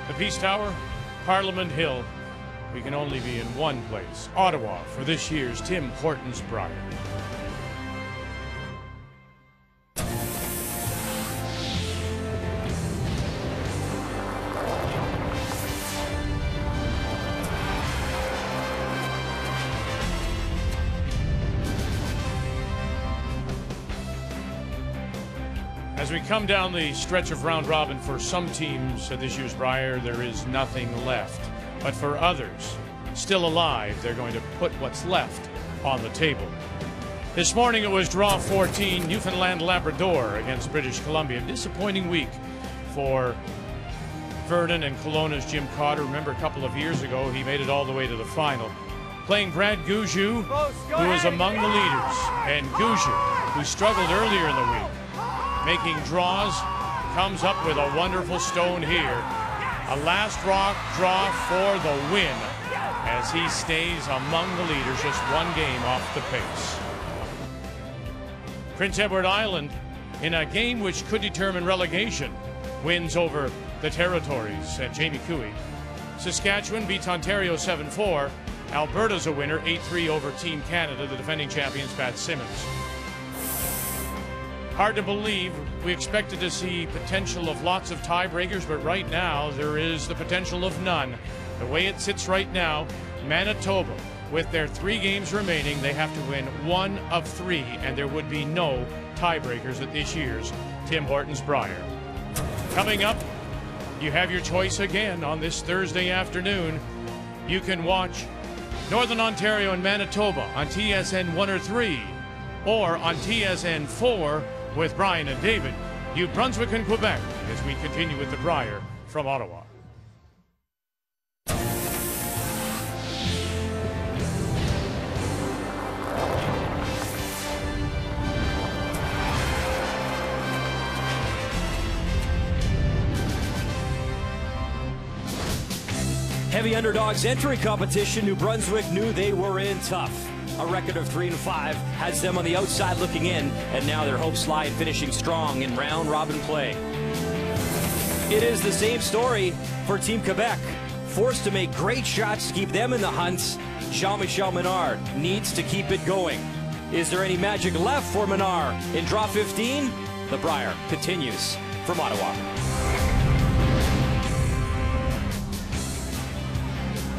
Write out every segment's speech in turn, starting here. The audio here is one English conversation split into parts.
The Peace Tower, Parliament Hill. We can only be in one place, Ottawa, for this year's Tim Hortons Brier. As we come down the stretch of round robin, for some teams at this year's Brier, there is nothing left. But for others, still alive, they're going to put what's left on the table. This morning it was draw 14, Newfoundland Labrador against British Columbia. Disappointing week for Vernon and Kelowna's Jim Cotter. Remember a couple of years ago, he made it all the way to the final. Playing Brad Gouju, who is among the leaders, and Gouju, who struggled earlier in the week, making draws, comes up with a wonderful stone here. A last rock draw for the win as he stays among the leaders, just one game off the pace. Prince Edward Island, in a game which could determine relegation, wins over the Territories at Jamie Cooey. Saskatchewan beats Ontario 7-4. Alberta's a winner, 8-3 over Team Canada, the defending champions Pat Simmons. Hard to believe. We expected to see potential of lots of tiebreakers, but right now there is the potential of none. The way it sits right now, Manitoba, with their 3 games remaining, they have to win 1 of 3, and there would be no tiebreakers at this year's Tim Hortons Brier. Coming up, you have your choice again on this Thursday afternoon. You can watch Northern Ontario and Manitoba on TSN 1 or 3, or on TSN 4 with Brian and David, New Brunswick and Quebec, as we continue with the Brier from Ottawa. Heavy underdogs entering competition. New Brunswick knew they were in tough. A record of 3-5 has them on the outside looking in, and now their hopes lie in finishing strong in round-robin play. It is the same story for Team Quebec. Forced to make great shots to keep them in the hunt, Jean-Michel Ménard needs to keep it going. Is there any magic left for Ménard in draw 15? The Brier continues from Ottawa.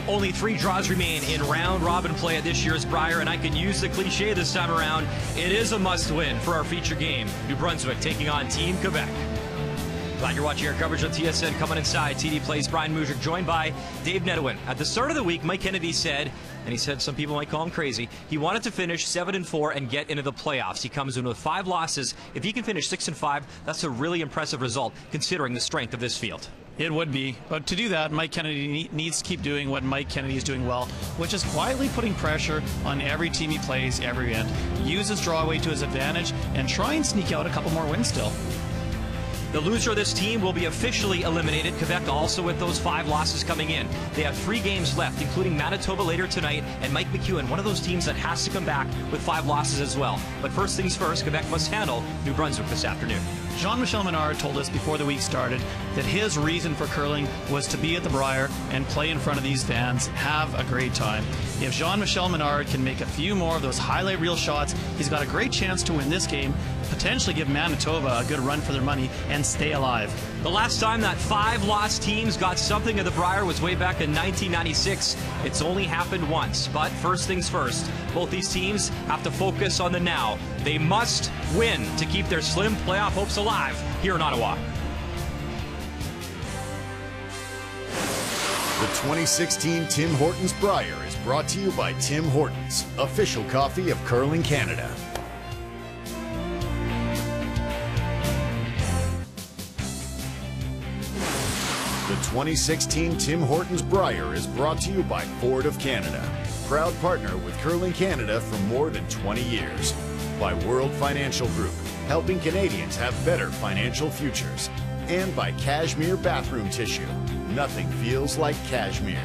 Only 3 draws remain in round-robin play at this year's Brier, and I can use the cliche this time around. It is a must-win for our feature game. New Brunswick taking on Team Quebec. Glad you're watching our coverage on TSN. Coming inside, TD Plays Brian Mujik, joined by Dave Nedwin. At the start of the week, Mike Kennedy said, and he said some people might call him crazy, he wanted to finish 7-4 and get into the playoffs. He comes in with 5 losses. If he can finish 6-5, that's a really impressive result considering the strength of this field. It would be. But to do that, Mike Kennedy needs to keep doing what Mike Kennedy is doing well, which is quietly putting pressure on every team he plays every end. Use his drawaway to his advantage and try and sneak out a couple more wins still. The loser of this team will be officially eliminated. Quebec also with those 5 losses coming in. They have 3 games left, including Manitoba later tonight, and Mike McEwen, one of those teams that has to come back with 5 losses as well. But first things first, Quebec must handle New Brunswick this afternoon. Jean-Michel Ménard told us before the week started that his reason for curling was to be at the Brier and play in front of these fans, have a great time. If Jean-Michel Ménard can make a few more of those highlight reel shots, he's got a great chance to win this game, potentially give Manitoba a good run for their money, and stay alive. The last time that 5 lost teams got something of the Brier was way back in 1996. It's only happened once, but first things first, both these teams have to focus on the now. They must win to keep their slim playoff hopes alive here in Ottawa. The 2016 Tim Hortons Brier is brought to you by Tim Hortons, official coffee of Curling Canada. The 2016 Tim Hortons Brier is brought to you by Ford of Canada, proud partner with Curling Canada for more than 20 years. By World Financial Group, helping Canadians have better financial futures. And by Cashmere Bathroom Tissue. Nothing feels like cashmere.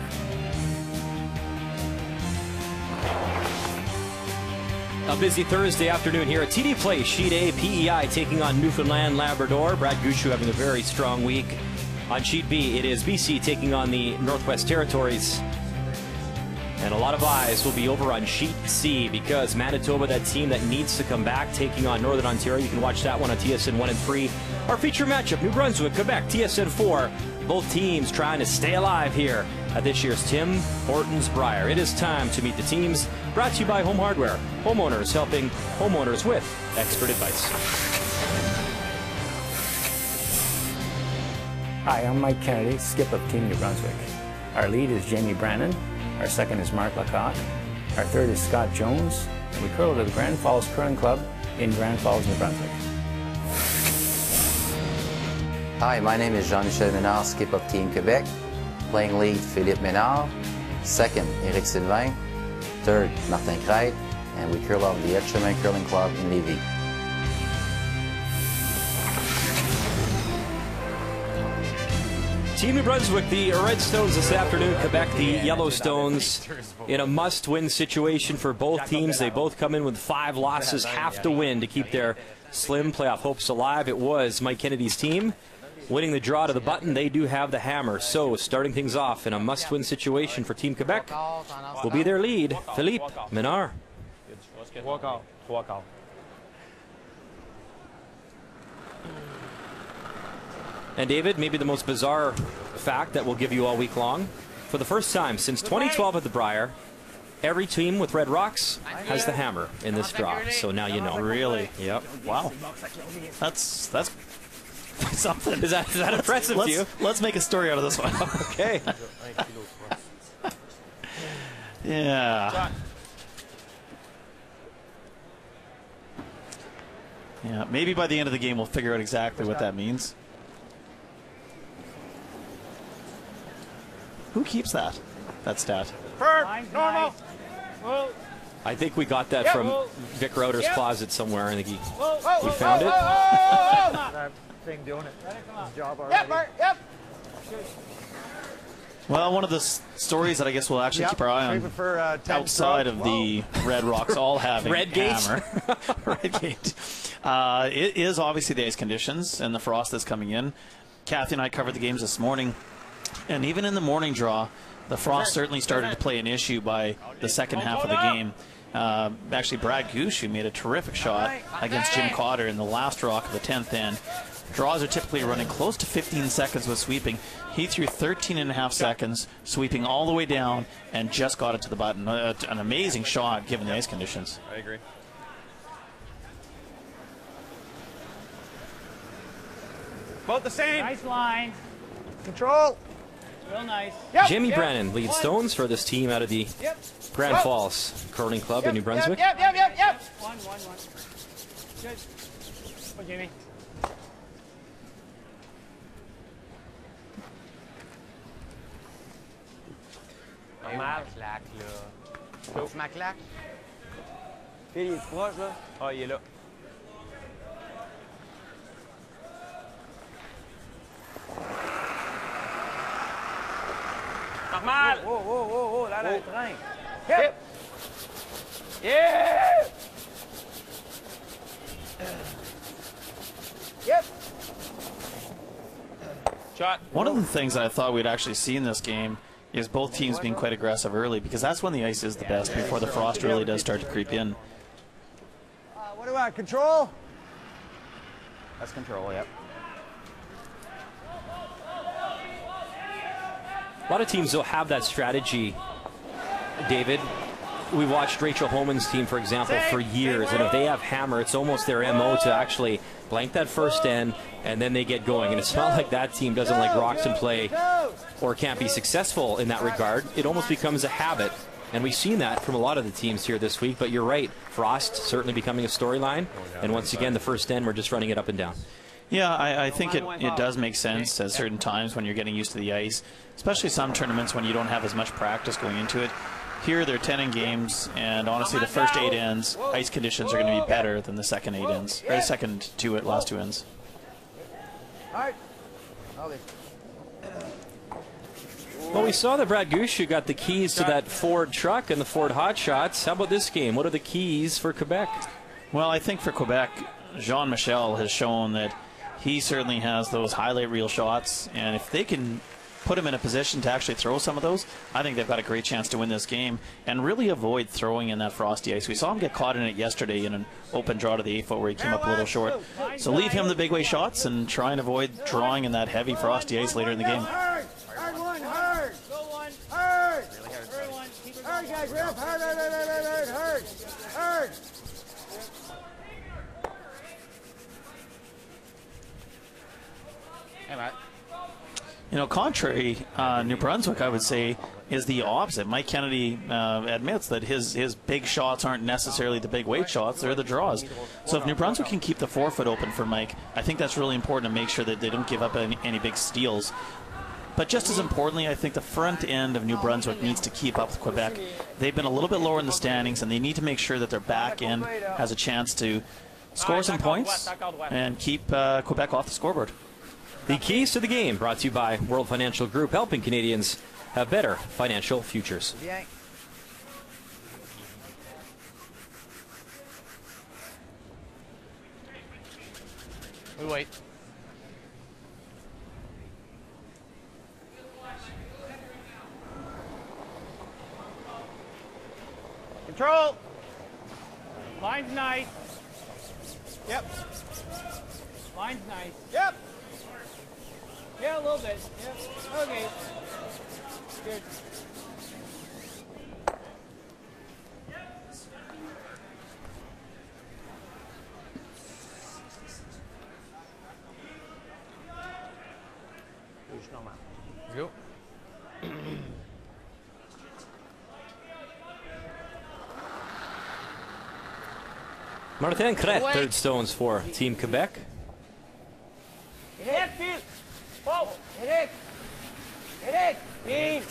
A busy Thursday afternoon here at TD Place. Sheet A, PEI taking on Newfoundland Labrador. Brad Gouju having a very strong week. On Sheet B, it is BC taking on the Northwest Territories. And a lot of eyes will be over on Sheet C because Manitoba, that team that needs to come back, taking on Northern Ontario. You can watch that one on TSN 1 and 3. Our feature matchup, New Brunswick, Quebec, TSN 4. Both teams trying to stay alive here at this year's Tim Hortons Brier. It is time to meet the teams. Brought to you by Home Hardware. Homeowners helping homeowners with expert advice. Hi, I'm Mike Kennedy, skip of Team New Brunswick. Our lead is Jamie Brannon. Our second is Mark Lacotte. Our third is Scott Jones. And we curl to the Grand Falls Curling Club in Grand Falls, New Brunswick. Hi, my name is Jean-Michel Ménard, skip of Team Quebec. Playing lead, Philippe Ménard. Second, Éric Sylvain. Third, Martin Crête. And we curl off the Etchemin Curling Club in Lévis. Team New Brunswick, the Redstones this afternoon. Quebec, the Yellowstones, in a must-win situation for both teams. They both come in with 5 losses, have to win to keep their slim playoff hopes alive. It was Mike Kennedy's team winning the draw to the button. They do have the hammer. So starting things off in a must-win situation for Team Quebec will be their lead, Philippe Ménard. And David, maybe the most bizarre fact that we'll give you all week long. For the first time since 2012 at the Brier, every team with Red Rocks has the hammer in this draw. So now you know. Really? Yep. Wow. That's something. Is that impressive to you? Let's make a story out of this one. Okay. Yeah. Yeah. Maybe by the end of the game we'll figure out exactly what that means. Who keeps that stat? Normal. I think we got that from Vic Rauter's closet somewhere. I think he found it. Thing doing it. His job already. Yep. Well, one of the stories that I guess we'll actually keep our eye on outside of the Red Rocks all having hammer. Redgate. It is obviously the ice conditions and the frost that's coming in. Kathy and I covered the games this morning. And even in the morning draw, the frost certainly started to play an issue by the second half of the game. Actually, Brad Gouche made a terrific shot against Jim Cotter in the last rock of the 10th end. Draws are typically running close to 15 seconds with sweeping. He threw 13.5 seconds, sweeping all the way down, and just got it to the button. An amazing shot given the ice conditions. I agree. Both the same. Nice line. Control. Real nice. Jimmy Brannon leads Stones for this team out of the Grand Falls Curling Club in New Brunswick. Yep. One. Good. Go, Jamie. Ma claque, là. Tu ma claque? Phil, il est proche, là. Ah, il est là. Normal! Oh, là, le train. Yep. Yeah! Yep. Shot. One of the things that I thought we'd actually see in this game is both teams being quite aggressive early, because that's when the ice is the best, before the frost really does start to creep in. What do I control? That's control, yep. A lot of teams will have that strategy, David. We watched Rachel Homan's team, for example, for years, and if they have hammer, it's almost their MO to actually blank that first end, and then they get going. And it's not like that team doesn't like rocks and play or can't be successful in that regard. It almost becomes a habit, and we've seen that from a lot of the teams here this week. But you're right, frost certainly becoming a storyline, and once again, the first end, we're just running it up and down. Yeah, I think it does make sense at certain times when you're getting used to the ice, especially some tournaments when you don't have as much practice going into it. Here, they're 10 games, and honestly, the first 8 ends, ice conditions are going to be better than the second 8 ends, or the second last 2 ends. Well, we saw that Brad Gouche got the keys to that Ford truck and the Ford Hot Shots. How about this game? What are the keys for Quebec? Well, I think for Quebec, Jean-Michel has shown that he certainly has those highlight reel shots, and if they can put him in a position to actually throw some of those, I think they've got a great chance to win this game and really avoid throwing in that frosty ice. We saw him get caught in it yesterday in an open draw to the 8 foot where he came up a little short. So leave him the big way shots and try and avoid drawing in that heavy frosty ice later in the game. Hard one, hard. Go one. Hard. Hard, guys. Rip. Hard. Hey, Matt. You know, contrary, New Brunswick, I would say, is the opposite. Mike Kennedy admits that his big shots aren't necessarily the big weight shots, they're the draws. So if New Brunswick can keep the forefoot open for Mike, I think that's really important to make sure that they don't give up any big steals. But just as importantly, I think the front end of New Brunswick needs to keep up with Quebec. They've been a little bit lower in the standings, and they need to make sure that their back end has a chance to score some points and keep Quebec off the scoreboard. The keys to the game brought to you by World Financial Group, helping Canadians have better financial futures. We wait. Control. Line's nice. Yep. Line's nice. Yep. Yeah, a little bit. Yep. Okay. Good. Let's go. Martin Crête, third stones for Team Quebec. Hit it. Whoa. Hit it. Bean.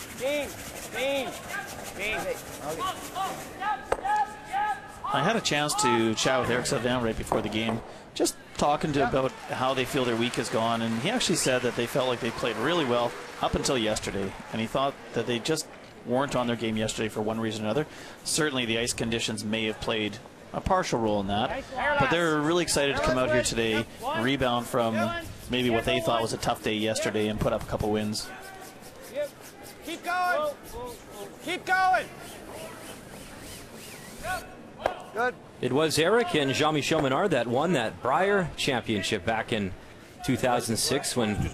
I had a chance to chat with Eric Savin right before the game, just talking to about how they feel their week has gone, and he actually said that they felt like they played really well up until yesterday, and he thought that they just weren't on their game yesterday for one reason or another. Certainly the ice conditions may have played a partial role in that, but they're really excited to come out here today, rebound from maybe what they thought was a tough day yesterday, and put up a couple wins. Keep going. Keep going. Good. It was Eric and Jean-Michel Ménard that won that Brier championship back in 2006 when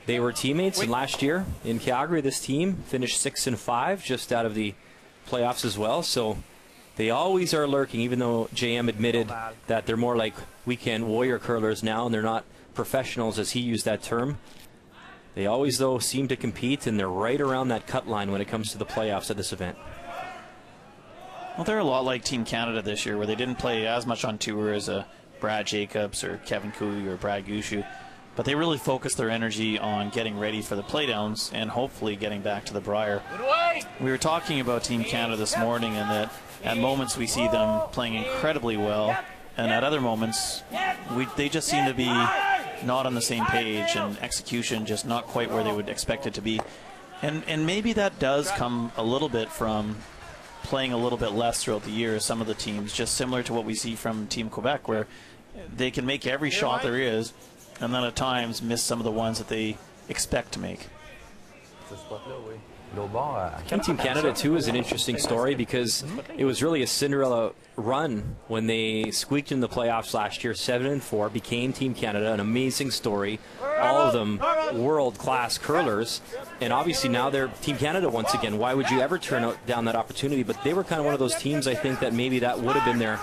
they were teammates. And last year in Calgary, this team finished 6-5, just out of the playoffs as well. So they always are lurking, even though JM admitted that they're more like weekend warrior curlers now, and they're not professionals, as he used that term. They always, though, seem to compete, and they're right around that cut line when it comes to the playoffs at this event. Well, they're a lot like Team Canada this year, where they didn't play as much on tour as Brad Jacobs or Kevin Cooey or Brad Gushu, but they really focused their energy on getting ready for the playdowns and hopefully getting back to the Brier. We were talking about Team Canada this morning, and that at moments we see them playing incredibly well, and at other moments they just seem to be not on the same page, and execution just not quite where they would expect it to be. And maybe that does come a little bit from playing a little bit less throughout the year. Some of the teams, just similar to what we see from Team Quebec, where they can make every shot there is, and then at times miss some of the ones that they expect to make. I think Team Canada, too, is an interesting story because it was really a Cinderella run when they squeaked in the playoffs last year, 7-4, became Team Canada, an amazing story. All of them world-class curlers, and obviously now they're Team Canada once again. Why would you ever turn down that opportunity? But they were kind of one of those teams, I think, that maybe that would have been their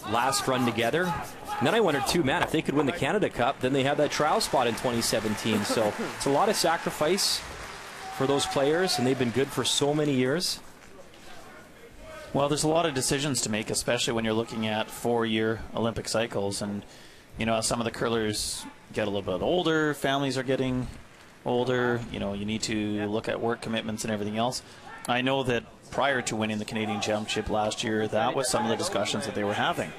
last run together. And then I wondered, too, man, if they could win the Canada Cup, then they have that trial spot in 2017. So it's a lot of sacrifice for those players, and they've been good for so many years. Well, there's a lot of decisions to make, especially when you're looking at 4-year Olympic cycles. And, you know, as some of the curlers get a little bit older, families are getting older, you know, you need to look at work commitments and everything else. I know that prior to winning the Canadian Championship last year, that was some of the discussions that they were having.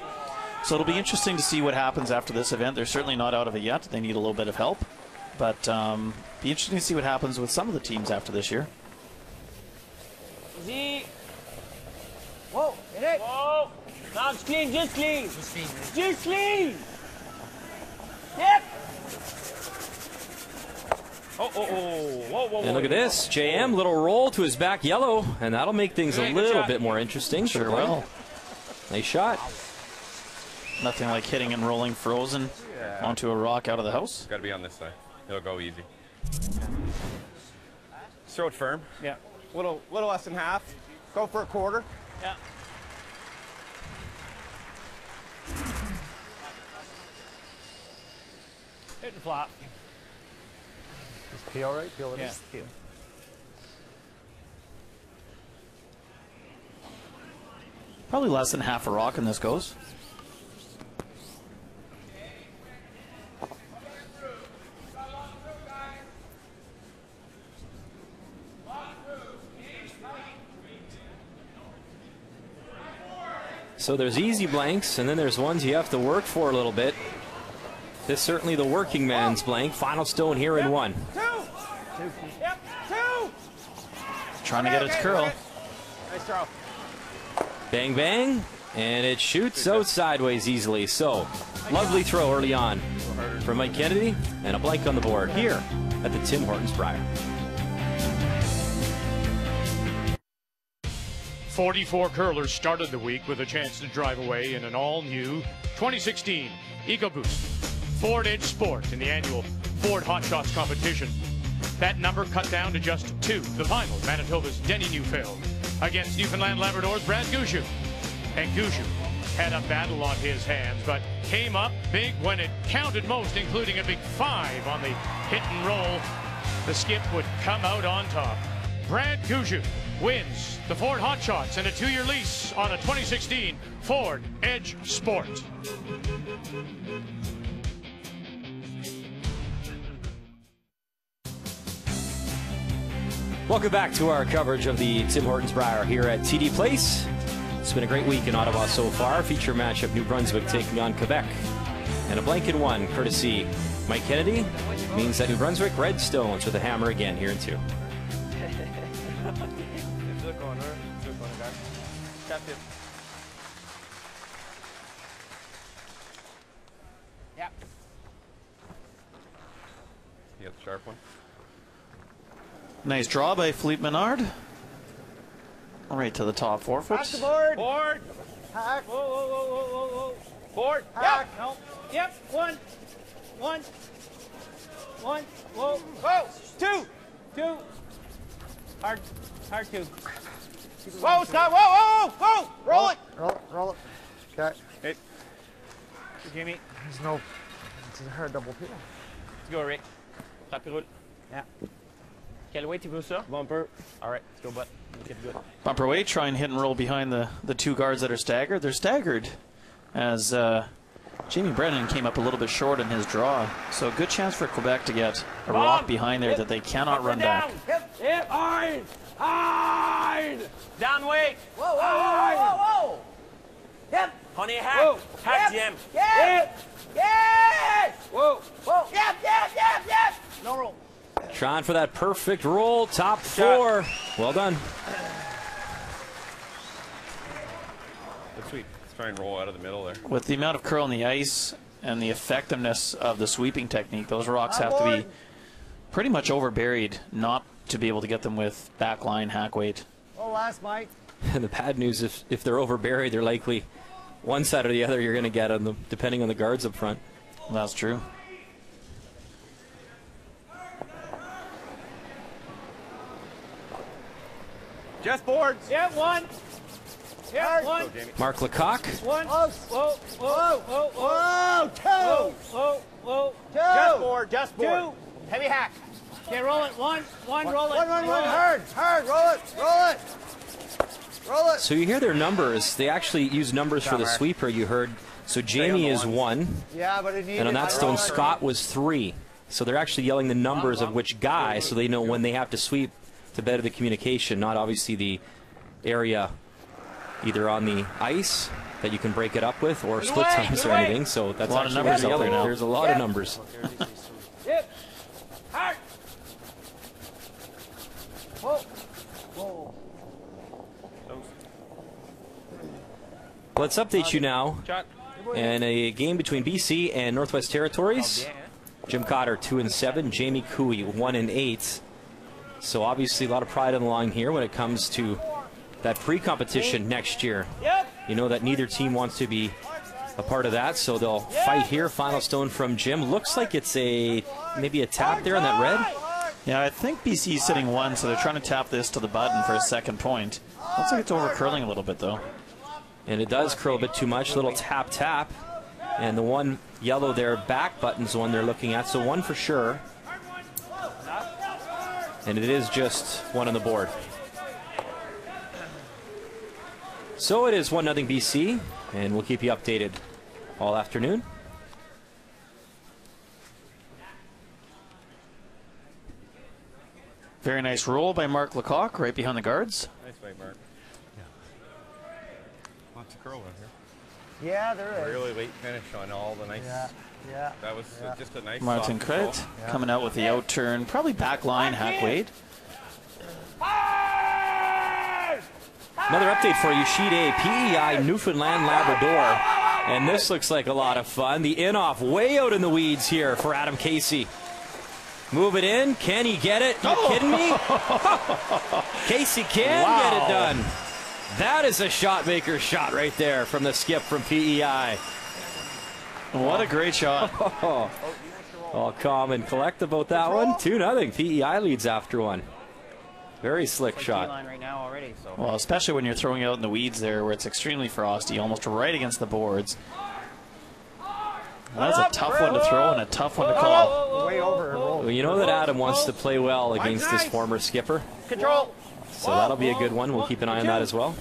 So it'll be interesting to see what happens after this event. They're certainly not out of it yet. They need a little bit of help. But be interesting to see what happens with some of the teams after this year. Easy. Whoa, hit it. Whoa. Now it's clean, just clean. Just clean. Yep. And look at this. JM, little roll to his back yellow, and that'll make things a little bit more interesting. Sure will. Nice shot. Nothing like hitting and rolling frozen onto a rock out of the house. Got to be on this side. It'll go easy. Throw it firm. Yeah. Little less than half. Go for a quarter. Yeah. Hit and flop. Is peel right? Peel it. Yeah. Peel. Probably less than half a rock in this goes. So there's easy blanks, and then there's ones you have to work for a little bit. This is certainly the working man's blank. Final stone here in one. Yep. Two. Trying to get its curl. Nice throw. Bang, bang, and it shoots out sideways easily. So, lovely throw early on from Mike Kennedy, and a blank on the board here at the Tim Hortons Brier. 44 curlers started the week with a chance to drive away in an all-new 2016 EcoBoost Ford Edge Sport in the annual Ford Hot Shots competition. That number cut down to just 2. The final, Manitoba's Denny Neufeld against Newfoundland Labrador's Brad Gushue. And Gushue had a battle on his hands, but came up big when it counted most, including a big 5 on the hit and roll. The skip would come out on top. Brad Gushue wins the Ford Hot Shots and a 2-year lease on a 2016 Ford Edge Sport. Welcome back to our coverage of the Tim Hortons Brier here at TD Place. It's been a great week in Ottawa so far. Feature matchup, New Brunswick taking on Quebec. And a blank in one, courtesy Mike Kennedy, means that New Brunswick Red Stones with a hammer again here in 2. Yeah. You got the sharp one. Nice draw by Philippe Ménard. Right to the top 4 foot. Back the board. Board. Hack. Whoa, whoa, whoa, whoa, whoa, whoa. Board. Hack. No. Yep. One. Whoa. Whoa. Two. Hard 2. Whoa, stop. Whoa. Roll it. Roll it. Okay. Hey. Jimmy. There's no. It's a hard double peel. Let's go, Rick. Top roule. Yeah. Quel way tu veux ça? Bumper. All right, let's go, bud. Get good. Bumper weight, try and hit and roll behind the 2 guards that are staggered. They're staggered as Jamie Brennan came up a little bit short in his draw. So good chance for Quebec to get a rock behind there that they cannot run back. Hip. Hard. Down weight. Whoa. Hip. Honey, hack. Hack, Jim. Yes. Whoa. Yep. No roll. Trying for that perfect roll, top 4. Well done. Good sweep. Let's try and roll out of the middle there. With the amount of curl on the ice and the effectiveness of the sweeping technique, those rocks have to be pretty much overburied not to be able to get them with backline hack weight. Oh, last Mike. And the bad news, if they're overburied, they're likely one side or the other you're going to get on them, depending on the guards up front. Well, that's true. Just boards. Yeah, 1. Yeah, 1. Mark Lecoq. 1. Whoa. 2. Just board. 2. Heavy hack. Okay, roll it. 1. Roll it. Hard. Roll it. So you hear their numbers. They actually use numbers for the sweeper, you heard. So Jamie is 1. Yeah, but it needed. And on that stone, Scott was 3. So they're actually yelling the numbers of which guy, so they know when they have to sweep to better the communication, not obviously the area either on the ice that you can break it up with or split times or anything. So that's a lot of actually numbers out there now. There's a lot of numbers. Hip. Hard. Whoa. Let's update you now. And a game between BC and Northwest Territories. Jim Cotter 2-7. Jamie Cooey 1-8. So obviously a lot of pride on the line here when it comes to that pre-competition next year. You know that neither team wants to be a part of that, so they'll fight here. Final stone from Jim. Looks like it's maybe a tap there on that red. Yeah, I think BC is sitting 1, so they're trying to tap this to the button for a second point. Looks like it's over curling a little bit, though. And it does curl a bit too much. Little tap, tap. And the one yellow there, back button's the one they're looking at, so 1 for sure. And it is just 1 on the board. So it is 1-0 BC, and we'll keep you updated all afternoon. Very nice roll by Mark Lecoq right behind the guards. Nice way, Mark. Yeah. Lots of curl in here. Yeah, there is. Really late finish on all the nice. Yeah. That was just a nice. Martin Kret coming out with the out turn, probably back line, Hack Wade. Another update for you, Sheet A, PEI Newfoundland Labrador. And this looks like a lot of fun. The in-off way out in the weeds here for Adam Casey. Move it in. Can he get it? You kidding me? Casey can get it done. That is a shot maker shot right there from the skip from PEI. What a great shot. All calm and collect about that one. 2-0. PEI leads after one. Very slick shot. Right now already, so. Well, especially when you're throwing out in the weeds there where it's extremely frosty, almost right against the boards. That's a tough one to throw and a tough one to call. Way over. Well, you know that Adam wants to play well against his former skipper. Control. So that'll be a good one. We'll keep an eye on that as well.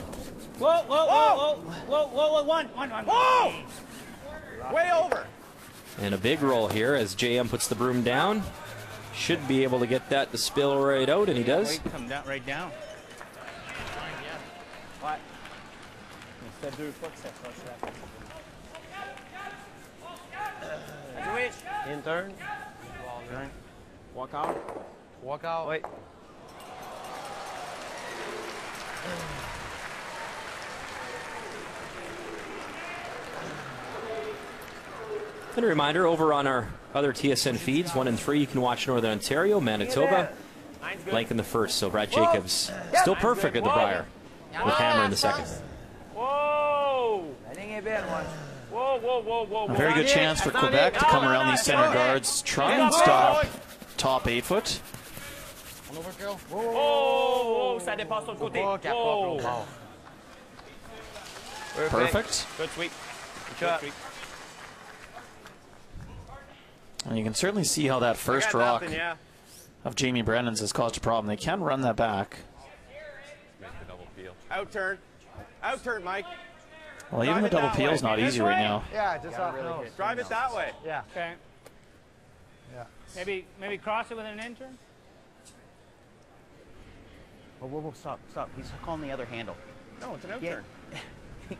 Whoa, whoa, whoa, whoa, whoa, whoa, one. Whoa! Way over. And a big roll here as JM puts the broom down. Should be able to get that to spill right out, and he does. Come down, right down. What? Instead do footsteps. In turn. Walk out. Walk out. Wait. And a reminder, over on our other TSN feeds, 1 and 3, you can watch Northern Ontario, Manitoba, blank in the first. So Brad Jacobs still perfect at the Brier with hammer in the second. Whoa! Whoa, whoa, whoa, whoa. A very good chance for Quebec to come around these center guards, try and stop top 8 foot. Oh, ça dépasse sur le côté. Whoa. Perfect. Good sweep. Good shot. And you can certainly see how that first rock of Jamie Brennan's has caused a problem. They can run that back. Make the double peel. Out turn. Out turn, Mike. Well, even the double peel is not easy right now. Yeah, just off nose. Drive it that way. Yeah. Okay. Yeah. Maybe cross it with an in turn. Whoa, stop. He's calling the other handle. No, it's an out turn.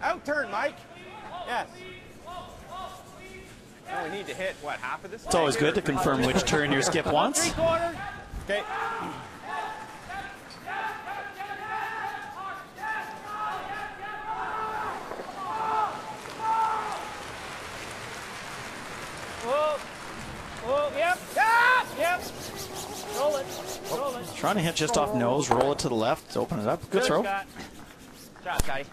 Out turn, Mike. Yes. No, we need to hit, what, half of this? It's always good to confirm which turn your skip wants. Okay. Whoa, yep. Roll it. Trying to hit just off nose, roll it to the left, open it up. Good throw. Shot, Scotty.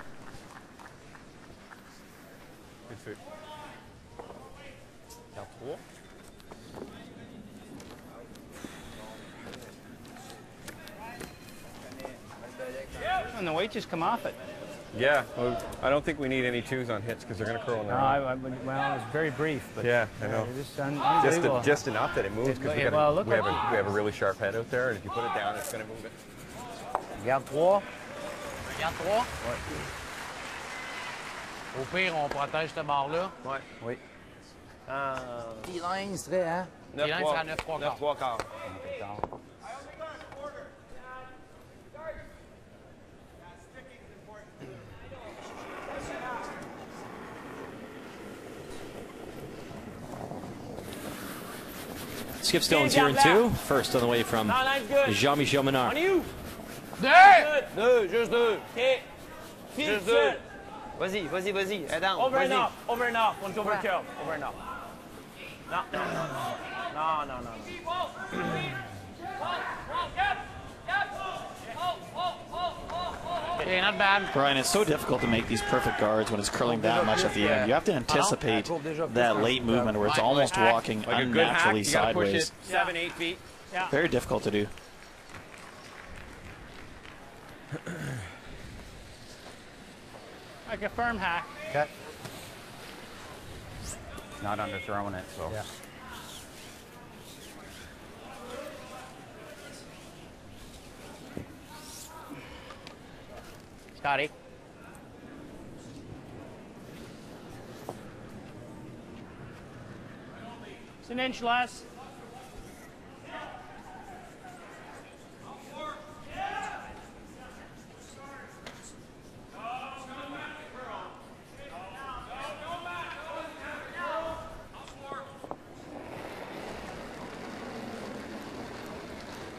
Good foot. And the weight just come off it. Yeah, well, I don't think we need any 2s on hits because they're going to curl in their own. Well, it was very brief. But Yeah, I know. Just enough that it moves because we have a really sharp head out there, and if you put it down, it's going to move it. Regarde 3. Regarde 3. Au pire, on protège cette barre-là. Ouais. Oui. T-line serait, hein? 9-3 sera 9-3 quarts. Skip stones here in 2. First on the way from Jean-Michel Ménard. Juste deux. OK. Juste deux. Vas-y. Aide-en. Over and off. On est overkill. Over and off. Okay, not bad. Brian, it's so difficult to make these perfect guards when it's curling that much at the end. You have to anticipate that late movement where it's almost walking unnaturally sideways. 7-8 feet. Yeah. Very difficult to do. Like a firm hack. Okay. Not underthrowing it, so. Yeah. Scotty. It's an inch less.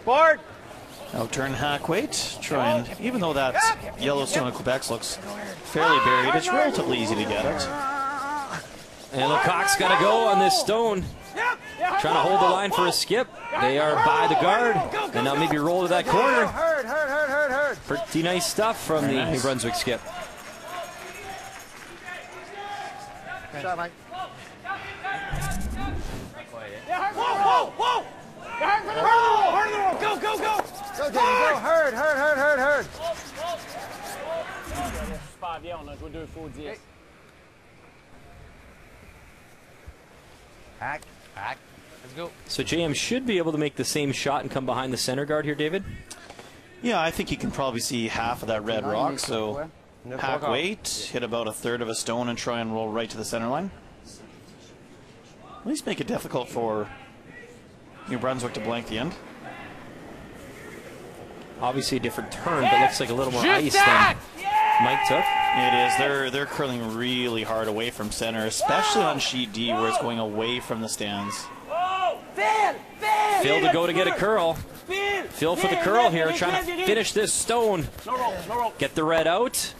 Board. Now turn hack weight. Try and, even though that Yellowstone in Quebec looks fairly buried, it's relatively easy to get it. And Lecoq's got to go on this stone. Trying to hold the line for a skip. They are by the guard. And now maybe roll to that corner. Pretty nice stuff from the New Brunswick skip. Shot, Mike. Whoa! Go! Go, Danny, go. Herd. Spot, yeah, on a, je veux 2 faux 10. Hack. Let's go. So JM should be able to make the same shot and come behind the center guard here, David? Yeah, I think you can probably see half of that red rock, so hack weight, hit about a third of a stone and try and roll right to the center line. At least make it difficult for New Brunswick to blank the end. Obviously a different turn, but looks like a little more ice than Mike took. It is. They're curling really hard away from center, especially on sheet D where it's going away from the stands. Phil to go to get a curl. Phil for the curl here, trying to finish this stone. Get the red out.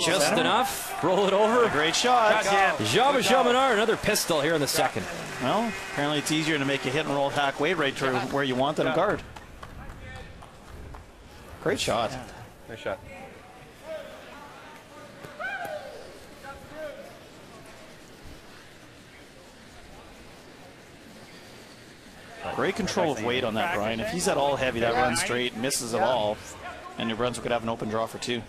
Just enough. Roll it over. Great shot. Jean-Michel Ménard, another pistol here in the second. Well, apparently it's easier to make a hit and roll hack weight right to where you want than a guard. Great shot. Nice shot. Great control of weight on that, Brian. If he's at all heavy, that runs straight, misses it all, and New Brunswick could have an open draw for 2.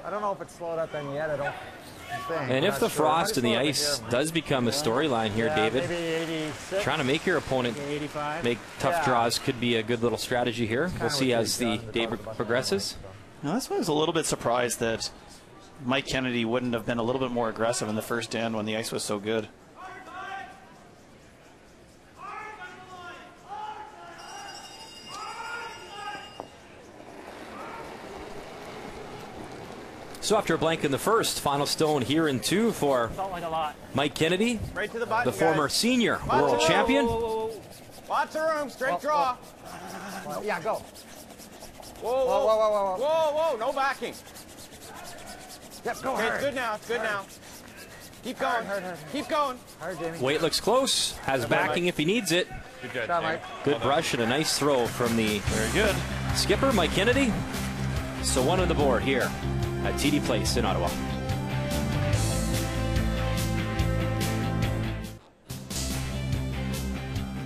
I don't know if it's slowed up any yet. I don't think. And if the frost and the ice does become a storyline here, David, trying to make your opponent make tough draws could be a good little strategy here. We'll see as the day progresses. Now, that's why I was a little bit surprised that Mike Kennedy wouldn't have been a little bit more aggressive in the first end when the ice was so good. So after a blank in the first, final stone here in 2 for Mike Kennedy, right to the button, the former senior world champion. Lots of room, straight draw. Yeah, go. Whoa, no backing. Yep, go hard. Good now, Keep going, keep going. Hard, Jamie. Weight looks close, has backing if he needs it. Good job, Mike. Good brush and a nice throw from the skipper, Mike Kennedy. So 1 on the board here at TD Place in Ottawa.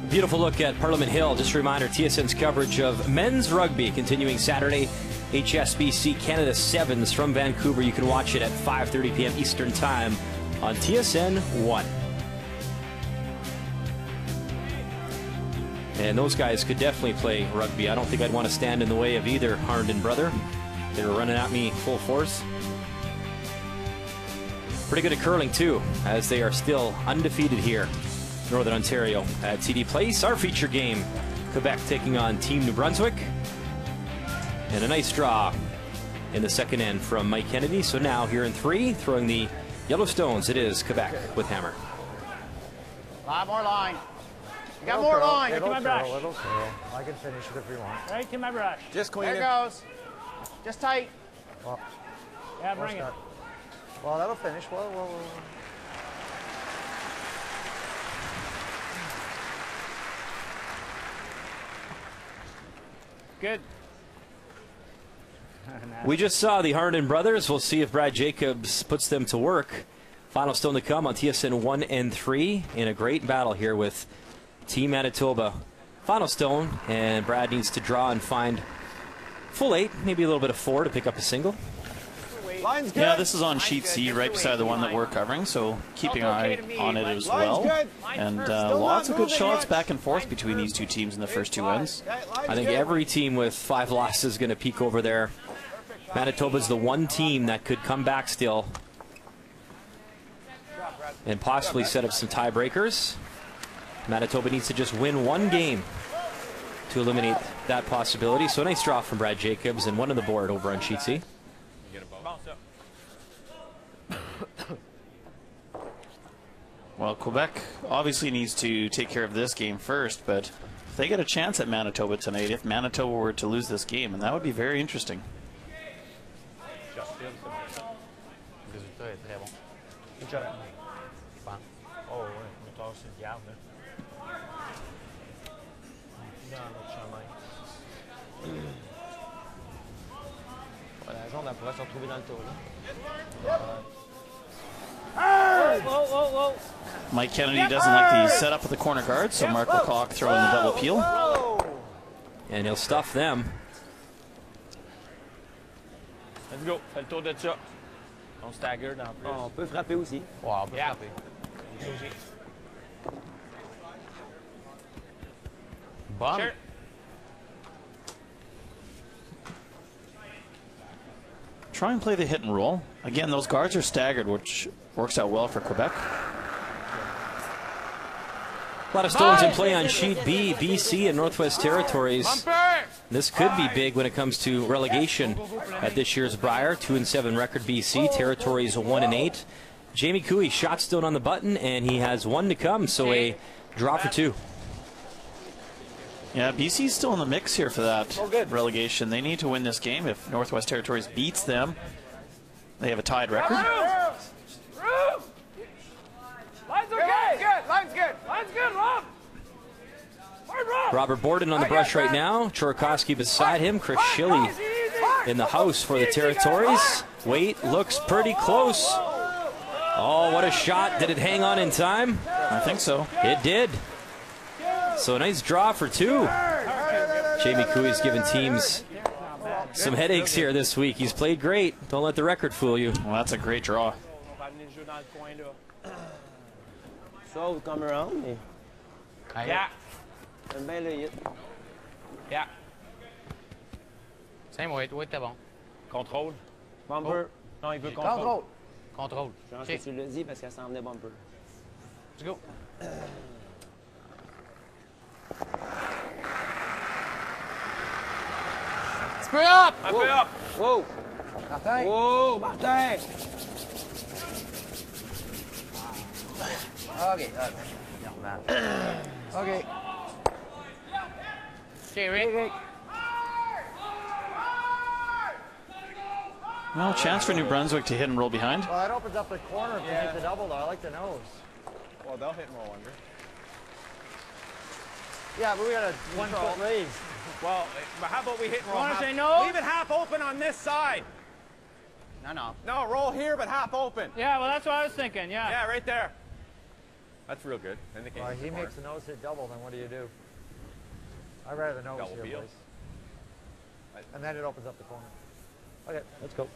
Beautiful look at Parliament Hill. Just a reminder, TSN's coverage of men's rugby continuing Saturday. HSBC Canada Sevens from Vancouver. You can watch it at 5:30 p.m. Eastern Time on TSN 1. And those guys could definitely play rugby. I don't think I'd want to stand in the way of either Harnden brother. They were running at me full force. Pretty good at curling too, as they are still undefeated here. Northern Ontario at TD Place. Our feature game, Quebec taking on Team New Brunswick. And a nice draw in the second end from Mike Kennedy. So now here in 3, throwing the Yellowstones, it is Quebec with hammer. A lot more line. You got more line. Right to my brush. I can finish it if you want. Right to my brush. Just clean There it. goes. Just tight. Well, Yeah, bring it. well, that'll finish. Whoa. good. We just saw the Harnden brothers. We'll see if Brad Jacobs puts them to work. Final stone to come on TSN 1 and 3 in a great battle here with Team Manitoba. Final stone, and Brad needs to draw and find full 8, maybe a little bit of 4 to pick up a single. Yeah, this is on sheet C, right beside the one that we're covering, so keeping an eye on it as well. And lots of good shots back and forth between these two teams in the first 2 ends. I think every team with 5 losses is going to peek over there. Manitoba's the one team that could come back still and possibly set up some tiebreakers. Manitoba needs to just win 1 game to eliminate that possibility. So a nice draw from Brad Jacobs and 1 on the board over on sheet C. Well, Quebec obviously needs to take care of this game first, but if they get a chance at Manitoba tonight, if Manitoba were to lose this game, and that would be very interesting. Mike Kennedy doesn't like the setup of the corner guard, so Mark Lecoq throwing the double peel. And he'll stuff them. Let's go. Fais le tour de ça. On staggered en plus. On peut frapper aussi. Ouais, on peut frapper. Bon. Sure. Try and play the hit and roll. Again, those guards are staggered, which works out well for Quebec. A lot of stones in play on sheet B, BC and Northwest Territories. This could be big when it comes to relegation at this year's Brier. 2-7 record BC, Territories 1-8. Jamie Cooey shot stone on the button, and he has 1 to come, so a draw for 2. Yeah, BC's still in the mix here for that relegation. They need to win this game. If Northwest Territories beats them, they have a tied record. Line's okay. Good. Line's good. Line's good, Rob. Robert Borden on the brush right now. Chorokowski beside him. Chris Schilly in the house for the Territories. Wait, looks pretty close. Oh, what a shot. Did it hang on in time? I think so. It did. So a nice draw for 2. Jamie Cooey's given teams some headaches here this week. He's played great. Don't let the record fool you. Well, that's a great draw. So come around. Yeah. Yeah. Same way, t'es bon. Contrôle. Bumper. Non, il veut contrôle. Contrôle. Je pense que tu l'as dit parce qu'elle s'en venait bumper. Let's go. Spray up! Un peu up! Whoa! Martin! Whoa, Martin! Okay. Okay. Okay, Rick. Well, chance for New Brunswick to hit and roll behind. Well, that opens up the corner if you hit the double, though. I like the nose. Well, they'll hit and roll under. Yeah, but we got a 1 foot raise. Well, but how about we hit and roll? Wanna say no? Leave it half open on this side. No. No, roll here, but half open. Yeah, well, that's what I was thinking, yeah. Yeah, right there. That's real good. Then they Well, he makes the nose hit double, then what do? I'd rather the nose Double here, peel. boys. And then it opens up the corner. Okay, let's go.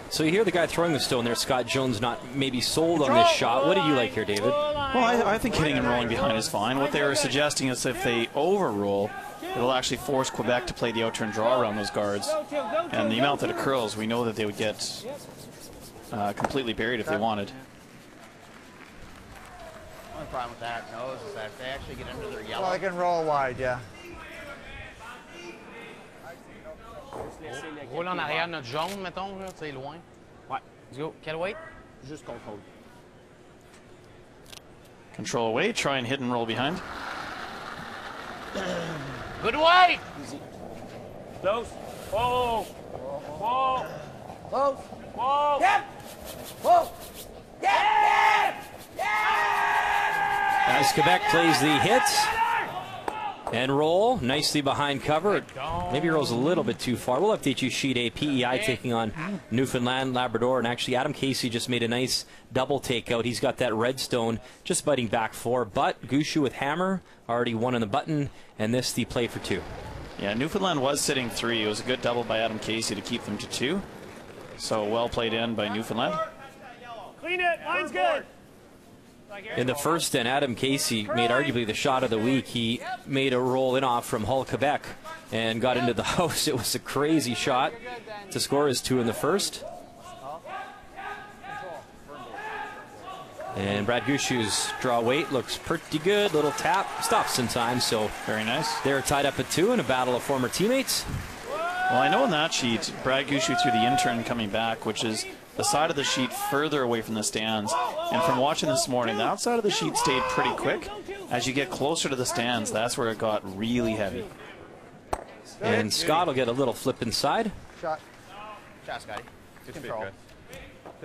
So you hear the guy throwing the stone there, Scott Jones, not maybe sold on this shot. What do you like here, David? Well, I think hitting and rolling behind is fine. What they were suggesting is if they overroll, it'll actually force Quebec to play the out-turn draw around those guards. And the amount that it curls, we know that they would get completely buried if they wanted. The only problem with that nose is that if they actually get into their yellow. Well, I can roll wide, yeah. Roule en arrière de notre jaune, mettons, là, tu sais, loin. Ouais. Let's go. Quel weight? Juste contrôle. Control away, try and hit and roll behind. Good weight! Easy. Close. Whoa. Whoa. Close. Whoa. Yep. Whoa. Yep. As Quebec plays the hit, And roll nicely behind cover. Maybe rolls a little bit too far. We'll update you sheet A. PEI taking on Newfoundland, Labrador, and actually Adam Casey just made a nice double takeout. He's got that redstone just biting back 4, but Gushu with hammer already 1 on the button, and this the play for 2. Yeah, Newfoundland was sitting 3. It was a good double by Adam Casey to keep them to 2. So well played in by Newfoundland. Clean it. Line's good. In the first, and Adam Casey made arguably the shot of the week. He made a roll in off from Hull, Quebec, and got into the house. It was a crazy shot to score his 2 in the first. And Brad Gushu's draw weight looks pretty good. Little tap, stops in time, so very nice. They're tied up at 2 in a battle of former teammates. Well, I know in that sheet, Brad Gushu threw the intern coming back, which is the side of the sheet further away from the stands. And from watching this morning, the outside of the sheet stayed pretty quick. As you get closer to the stands, that's where it got really heavy. And Scott will get a little flip inside. Shot. Shot, Scotty. Good control.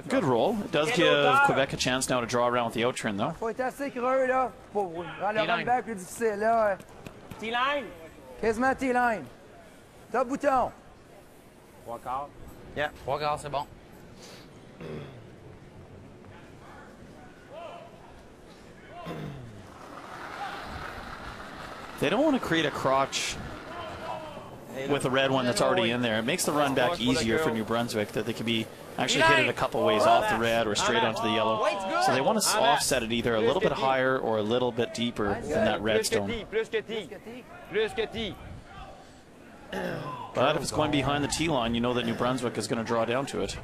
Good roll. It does give Quebec a chance now to draw around with the out-turn, though. Faut être assez creux, là, pour rendre le run back plus difficile, là. T-line. Quasiment T-line. Top bouton. 3 quarts. Yeah, 3 quarts, c'est bon. They don't want to create a crotch with a red one that's already in there. It makes the run back easier for New Brunswick, that they can be actually hit it a couple ways off the red or straight onto the yellow. So they want to offset it either a little bit higher or a little bit deeper than that redstone. But if it's going behind the tee line, you know that New Brunswick is going to draw down to it.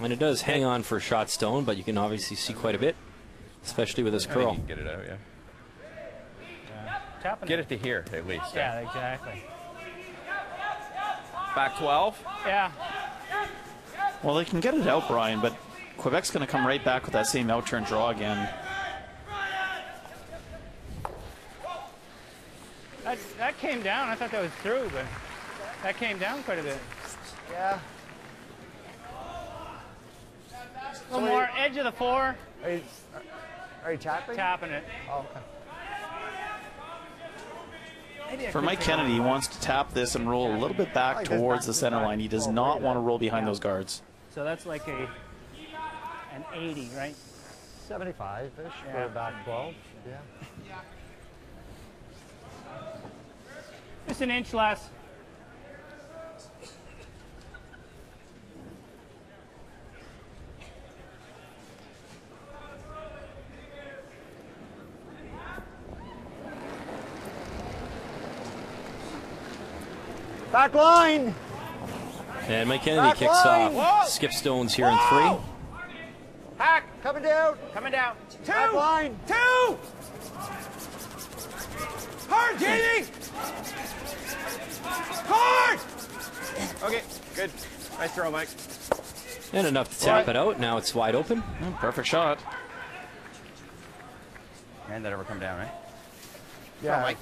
And it does hang on for shot stone, but you can obviously see quite a bit, especially with this curl. Get it out, yeah. Get it to here, at least. Yeah, exactly. Back 12? Yeah. Well, they can get it out, Brian, but Quebec's going to come right back with that same out-turn draw again. That came down. I thought that was through, but that came down quite a bit. Yeah. A little more edge of the 4. Are you tapping? Tapping it. Oh, okay. For Mike Kennedy, he wants to tap this and roll a little bit back towards the center line. He does not want to roll behind those guards. So that's like an 80, right? 75-ish for back 12. Yeah. Just an inch less. Back line. And Mike Kennedy kicks off. Skip stones here in 3. Hack. Coming down. Coming down. 2. Back line. 2. Hard, Jamie. Hard. Okay, good. Nice throw, Mike. And enough to tap it out. Now it's wide open. Perfect shot. And that ever come down, right? Yeah. Mike.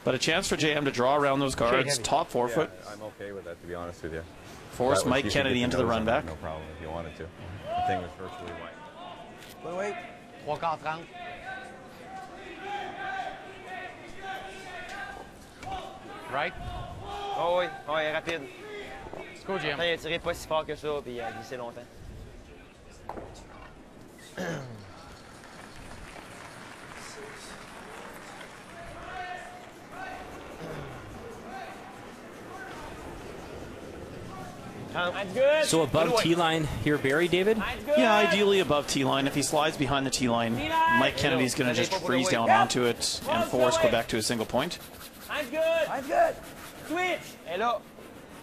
But a chance for JM to draw around those guards, top 4 foot. Yeah, I'm okay with that, to be honest with you. Force Mike Kennedy into the run back. No problem if you wanted to. The thing was virtually white. Wait. 3 quarts 30. Right? Oh oui, ouais, rapide. Let's go, Jim. Il a tiré pas si fort que ça, puis il a glissé longtemps. That's good. So above T-line here, Barry, David? Yeah, ideally above T-line. If he slides behind the T-line, Mike Kennedy's going to just freeze down onto it and force Quebec to a single point. I'm good. I'm good. Switch. Hello.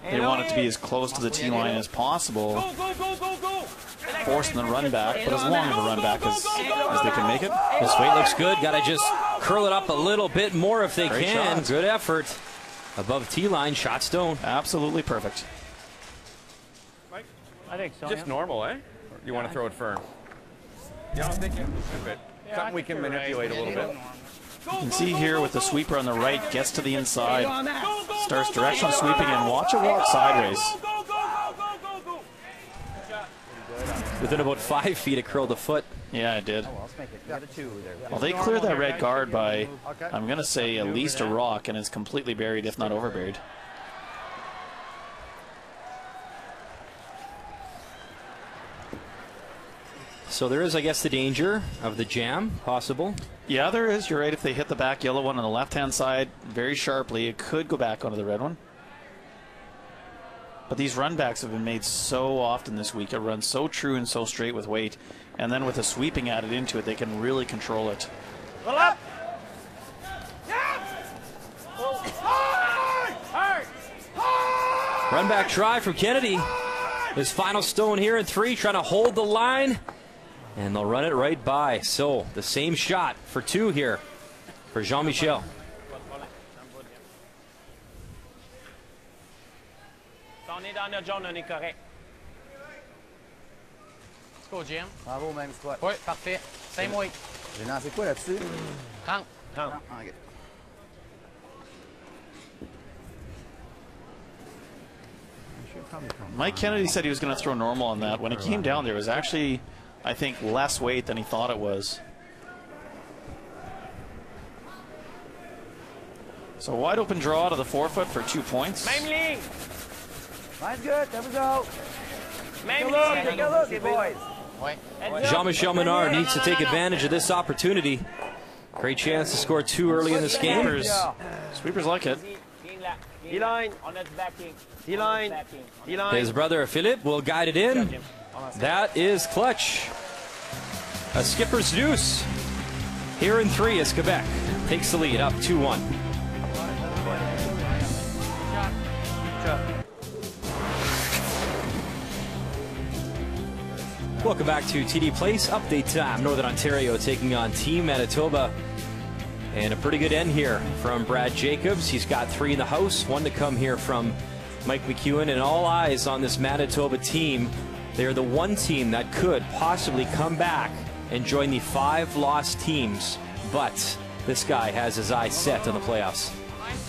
They want it to be as close to the T-line as possible, Go. forcing the run back, but as long of a run back as they can make it. This weight looks good. Got to just curl it up a little bit more if they Great can. shot. Good effort. Above T-line, shot stone. Absolutely perfect. I think so. Just normal, eh? Or you want to throw it firm? Yeah, I'm thinking a bit. Something we can manipulate a little bit. You can see here with the sweeper on the right, gets to the inside, starts directional sweeping, and watch it walk sideways. Within about 5 feet, it curled a foot. Yeah, it did. Oh, well, let's make it. Get a 2 there. Well, they cleared that red guard by, I'm going to say, at least a rock, and it's completely buried, if not overburied. So there is, I guess, the danger of the jam possible. Yeah, there is. You're right. If they hit the back yellow one on the left-hand side very sharply, it could go back onto the red one. But these run backs have been made so often this week. It runs so true and so straight with weight. And then with the sweeping added into it, they can really control it. Pull up. Run back try from Kennedy. His final stone here in 3, trying to hold the line. And they'll run it right by. So the same shot for 2 here for Jean-Michel. On est dans notre zone, on est correct. Let's go, Jim. Bravo, même squat. Oui, parfait. 5 mois. J'ai lancé quoi là-dessus? 30. 30. OK. Mike Kennedy said he was going to throw normal on that. When it came down, there was actually, I think, less weight than he thought it was. So wide open draw to the 4-foot for 2 points. Même ligne. Mine's good. There we go. Même Take a look, boys. Jean-Michel Ménard needs to take advantage of this opportunity. Great chance to score 2 early in this game. Sweepers like it. D-line. On a du backing. D-line. D-line. His brother Philippe will guide it in. That is clutch. A skipper's deuce. Here in 3 as Quebec takes the lead up 2-1. Welcome back to TD Place. Update time. Northern Ontario taking on Team Manitoba. And a pretty good end here from Brad Jacobs. He's got 3 in the house. 1 to come here from Mike McEwen. And all eyes on this Manitoba team. They're the one team that could possibly come back and join the 5 lost teams. But this guy has his eyes set on the playoffs.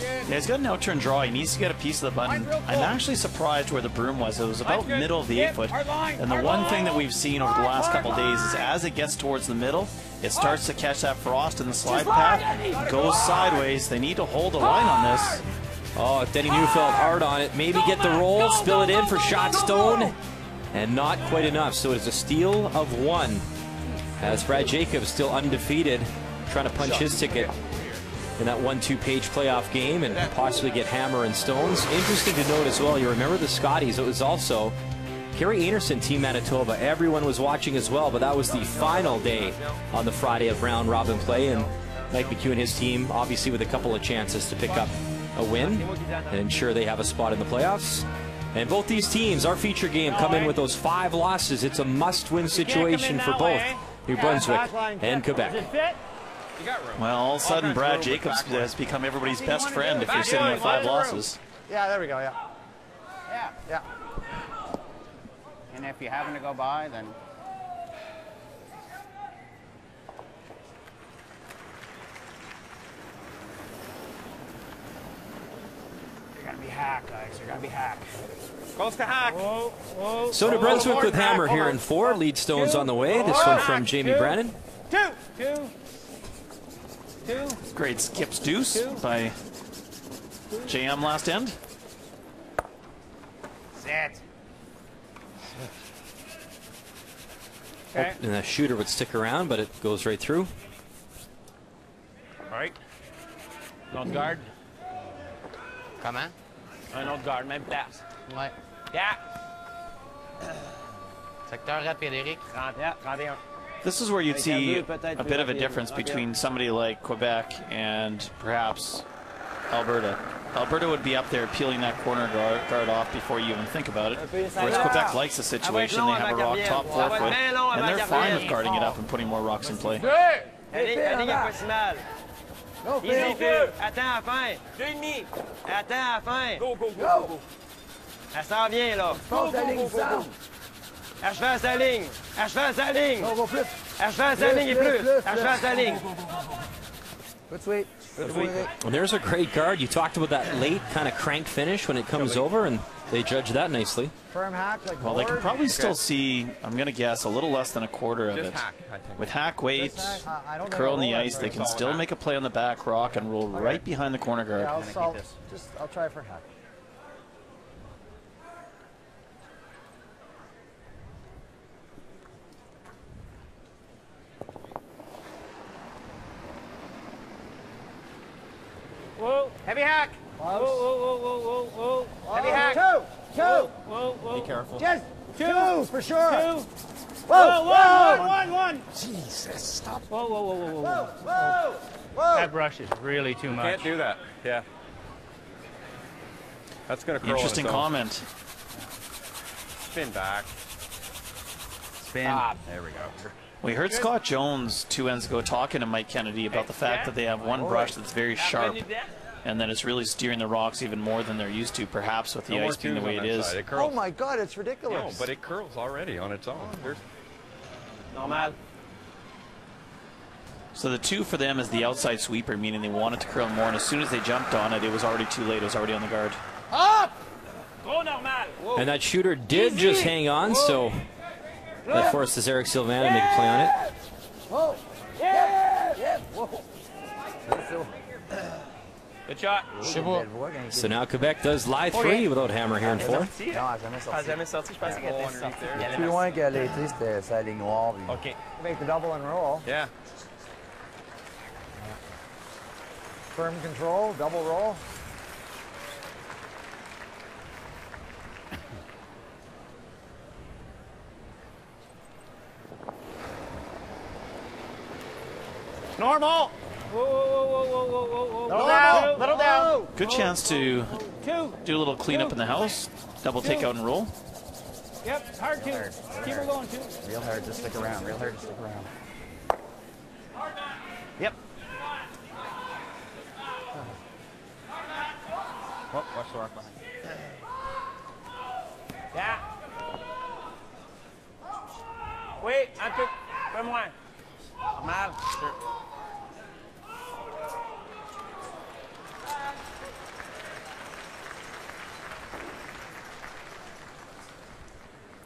Yeah, he's got an out-turn draw. He needs to get a piece of the button. I'm actually surprised where the broom was. It was about middle of the 8-foot. And the one thing that we've seen over the last couple of days is as it gets towards the middle, it starts to catch that frost in the slide path, goes sideways. They need to hold the line on this. Oh, Denny Neufeld hard on it. Maybe get the roll, spill it in for shot stone. And not quite enough. So it's a steal of 1. As Brad Jacobs still undefeated, trying to punch his ticket in that 1-2 page playoff game and possibly get hammer and stones. Interesting to note as well, you remember the Scotties, it was also Gary Anderson, Team Manitoba. Everyone was watching as well, but that was the final day on the Friday of round robin play, and Mike McEwen and his team obviously with a couple of chances to pick up a win and ensure they have a spot in the playoffs. And both these teams, our feature game, come in with those 5 losses. It's a must-win situation for both New Brunswick and Quebec. Well, all of a sudden, Brad Jacobs has become everybody's best friend if you're sitting at 5 losses. Yeah, there we go, yeah. Yeah. Yeah. And if you happen to go by, then... You're going to be hacked, guys. You're going to be hacked. Close to hack. Whoa, whoa. So New Brunswick with hammer here in 4. Lead stones on the way. This one from Jamie Brannon. 2. Great skips deuce by JM last end. Set. Okay. And the shooter would stick around, but it goes right through. All right. L'autre garde. Comment? Un autre garde, même place. Ouais. Yeah. Secteur rapide, Eric. 31. This is where you'd see a bit of a difference between somebody like Quebec and perhaps Alberta. Alberta would be up there peeling that corner guard off before you even think about it. Whereas Quebec likes the situation. They have a rock top 4-foot, and they're fine with guarding it up and putting more rocks in play. Easy, Phil. Attends à la fin. 2,5. Attends à la fin. Go, go, go, go, go. Elle s'en vient, là. Go, go, go, go, go. À cheval à sa ligne. À cheval à sa ligne. Go, go, plus. À cheval à sa ligne et plus. À cheval à sa ligne. Good sweep. Good sweep. Well, there's a great guard. You talked about that late kind of crank finish when it comes over, and They judge that nicely. Firm hack, like well, they can board. probably still see, I'm going to guess, a little less than a quarter of Just it. hack, I think. With hack weight, I don't curl in think the I'll ice, roll they that can very still make a play on the back rock and roll right behind the corner guard. Yeah, I'll try for hack. Whoa. Heavy hack. Whoa, whoa, whoa, whoa, whoa, whoa. Heavy hack. Two. Whoa, whoa, whoa. Be careful. Just two for sure. Two. Whoa, Whoa, one. Jesus, stop. Whoa, whoa, whoa, whoa, whoa. Whoa, whoa, whoa. That brush is really too much. Can't do that. Yeah. That's going to curl. Interesting on its own. comment. Spin back. Spin. There we go. We heard Scott Jones 2 ends ago talking to Mike Kennedy about the fact that they have one brush that's very sharp and that it's really steering the rocks even more than they're used to, perhaps with the No ice being the more way it twos on that is. side. It curls. Oh my God, it's ridiculous. No, but it curls already on its own. There's Normal. So the 2 for them is the outside sweeper, meaning they wanted to curl more, and as soon as they jumped on it, it was already too late. It was already on the guard. Up. Go normal. Whoa. And that shooter did just hang on, so that forces Eric Sylvain to make a play on it. Whoa. Yeah. Whoa. Good shot. So now Quebec does lie 3 without Hammer here in 4. Pas jamais sorti, je pensais qu'il était sorti. Plus loin qu'elle a été, c'était sa ligne noire. OK. Make the double and roll. yeah. Firm control, double roll. Normal. Whoa, whoa, whoa, whoa, whoa, whoa, whoa. Little down, little down. Good chance to Two. do a little cleanup in the house, double take out and roll. Yep, hard two. Keep her going, two. Real hard to stick around. Real hard to stick around. Yep. Oh, watch the rock behind. Yeah. Oui, un peu. Un peu moins. Normal.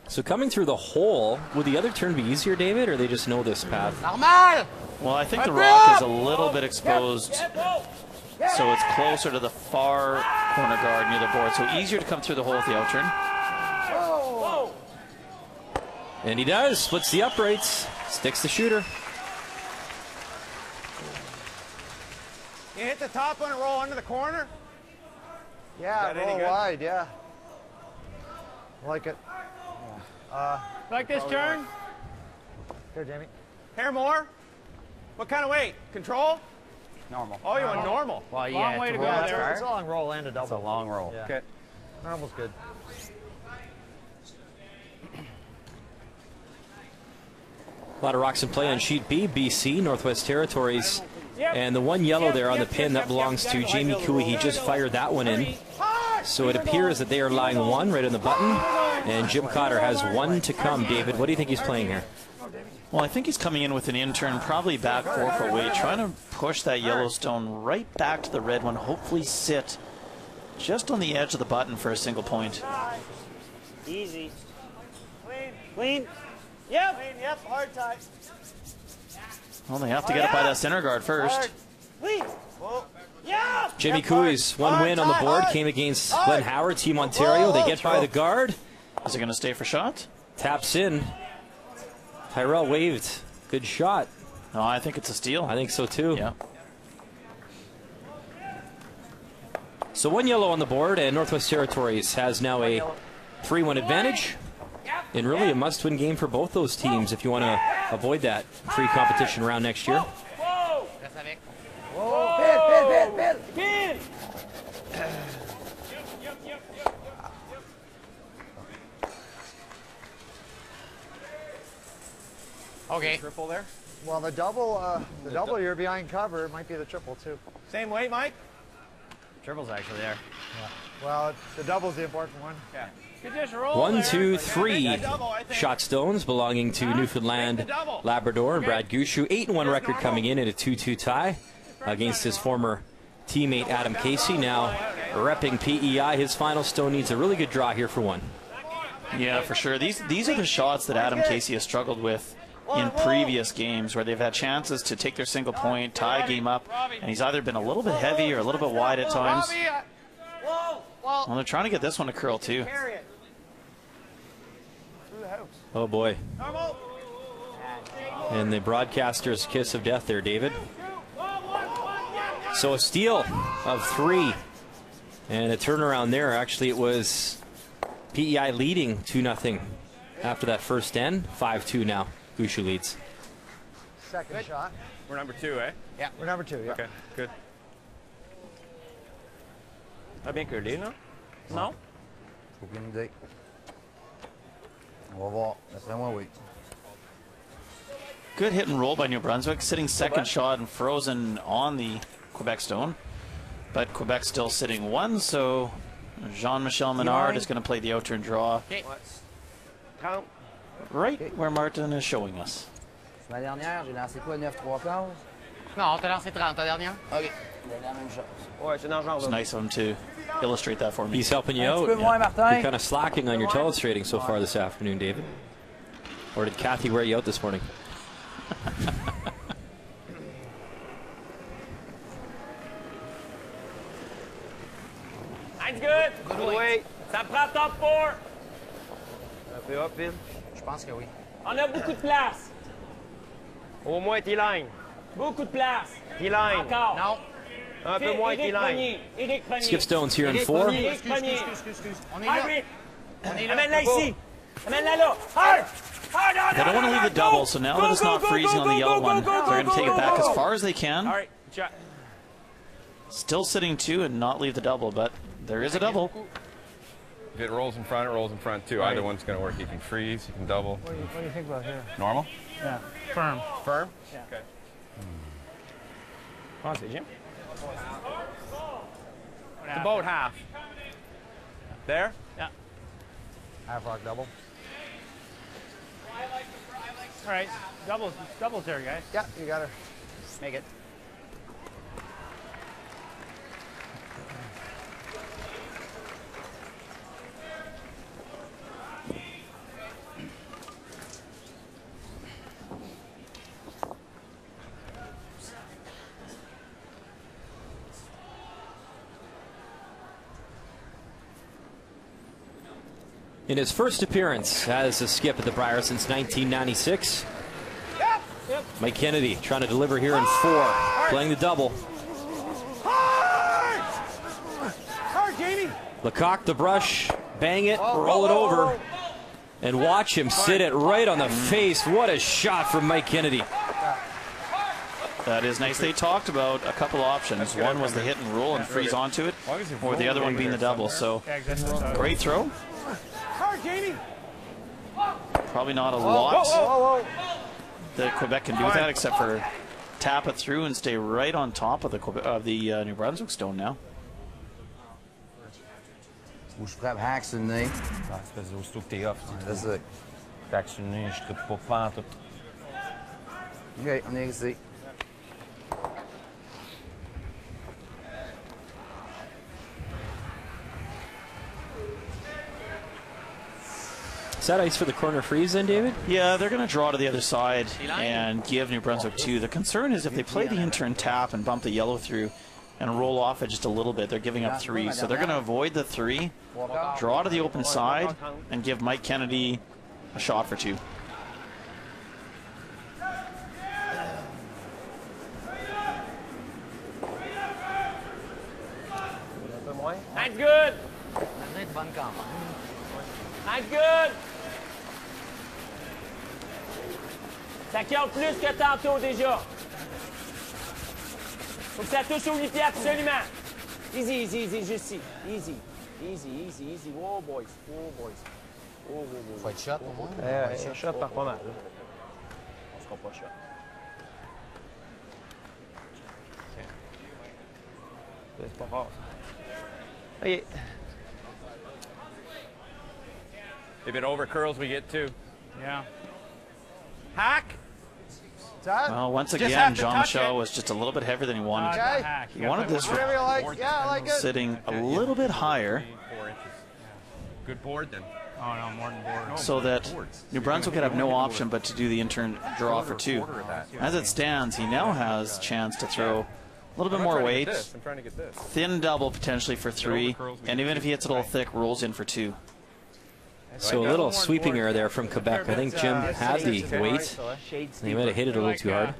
So coming through the hole, would the other turn be easier, David, or they just know this path? Normal. Well, I think the rock is a little bit exposed, so it's closer to the far corner guard near the board, so easier to come through the hole with the out turn. Whoa. And he does. Splits the uprights. Sticks the shooter. You hit the top one and roll under the corner? Yeah, roll wide, yeah. Like it. Like this turn? Here, Jamie. Hair more? What kind of weight? Control? Normal. Oh, you want normal. Well, yeah. Long way to go Yeah, there. it's a long roll and a double. It's a long roll. Yeah. Okay. Normal's good. A lot of rocks in play on sheet B, BC, Northwest Territories. And the one yellow there on the pin, that belongs to Jamie Cooey. He just fired that one in. So it appears that they are lying 1 right on the button. And Jim Cotter has 1 to come. David, what do you think he's playing here? Well, I think he's coming in with an in-turn, probably back 4-foot weight, trying to push that Yellowstone right back to the red one, hopefully sit just on the edge of the button for a single point. Easy. Clean. Clean. Yep. Clean. Yep. Hard tight. Well, they have to get it by that center guard first. Clean. Whoa. Yeah. Jamie Cooey's 1 win on the board came against Glenn Howard, Team Ontario. They get by the guard. Is it going to stay for shot? Taps in. Tyrell waved. Good shot. No, I think it's a steal. I think so too. Yeah. So 1 yellow on the board, and Northwest Territories has now a 3-1 advantage. And really a must-win game for both those teams if you want to avoid that pre-competition round next year. Whoa. Whoa. Pin. Pin. Okay. Triple there? Well, the double, you're behind cover. It might be the triple, too. Same weight, Mike? Triple's actually there. Yeah. Well, the double's the important one. Yeah. Good just roll 1, there. 2, 3 shot stones belonging to Newfoundland, Labrador, and Brad Gushu. 8-1 record coming in at a 2-2 tie against his former teammate Adam Casey. Now repping PEI. His final stone needs a really good draw here for one. Yeah, for sure. These are the shots that Adam Casey has struggled with in previous games, where they've had chances to take their single point, tie a game up, and he's either been a little bit heavy or a little bit wide at times. Well, they're trying to get this one to curl too. Oh boy. And the broadcaster's kiss of death there, David. So a steal of 3 and a turnaround there. Actually, it was PEI leading 2-0 after that first end. 5-2 now. Gushu leads. Second shot. We're number 2, eh? Yeah, we're number 2. Yeah. Okay, good. T'as bien curlé, non? Non? Aucune idée. On va voir. D'après moi, oui. Good hit and roll by New Brunswick, sitting second shot and frozen on the Quebec stone. But Quebec still sitting 1, so Jean-Michel Ménard is going to play the out-turn draw. Right where Martin is showing us. La dernière, j'ai lancé quoi, 9-3/4? Non, t'as lancé 30 ta dernière. OK. La même chose. Ouais, c'est dans le genre. It's nice of him to illustrate that for me. He's helping you out. Martin. You're kind of slacking on your telestrating so far this afternoon, David. Or did Kathy wear you out this morning? That's good. Good weight. Ça prend top 4. Un peu up, Phil. Je pense que oui. On a beaucoup de place. Au moins T-line. Beaucoup de place. T-line. Encore. Non. Un peu moins T-line. Skip stones here in 4. Excuse. On est là. On est là. Amène-la ici. Amène-la là. Hard. They don't want to leave the double, so now that it's not freezing on the yellow one, they're going to take it back as far as they can. All right. Shot. Still sitting 2 and not leave the double, but there is a double. If it rolls in front, it rolls in front too. Either one's going to work. You can freeze, you can double. What do you think about here? Normal? Yeah. Firm. Firm? Yeah. Okay. Come on, Jim. It's about half. There? Yeah. Half rock double. All right. Doubles there, guys. Yeah, you got her. Make it. In his first appearance as a skip at the Brier since 1996. Mike Kennedy trying to deliver here in 4, playing the double. Hard, Jamie. Lecoq the brush, bang it, roll it over, and watch him sit it right on the face. What a shot from Mike Kennedy. That is nice. They talked about a couple options. One was the hit and roll and freeze onto it, or the other one being the double. So, great throw. Probably not a lot that Quebec can do with that, except for tap it through and stay right on top of the New Brunswick stone now. Où je frappe hack sur le nez. C'est aussitôt que t'es off. C'est ça. Hack sur le nez, je trippe pas faire tout. OK, on est ici. Is that ice for the corner freeze then, David? Yeah, they're going to draw to the other side and give New Brunswick 2. The concern is if they play the in-turn tap and bump the yellow through and roll off it just a little bit, they're giving up 3. So they're going to avoid the 3, draw to the open side, and give Mike Kennedy a shot for 2. That's good. That's good. Ça compte plus que tantôt déjà. Faut que ça touche au 8 pieds absolument. Easy, juste ici. Easy. Whoa, boys. Whoa. Faut être shot au moins. Shot par pas mal. On sera pas shot. C'est pas rare. OK. If it over curls, we get 2. Yeah. Hack. Well, once again, Jean-Michel was just a little bit heavier than he wanted. He wanted this sitting a little bit higher. 4 inches. Good board then. Oh, no, more than board. So that New Brunswick would have no option but to do the in-turn draw for 2. As it stands, he now has a chance to throw a little bit more weight. I'm trying to get this. Thin double potentially for 3, and even if he hits it a little thick, rolls in for 2. So a little sweeping error there from Quebec. I think Jim had the weight. He might have hit it a little too hard.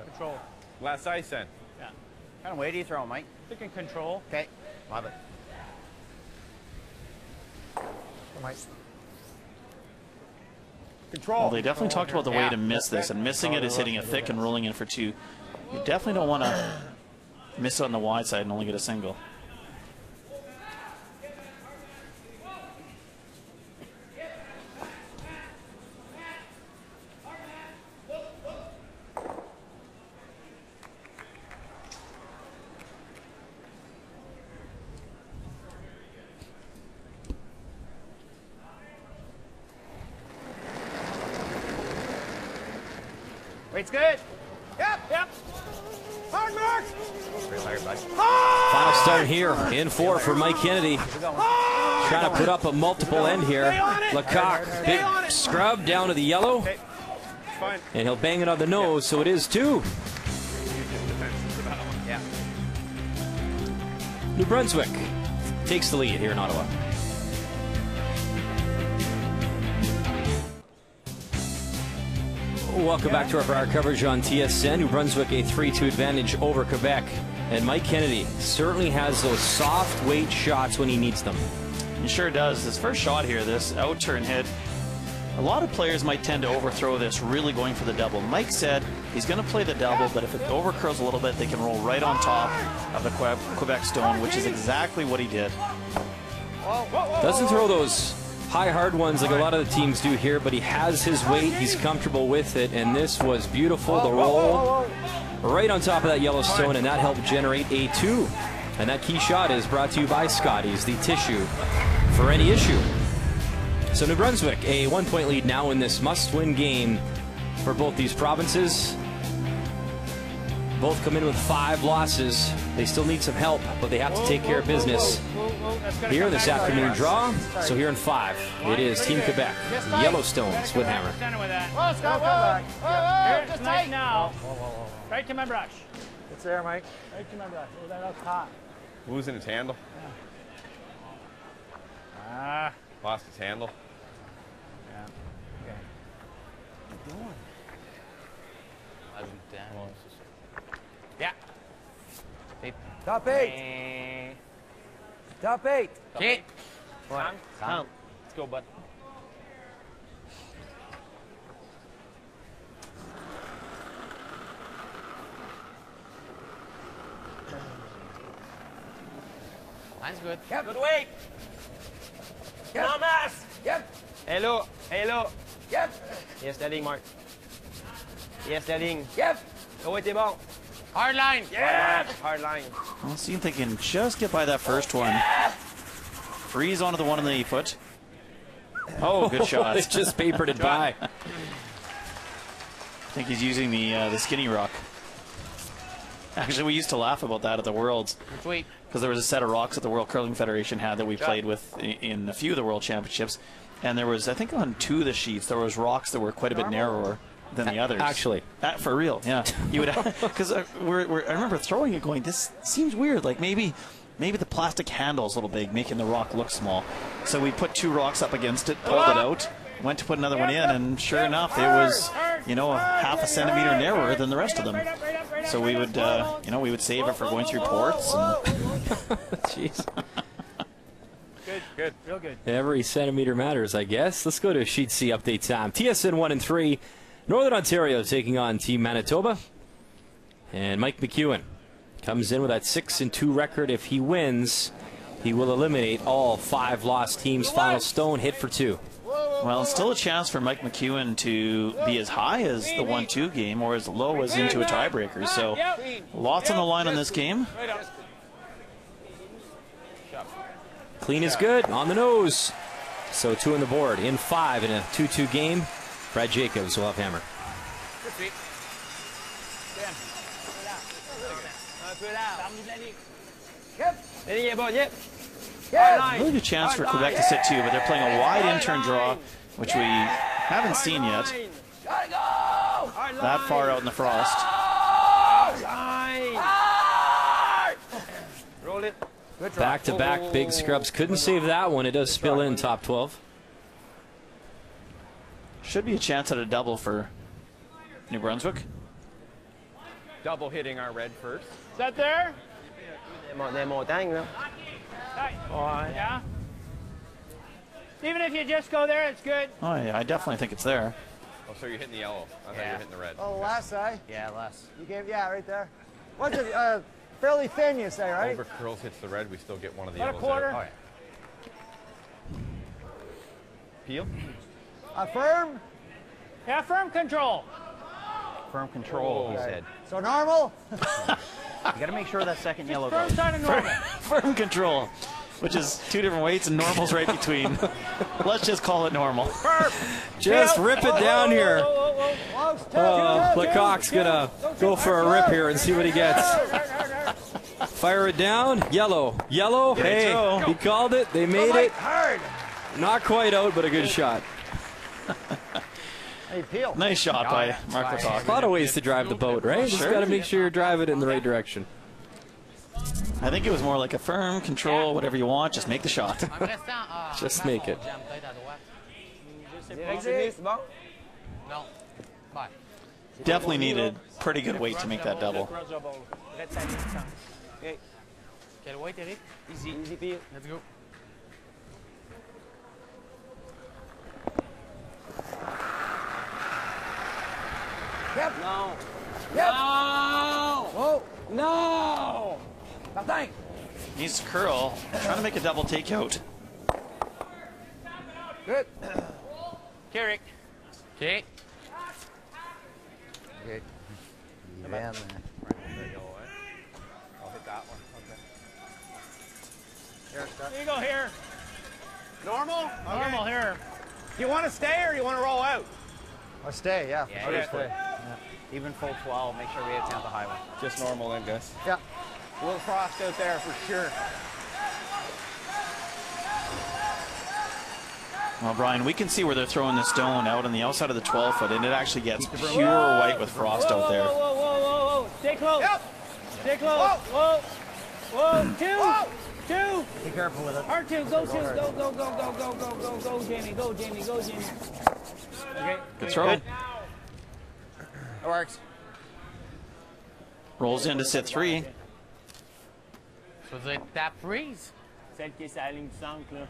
Control. Last ice then. Yeah. What kind of weight do you throw, Mike? Thinking control. Okay. Love it. Mike. Control. Well, they definitely talked about the way to miss this, and missing it is hitting it thick and rolling in for 2. You definitely don't want to miss it on the wide side and only get a single. Weight's good. Yep. Hard mark. Final stone here in 4 for Mike Kennedy. Trying to put up a multiple end here. Lecoq, big scrub down to the yellow. And he'll bang it on the nose, so it is 2. Yeah. New Brunswick takes the lead here in Ottawa. Welcome back to our Brier coverage on TSN. New Brunswick a 3-2 advantage over Quebec. And Mike Kennedy certainly has those soft weight shots when he needs them. He sure does. This first shot here, this out-turn hit, a lot of players might tend to overthrow this, really going for the double. Mike said he's going to play the double, but if it overcurls a little bit, they can roll right on top of the Quebec stone, which is exactly what he did. Doesn't throw those high hard ones like a lot of the teams do here, but he has his weight, he's comfortable with it, and this was beautiful. The roll right on top of that Yellowstone, and that helped generate a 2. And that key shot is brought to you by Scotty's, the tissue for any issue. So New Brunswick a 1-point lead now in this must-win game for both these provinces. Both come in with 5 losses. They still need some help, but they have to take care of business here in this afternoon draw. So here in 5, it is Team Quebec, Yellowstones with hammer. Whoa, Scott, whoa. Just tight now. Right to my brush. It's there, Mike. Right to my brush. Oh, that up hot. Losing its handle. Ah. Lost its handle. Yeah. Okay. What are you doing? Yeah. Top 8. Top 8. Okay. Come on. Let's go, bud. Mine's good. Yep. Good weight. Yep. Come on, Mass. Yep. Hello. Yep. Yes, la ligne, Marc. Yes, la ligne. Yep. Le weight est bon. Hard line. Yeah. Hard line. Well, see if they can just get by that first one. Freeze onto the one on the foot. Oh, good shot. It just papered it by. I think he's using the skinny rock. Actually, we used to laugh about that at the Worlds. Sweet. Because there was a set of rocks that the World Curling Federation had that we played with in a few of the World Championships. And there was, I think on 2 of the sheets, there was rocks that were quite a bit narrower than the others. Actually. For real, yeah. You would, because I remember throwing it going, this seems weird. Like maybe the plastic handle's a little big, making the rock look small. So we put 2 rocks up against it, pulled it out, went to put another one in, and sure enough, it was, a half a centimeter narrower than the rest of them. So we would, we would save it for going through ports. And Jeez. Good. Real good. Every centimeter matters, I guess. Let's go to Sheet C update time. TSN 1 and 3. Northern Ontario taking on Team Manitoba. And Mike McEwen comes in with that 6-2 record. If he wins, he will eliminate all 5 lost teams. Final stone hit for 2. Well, still a chance for Mike McEwen to be as high as the 1-2 game or as low as into a tiebreaker. So lots on the line on this game. Clean is good, on the nose. So 2 on the board. In 5 in a 2-2 game. Brad Jacobs will have hammer. Un peu large. Yep. La ligne est bonne, yep. Really good chance for Quebec to sit too, but they're playing a wide in-turn draw, which we haven't seen yet. That far out in the frost. Roll it. Back-to-back big scrubs. Couldn't save that one. It does spill in top 12. Should be a chance at a double for New Brunswick. Double hitting our red first. Is that there? Des montagnes, là. Ouais. Yeah. Even if you just go there, it's good. Oh yeah, I definitely think it's there. Oh, so you're hitting the yellow. I thought you were hitting the red. Oh, less, eh? Yeah, less. You gave, yeah, right there. What's it? Fairly thin, you say, right? Over curls hits the red, we still get one of the About a yellows. quarter. Out. Oh, yeah. Peel? Firm? Yeah, firm control. Firm control, he said. So normal? You got to make sure that second yellow Firm goes. side of normal. Firm control, which is two different weights and normal's right between. Let's just call it normal. Just rip it down here. Lecoq's gonna go for a rip here and see what he gets. Fire it down. Yellow. Yellow. Hey, he called it. They made it. Not quite out, but a good shot. Hey, Peel. Nice shot by Mark Lecoq. A lot of ways to drive the boat, right? Just got to make sure you're driving it in the right direction. I think it was more like a firm control, whatever you want, just make the shot. Just make it. Definitely needed pretty good weight to make that double. Okay. Quel weight, Eric? Easy, easy, Peel. Let's go. Yep. No. Yep. No. Oh. No. Martin. Needs to curl, trying to make a double takeout. Good. Carrick. Okay. Okay. Yeah, man. I'll hit that one. Okay. There you go here. Normal? Normal here. You want to stay or you want to roll out? I'll stay, yeah. Yeah, Okay. stay. Even full 12, make sure we hit down the highway. Just normal then, guys. Yeah. A little frost out there for sure. Well, Brian, we can see where they're throwing the stone out on the outside of the 12-foot, and it actually gets pure white with frost out there. Whoa, whoa, whoa, whoa, whoa. Stay close. Yep. Stay close. Whoa. Whoa. Two. Be careful with it. R2, go two. Go, Jamie. Go, Jamie. Okay. Good throw. It works. Rolls in to sit 3. Ça veut dire tap freeze. Celle qui est sur la ligne du centre, là.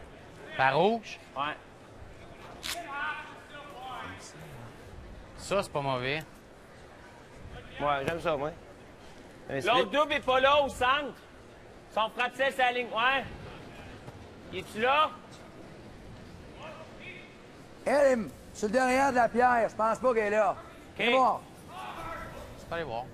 Par rouge? Ouais. Ça, c'est pas mauvais. Ouais, j'aime ça, moi. L'autre double est pas là au centre. Son frappé sur la ligne. Ouais. Es-tu là? Elle est sur le derrière de la pierre. Je pense pas qu'elle est là. Viens voir. C'est pas aller voir.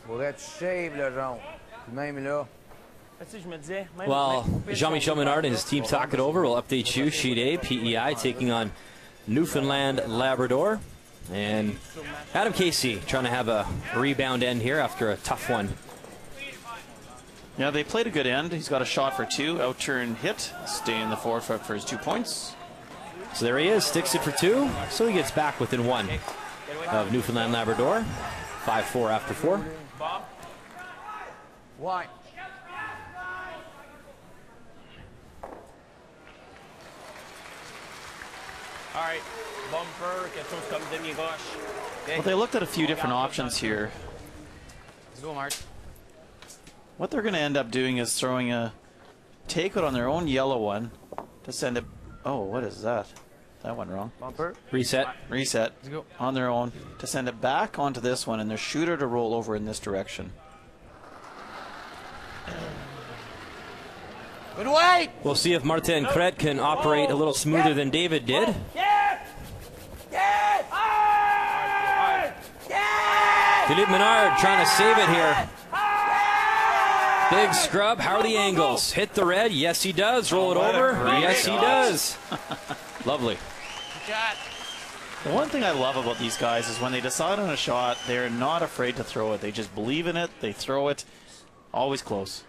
Faudrait que tu shaves le jaune. Même là. Well, Jean-Michel Ménard and his team talk it over. We'll update you. Sheet A, PEI taking on Newfoundland Labrador. And Adam Casey trying to have a rebound end here after a tough one. Yeah, they played a good end. He's got a shot for 2, out-turn hit, stay in the 4-foot for his 2 points. So there he is, sticks it for 2. So he gets back within 1 of Newfoundland Labrador. 5-4 after 4. Why? All right. Bumper, quelque chose comme demi-roche. Well, they looked at a few different options here. Let's go, Mark. What they're going to end up doing is throwing a takeout on their own yellow one to send it. Oh, what is that? That went wrong. Bumper. Reset. Reset. Let's go. On their own to send it back onto this one and their shooter to roll over in this direction. Good weight. We'll see if Martin Kret can operate a little smoother than David did. Philippe Ménard trying to save it here. Big scrub. How are the angles? Hit the red. Yes, he does. Roll it over. Yes, he does. Lovely. The one thing I love about these guys is when they decide on a shot, they're not afraid to throw it. They just believe in it. They throw it. Always close.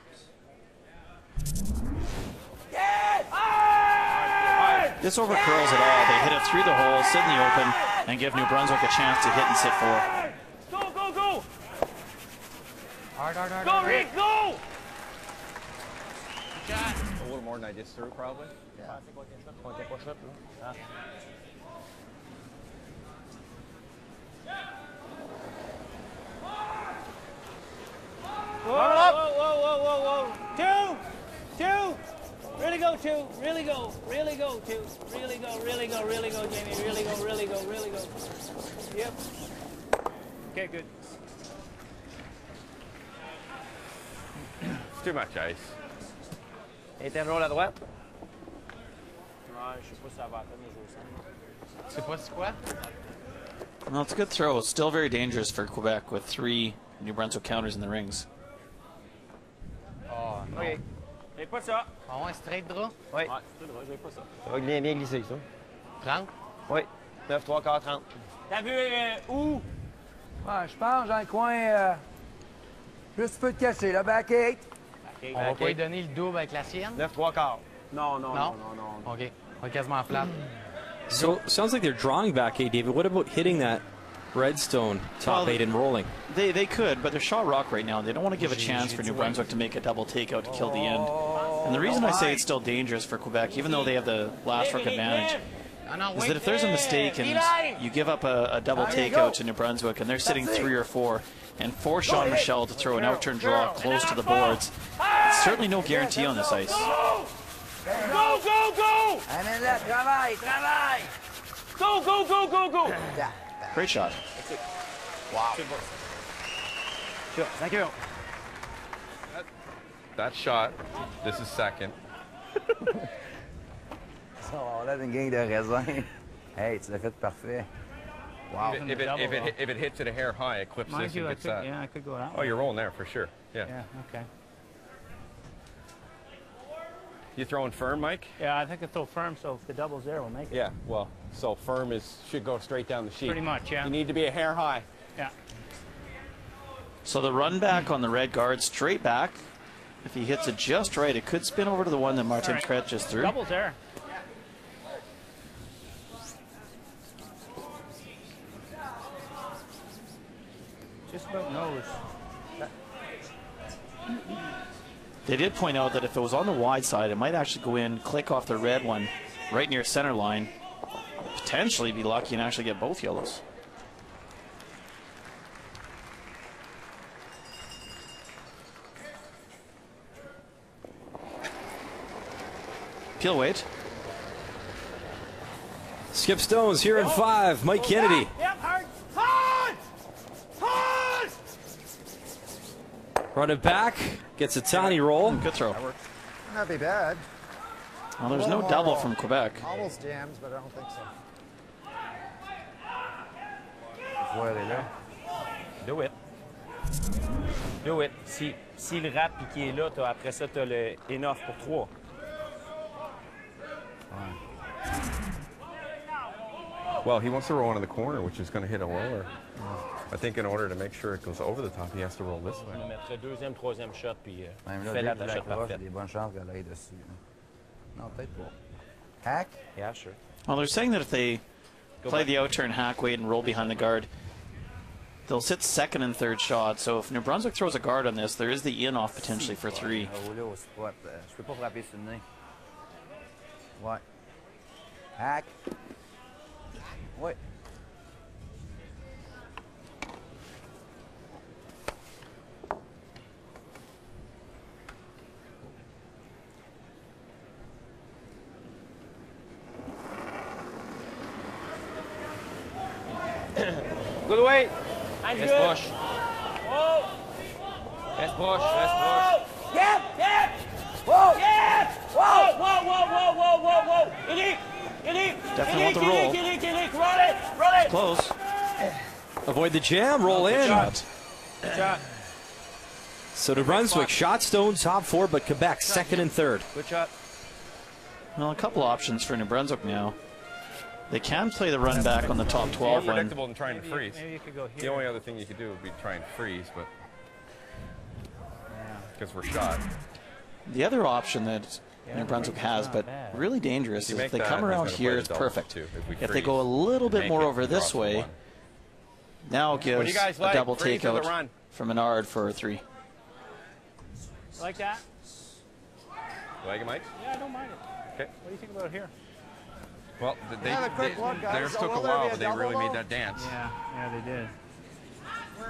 This overcurls it all. They hit it through the hole, sit in the open, and give New Brunswick a chance to hit and sit four. Go, go, go! Hard. Go, Rick, go! A little more than I just threw, probably. Yeah. Whoa. Two. Really go, two. Really go, two. Really go, Jamie. Really go. Yep. Okay, good. Too much ice. Et t'es roll à droite? Ouais, je sais pas si ça va atteindre les autres. Tu sais pas c'est quoi? Well, it's a good throw. It's still very dangerous for Quebec with 3 New Brunswick counters in the rings. Oh, non. OK. J'ai pas ça. Ah ouais, straight draw? Oui. Ouais, straight draw, j'ai pas ça. Ça va bien glisser, ça. 30? Oui. 9, 3 quarts, 30. T'as vu où? Ouais, je pense dans le coin, juste un peu de cassé, là, back 8. On va pas lui donner le double avec la sienne? 9, 3 quarts. Non. OK. On est quasiment flat. So, sounds like they're drawing back 8, David. What about hitting that redstone top 8 and rolling? They could, but they're shot rock right now. They don't want to give a chance for New Brunswick to make a double takeout to kill the end. And the reason I say it's still dangerous for Quebec, even though they have the last rook advantage, is that if there's a mistake and you give up a double takeout to New Brunswick and they're sitting 3 or 4 and force Jean-Michel to throw an outturn draw close to the boards, it's certainly no guarantee on this ice. Go! Amène là, travaille! Go! Great shot. Wow. Sure, thank you. That shot, this is second. Ça, on a une gang de raisin. Hey, tu l'as fait parfait. Wow. If it hits it a hair high, it clips this and gets that. Yeah, I could go out. Oh, you're rolling there for sure. Yeah. Yeah, okay. You throwing firm, Mike? Yeah, I think I throw firm, so if the double's there, we'll make it. Yeah, well, so firm should go straight down the sheet. Pretty much, yeah. You need to be a hair high. Yeah. So the run back on the red guard, straight back. If he hits it just right, it could spin over to the one that Martin Kret just threw. Double's there. Just about nose. They did point out that if it was on the wide side, it might actually go in, click off the red one right near center line, potentially be lucky and actually get both yellows. Peel weight. Skip Stones here in 5. Mike Kennedy. Yep, hard! Run it back. Gets a tiny roll. Good throw. Not be bad. Well, there's no double from Quebec. Almost jams, but I don't think so. Do it. Si le rap qui est là, après ça, tu as le enough pour 3. Well, he wants to roll into the corner, which is going to hit a lower. I think in order to make sure it goes over the top, he has to roll this way. On mettrait deuxième, troisième shot, puis Même fais là, la la shot croche, il y a parfaite. des bonnes chances qu'elle aille dessus. Non, peut-être pas. Hack? Yeah, sure. Well, they're saying that if they play the outturn hack weight and roll behind the guard, they'll sit second and third shot. So if New Brunswick throws a guard on this, there is the in-off potentially for 3. Rouler au spot. Je peux pas frapper sur le nez. Ouais. Hack. Ouais. Good way. That's Reste good. proche. Whoa! Reste proche. Yep! Whoa! Yep! Whoa! Eric! Definitely want the roll. Eric, roll it! Close. Avoid the jam. Roll in. Shot. So New Brunswick shot stone top 4, but Quebec second and third. Good shot. Well, a couple options for New Brunswick now. They can play the run back on the top 12 More one. predictable than trying to freeze. Maybe you could go here. The only other thing you could do would be try and freeze, but because we're shot. The other option that New Brunswick has, but really dangerous, is if they come around here, it's perfect. If they go a little bit more over this way, now it gives a double takeout from Ménard for a 3. Like that? You like it, Mike? Yeah, I don't mind it. Okay. What do you think about here? Well, theirs took a while, but they really made that dance. Yeah, they did.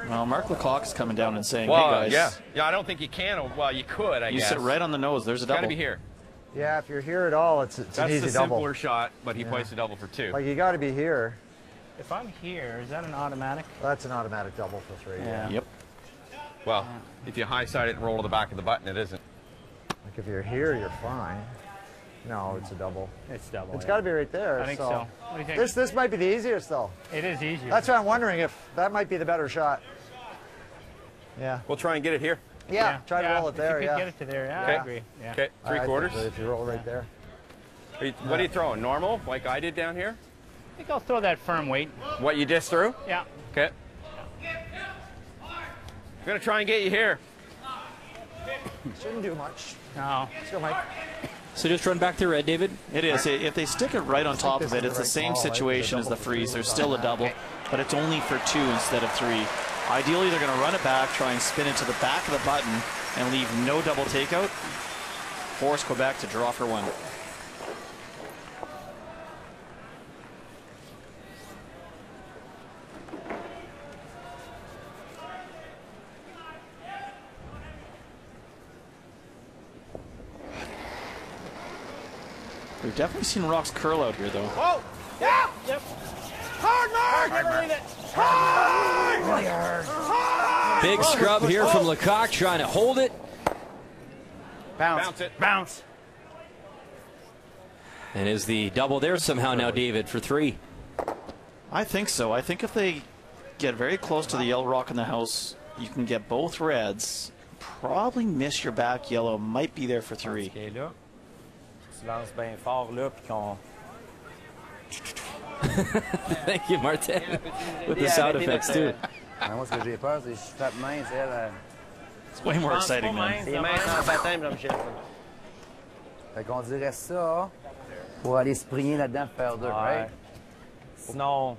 Well, Mark Lecoq is coming down and saying, well, hey, guys. Yeah, I don't think you can. Well, you could, I guess. You sit right on the nose. There's a double. Got to be here. Yeah, if you're here at all, it's an easy double. That's the simpler shot, but he placed a double for 2. Like, you got to be here. If I'm here, is that an automatic? Well, that's an automatic double for 3. Yeah. Yep. Well, if you high side it and roll to the back of the button, it isn't. Like, if you're here, you're fine. No, it's a double. It's double. It's got to be right there. I think so. What do you think? This might be the easiest, though. It is easier. That's why I'm wondering if that might be the better shot. Yeah. We'll try and get it here. Yeah, try to roll it there. If you could get it to there, I agree. Yeah. Okay, 3/4. If you roll right there. What are you throwing? Normal, like I did down here? I think I'll throw that firm weight. What you just threw? Yeah. Okay. I'm gonna try and get you here. Shouldn't do much. No. Let's go, Mike. So just run back to red, David. It is. If they stick it right on top of it, it's the same situation as the freeze. There's still a double, but it's only for 2 instead of 3. Ideally, they're going to run it back, try and spin it to the back of the button, and leave no double takeout. Force Quebec to draw for 1. We've definitely seen rocks curl out here, though. Whoa! Yeah! Yep. Hard mark! Hard mark. Hard! Hard! Big scrub here from Lecoq, trying to hold it. Bounce it. Bounce. And is the double there somehow now, David, for 3? I think so. I think if they get very close to the yellow rock in the house, you can get both reds. Probably miss your back yellow. Might be there for 3. Tu lances bien fort là, puis qu'on... Thank you, Martin, with the sound effects too. Moi, ce que j'ai peur, c'est que je frappe mince, elle. It's way more exciting, man. C'est mince en baptême, Jean-Michel. Fait qu'on dirait ça pour aller se prigner là-dedans, faire 2, right? Sinon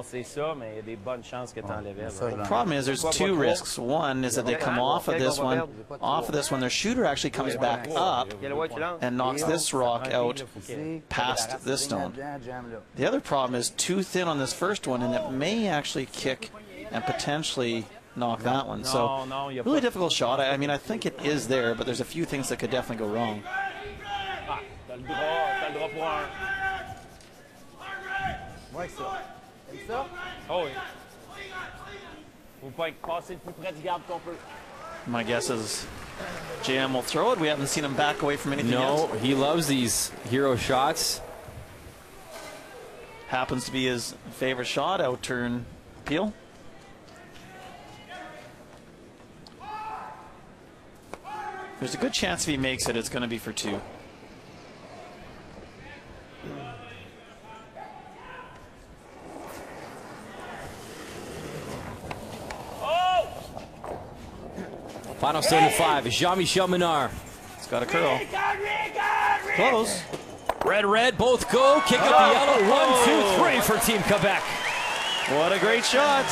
c'est ça, mais il y a des bonnes chances que tu enlèves. The problem is there's 2 risks. One is that they come off of this one. Their shooter actually comes back up and knocks this rock out past this stone. The other problem is too thin on this first one, and it may actually kick and potentially knock that one. So really difficult shot. I mean, I think it is there, but there's a few things that could definitely go wrong. T'as le droit pour un. Like ça. Comme ça? Oh oui. Faut pas être passé le plus près du garde qu'on peut. My guess is JM will throw it. We haven't seen him back away from anything yet. No, he loves these hero shots. Happens to be his favorite shot, out-turn Peel. There's a good chance if he makes it, it's going to be for 2. Final 75 is Jean-Michel Ménard. It's got a curl. Close. Red, both go. Kick up the yellow. 1, 2, 3 for Team Quebec. What a great shot.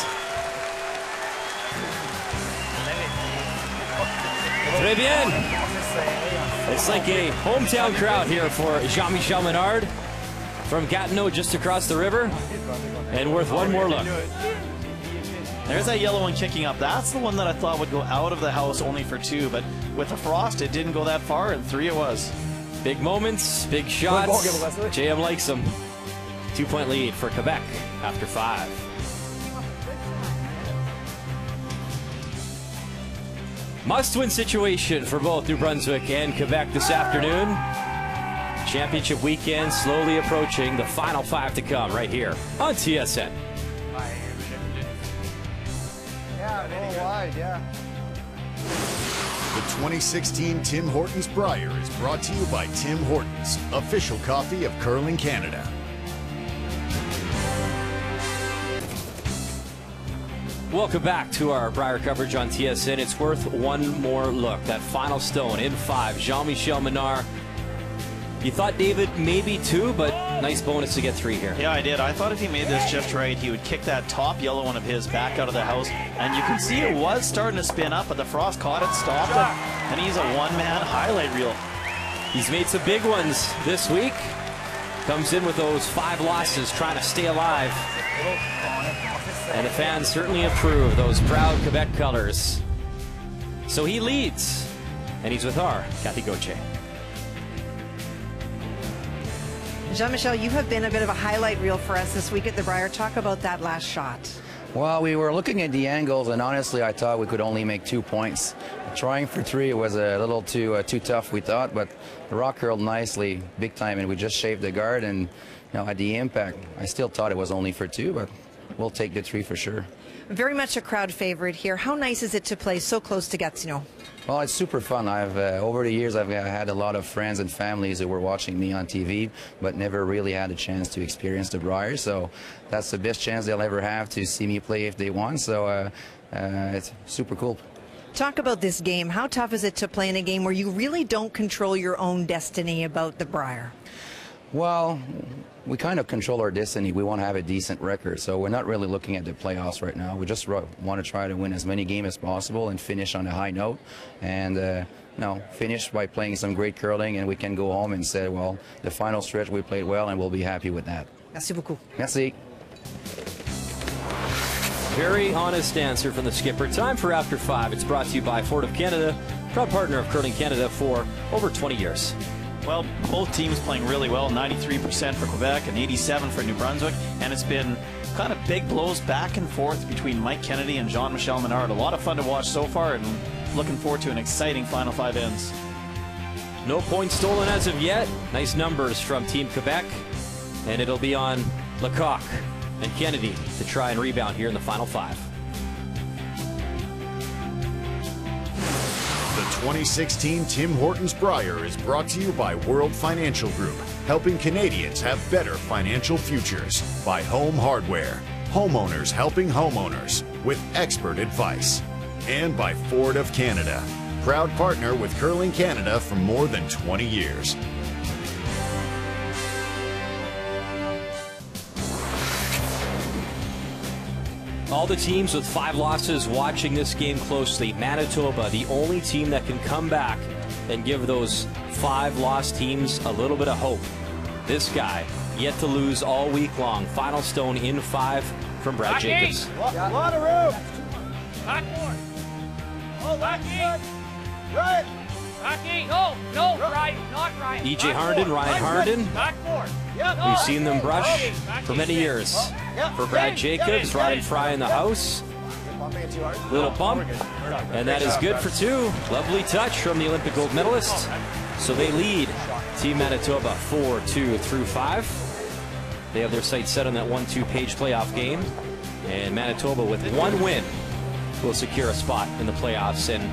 Très bien. It's like a hometown crowd here for Jean-Michel Ménard from Gatineau, just across the river, and worth one more look. There's that yellow one kicking up. That's the one that I thought would go out of the house only for 2, but with the frost, it didn't go that far, and 3 it was. Big moments, big shots. JM likes them. 2-point lead for Quebec after 5. Must-win situation for both New Brunswick and Quebec this afternoon. Championship weekend slowly approaching, the final 5 to come right here on TSN. Yeah, a little wide, yeah. The 2016 Tim Hortons Brier is brought to you by Tim Hortons, official coffee of Curling Canada. Welcome back to our Brier coverage on TSN. It's worth one more look. That final stone in 5, Jean-Michel Ménard. You thought, David, maybe 2, but nice bonus to get 3 here. Yeah, I did. I thought if he made this just right, he would kick that top yellow one of his back out of the house. And you can see it was starting to spin up, but the frost caught it, stopped it, and he's a one-man highlight reel. He's made some big ones this week. Comes in with those 5 losses, trying to stay alive. And the fans certainly approve those proud Quebec colors. So he leads, and he's with our Kathy Gauthier. Jean-Michel, you have been a bit of a highlight reel for us this week at the Brier. Talk about that last shot. Well, we were looking at the angles, and honestly, I thought we could only make 2 points. Trying for 3 was a little too tough, we thought, but the rock curled nicely, big time, and we just shaved the guard. And at the impact, I still thought it was only for 2, but we'll take the 3 for sure. Very much a crowd favorite here. How nice is it to play so close to Gatineau? Well, it's super fun. Over the years, I've had a lot of friends and families who were watching me on TV, but never really had a chance to experience the Brier. So that's the best chance they'll ever have to see me play if they want. So it's super cool. Talk about this game. How tough is it to play in a game where you really don't control your own destiny about the Brier? Well, we kind of control our destiny. We want to have a decent record, so we're not really looking at the playoffs right now. We just want to try to win as many games as possible and finish on a high note, and finish by playing some great curling, and we can go home and say, well, the final stretch we played well, and we'll be happy with that. Merci beaucoup. Merci. Very honest answer from the skipper. Time for After 5. It's brought to you by Ford of Canada, proud partner of Curling Canada for over 20 years. Well, both teams playing really well, 93% for Quebec and 87% for New Brunswick, and it's been kind of big blows back and forth between Mike Kennedy and Jean-Michel Ménard. A lot of fun to watch so far, and looking forward to an exciting final 5 ends. No points stolen as of yet. Nice numbers from Team Quebec, and it'll be on Lecoq and Kennedy to try and rebound here in the final 5. The 2016 Tim Hortons Brier is brought to you by World Financial Group, helping Canadians have better financial futures. By Home Hardware, homeowners helping homeowners with expert advice. And by Ford of Canada, proud partner with Curling Canada for more than 20 years. All the teams with 5 losses watching this game closely. Manitoba, the only team that can come back and give those 5 lost teams a little bit of hope. This guy, yet to lose all week long. Final stone in 5 from Brad Jacobs. A lot of room. Back more. Oh, that's good. Right. Backing. No, right, not right. E.J. Harnden, Ryan Harnden. Back more. Yep. We've seen them brush for many years. For Brad Jacobs, Ryan Fry in the house. Little bump, and that is good for 2. Lovely touch from the Olympic gold medalist. So they lead Team Manitoba 4-2 through 5. They have their sights set on that 1-2 page playoff game. And Manitoba with 1 win will secure a spot in the playoffs. And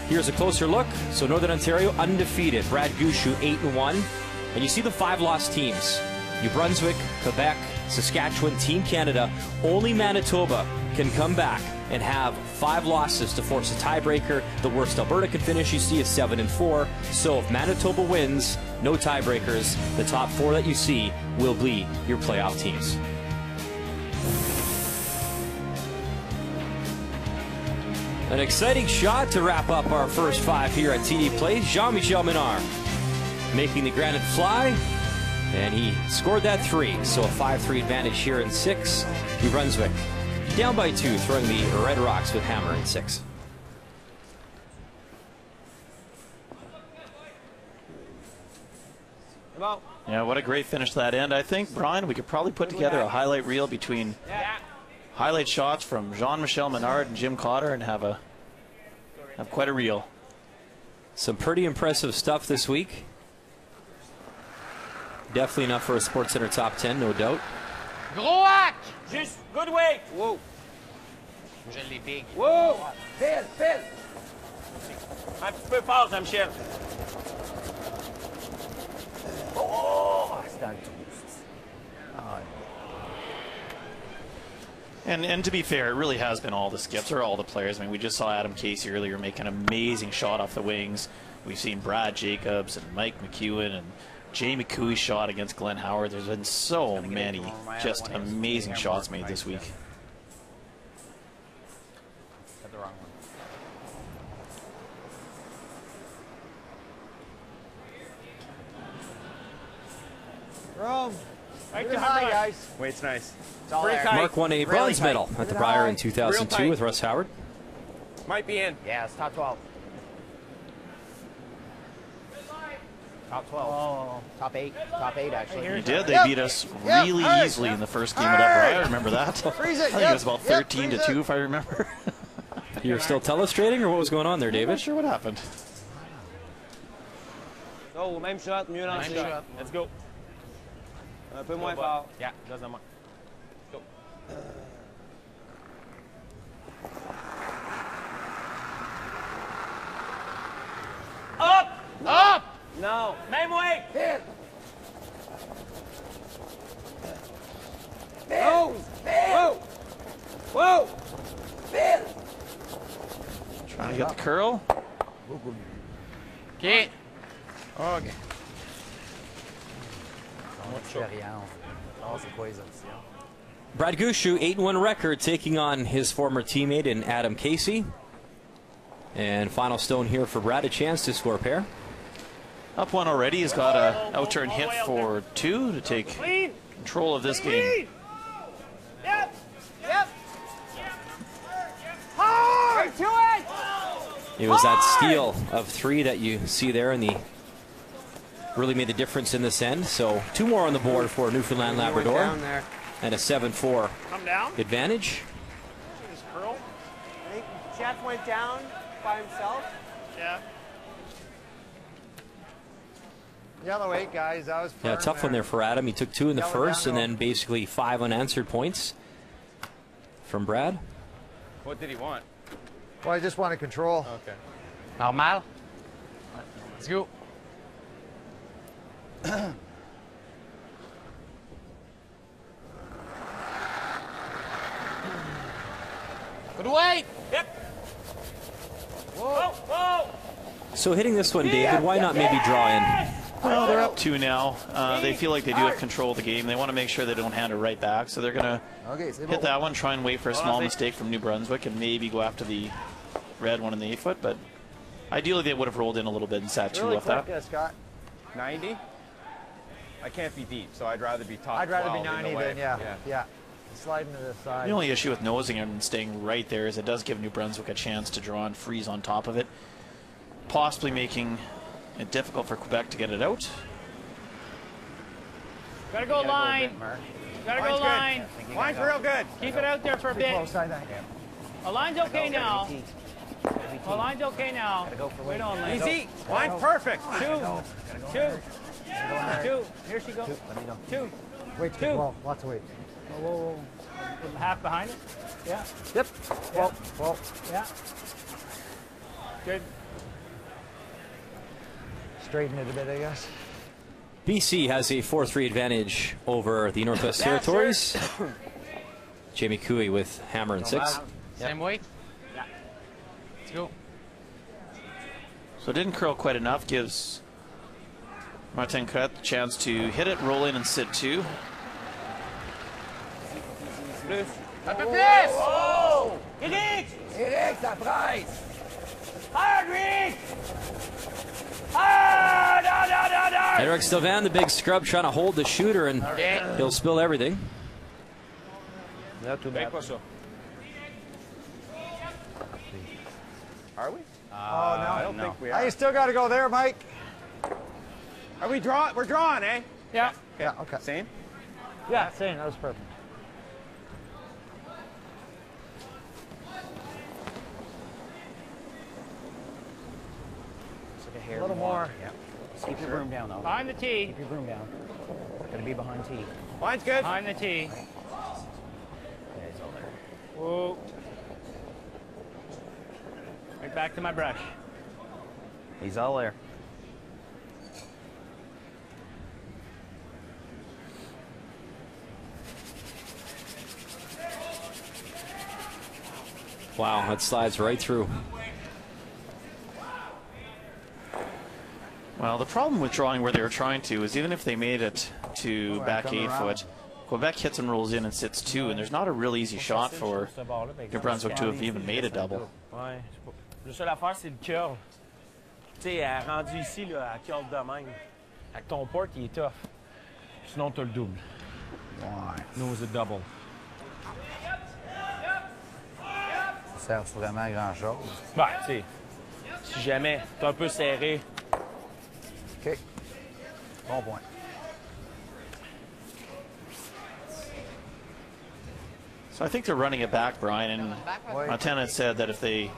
here's a closer look. So Northern Ontario undefeated. Brad Gushue 8-1. And you see the 5 lost teams. New Brunswick, Quebec, Saskatchewan, Team Canada. Only Manitoba can come back and have 5 losses to force a tiebreaker. The worst Alberta can finish, you see, is 7-4. So if Manitoba wins, no tiebreakers. The top 4 that you see will be your playoff teams. An exciting shot to wrap up our first 5 here at TD Place. Jean-Michel Ménard making the granite fly, and he scored that 3. So a 5-3 advantage here in 6. New Brunswick down by 2, throwing the Red Rocks with hammer in 6. Yeah, what a great finish to that end. I think, Brian, we could probably put together a highlight reel between highlight shots from Jean-Michel Ménard and Jim Cotter and have quite a reel. Some pretty impressive stuff this week. Definitely enough for a SportsCenter top 10, no doubt. Gros hack! Just good weight. Whoa. Je l'ai big. Whoa. Pin. I'm petit peu fort, Jean-Michel. Oh, c'est dans le tout. And to be fair, it really has been all the skips or all the players. I mean, we just saw Adam Casey earlier make an amazing shot off the wings. We've seen Brad Jacobs and Mike McEwen and Jamie Cooey's shot against Glenn Howard. There's been so many just amazing shots made this week. Got the wrong one. Rome. Right to high, guys. Weight's nice. Mark won a bronze medal at the Brier in 2002 with Russ Howard. Might be in. Yeah, it's top 12. Top 12. Oh. Top 8. Top 8, actually. He did. They beat us really easily in the first game of that Brier. I remember that. Freeze it. I think it was about 13-2, if I remember. You're still telestrating, or what was going on there, David? I'm not sure what happened. Oh, même shot, mieux lancé. Let's go. Un peu moins fort. Yeah, doesn't matter. Go. Up! Up! No. Même way! Hit! Whoa! Whoa! Whoa! Phil! Trying to get the curl. Okay. Okay. Oh, c'est quoi les options? Brad Gushue, 8-1 record, taking on his former teammate in Adam Casey. And final stone here for Brad, a chance to score a pair. Up one already. He's got a out-turn hit for 2 to take control of this game. Yep. Yep. Hard to it. It was that steal of 3 that you see there, and really made the difference in this end. So 2 more on the board for Newfoundland Labrador, and a 7-4 advantage. I think Jeff went down by himself. Yeah. Yellow 8, guys. That was Yeah, tough one there for Adam. He took 2 in the first, and then basically 5 unanswered points from Brad. What did he want? Well, I just want to control. Okay. Normal? Let's go. Good weight. Yep. Whoa, whoa. So hitting this one, David, why not maybe draw in? Well, they're up 2 now. They feel like they do have control of the game. They want to make sure they don't hand it right back, so they're going to hit that one, try and wait for a small mistake from New Brunswick, and maybe go after the red one in the 8-foot, but ideally they would have rolled in a little bit and sat 2 really off quick, that. Scott. 90? I can't be deep, so I'd rather be top I'd rather 12 be 90 either than, way. yeah. Sliding to the side. The only issue with nosing it and staying right there is it does give New Brunswick a chance to draw and freeze on top of it, possibly making it difficult for Quebec to get it out. Gotta go line. Gotta go line. Line's real good. Keep it out there for a bit. A line's okay now. A line's okay now. Wait on, Lane. Easy. Line's perfect. 2. 2. 2. Here she goes. 2. Wait, 2. well, lots of weight. Whoa, whoa. Half behind it. Yeah. Yep. Well, Yeah. Good. straighten it a bit, I guess. BC has a 4-3 advantage over the Northwest Territories. Jamie Cooey with hammer and 6. Same weight? Yeah. Let's go. So it didn't curl quite enough, gives Martin Crête a chance to hit it, roll in, and sit 2. Un peu plus! Oh! Eric! Eric, ça presse! Hard, Rick! Hard! Eric Sylvain, the big scrub, trying to hold the shooter, and he'll spill everything. Not too bad. Are we? Oh, no. I don't think we are. You still got to go there, Mike. Are we drawing? We're drawing, eh? Yeah. Yeah, okay. Same? Yeah, same. That was perfect. A little more. Yeah. Just keep your broom down, though. Behind the tee. Keep your broom down. Gotta be behind tee. Line's good. Behind the tee. Okay, it's all there. Whoa. Right back to my brush. He's all there. Wow, that slides right through. Well, the problem with drawing where they were trying to is even if they made it to back 8 foot, Quebec hits and rolls in and sits 2, and there's not a real easy shot for New Brunswick to have even made a double. Ouais. Le seul affaire, c'est le curl. Tu sais, rendu ici, là, à curl de même. Avec ton port, il est tough. Sinon, tu as le double. No, c'est double. Ça sert vraiment à grand-chose. Ben, tu sais, si jamais tu es un peu serré. OK. Bon point. So I think they're running it back, Brian, and Montana had said that if they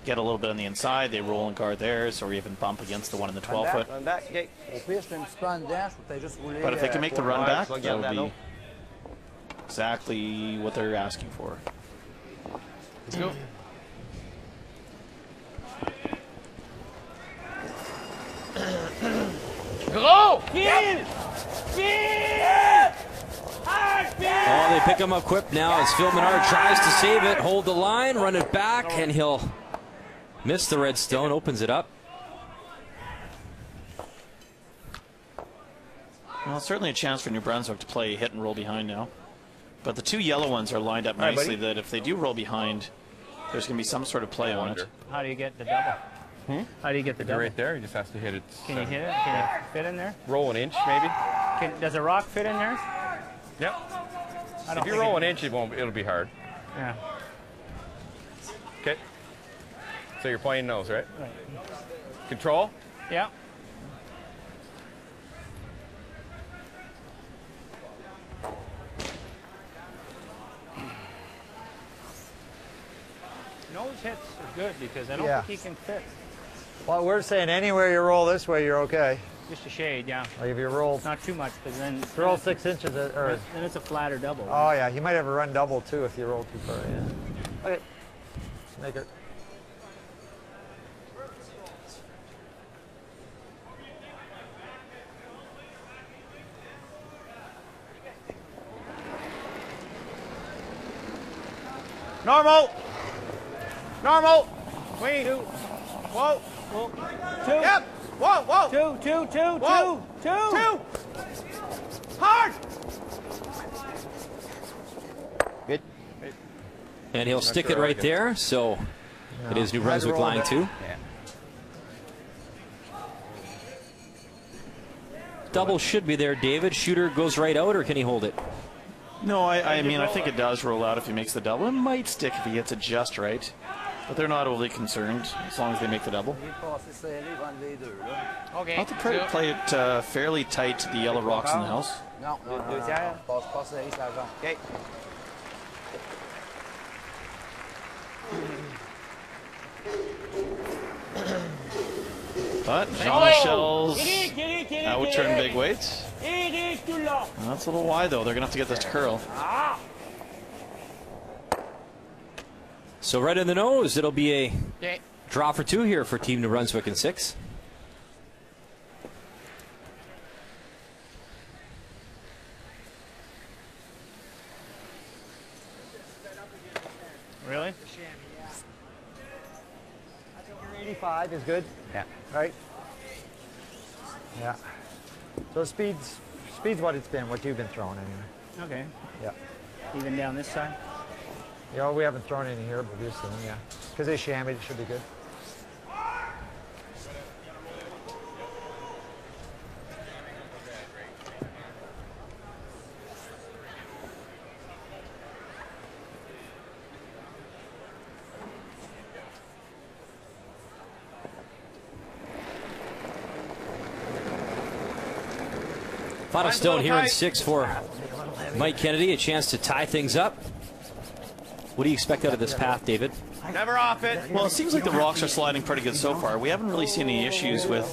get a little bit on the inside, they roll and guard theirs, or even bump against the one in the 12 foot. But if they can make the run back, that would be exactly what they're asking for. Let's go. Gros! Kill! Kill! Oh, they pick him up quick now as Phil Ménard tries to save it, hold the line, run it back, and he'll miss the red stone, opens it up. Well, certainly a chance for New Brunswick to play hit and roll behind now. But the 2 yellow ones are lined up nicely that if they do roll behind, there's going to be some sort of play on it. How do you get the double? How do you get the double? Right there, he just has to hit it. Can you hit it? Can it fit in there? Roll an inch, maybe. Does a rock fit in there? Yep. If you roll an inch, it'll be hard. Yeah. Okay. So you're playing nose, right? Right. Control? Yeah. Nose hits are good because I don't think he can fit. Well, we're saying anywhere you roll this way, you're okay. Just a shade, yeah. Like if you roll... Not too much, because then... Roll 6 inches, or... Then it's a flatter double. Oh, yeah. You might have a run double, too, if you roll too far, yeah. Okay. Make it. Normal. Normal. Wait. 2. Whoa. Whoa. 2. Yep. Whoa, whoa. 2. Hard. Good. And he'll stick it right there, so it is New Brunswick line 2. Yeah. Double should be there, David. Shooter goes right out, or can he hold it? No, I mean, I think it does roll out if he makes the double. It might stick if he hits it just right. But they're not overly concerned as long as they make the double. Okay. I'll have to play it fairly tight to the yellow rocks in the house. Okay. But Jean-Michel's outturn big weights. That's a little wide, though. They're going to have to get this to curl. So right in the nose, it'll be a draw for 2 here for Team New Brunswick in 6. Really? 85 is good. Yeah. Right? Yeah. So speed's what it's been, what you've been throwing anyway. Okay. Yeah. Even down this side? Yeah, we haven't thrown any here, but this thing, yeah. Because they shammied, it should be good. Final stone here in 6 for Mike Kennedy, a chance to tie things up. What do you expect out of this path, David? Never off it. Well, it seems like the rocks are sliding pretty good so far. We haven't really seen any issues with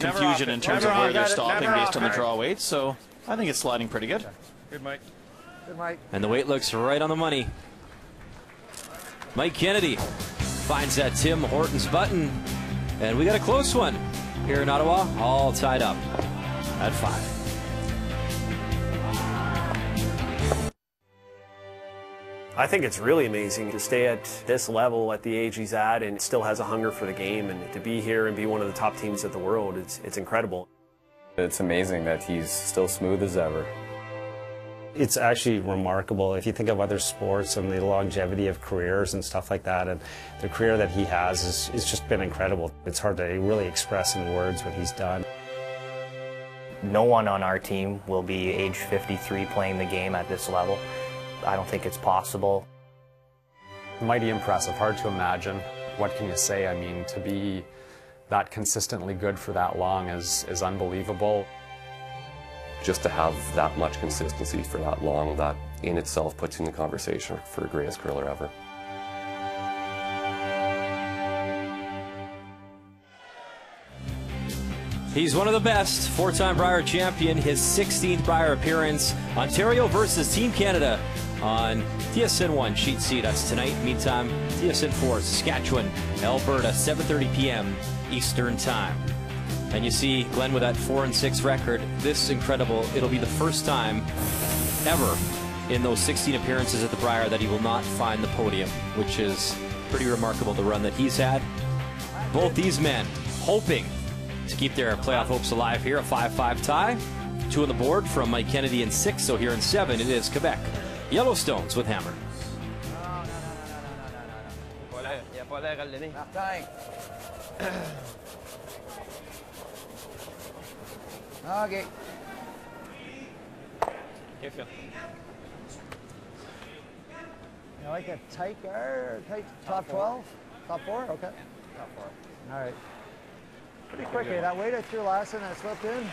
confusion in terms of where they're stopping based on the draw weights, so I think it's sliding pretty good. Good, Mike. Good, Mike. And the weight looks right on the money. Mike Kennedy finds that Tim Hortons button. And we got a close one here in Ottawa, all tied up at 5. I think it's really amazing to stay at this level at the age he's at and still has a hunger for the game, and to be here and be one of the top teams of the world, it's incredible. It's amazing that he's still smooth as ever. It's actually remarkable if you think of other sports and the longevity of careers and stuff like that, and the career that he has is just been incredible. It's hard to really express in words what he's done. No one on our team will be age 53 playing the game at this level. I don't think it's possible. Mighty impressive, hard to imagine. What can you say? I mean, to be that consistently good for that long is unbelievable. Just to have that much consistency for that long, that in itself puts you in the conversation for greatest curler ever. He's one of the best, 4-time Brier champion, his 16th Brier appearance. Ontario versus Team Canada on TSN 1 Sheet C. That's tonight. Meantime, TSN 4 Saskatchewan, Alberta, 7:30 p.m. Eastern Time. And you see Glenn with that 4-6 record. This is incredible. It'll be the first time ever in those 16 appearances at the Brier that he will not find the podium, which is pretty remarkable, the run that he's had. Both these men hoping to keep their playoff hopes alive here. A 5-5 tie. 2 on the board from Mike Kennedy in 6. So here in 7, it is Quebec. Yellowstones with Hammer. Okay. You like a tight guard, tight top 12? Top 4? Okay. Top 4. All right. Pretty quickly, that weighted through last and that slipped in.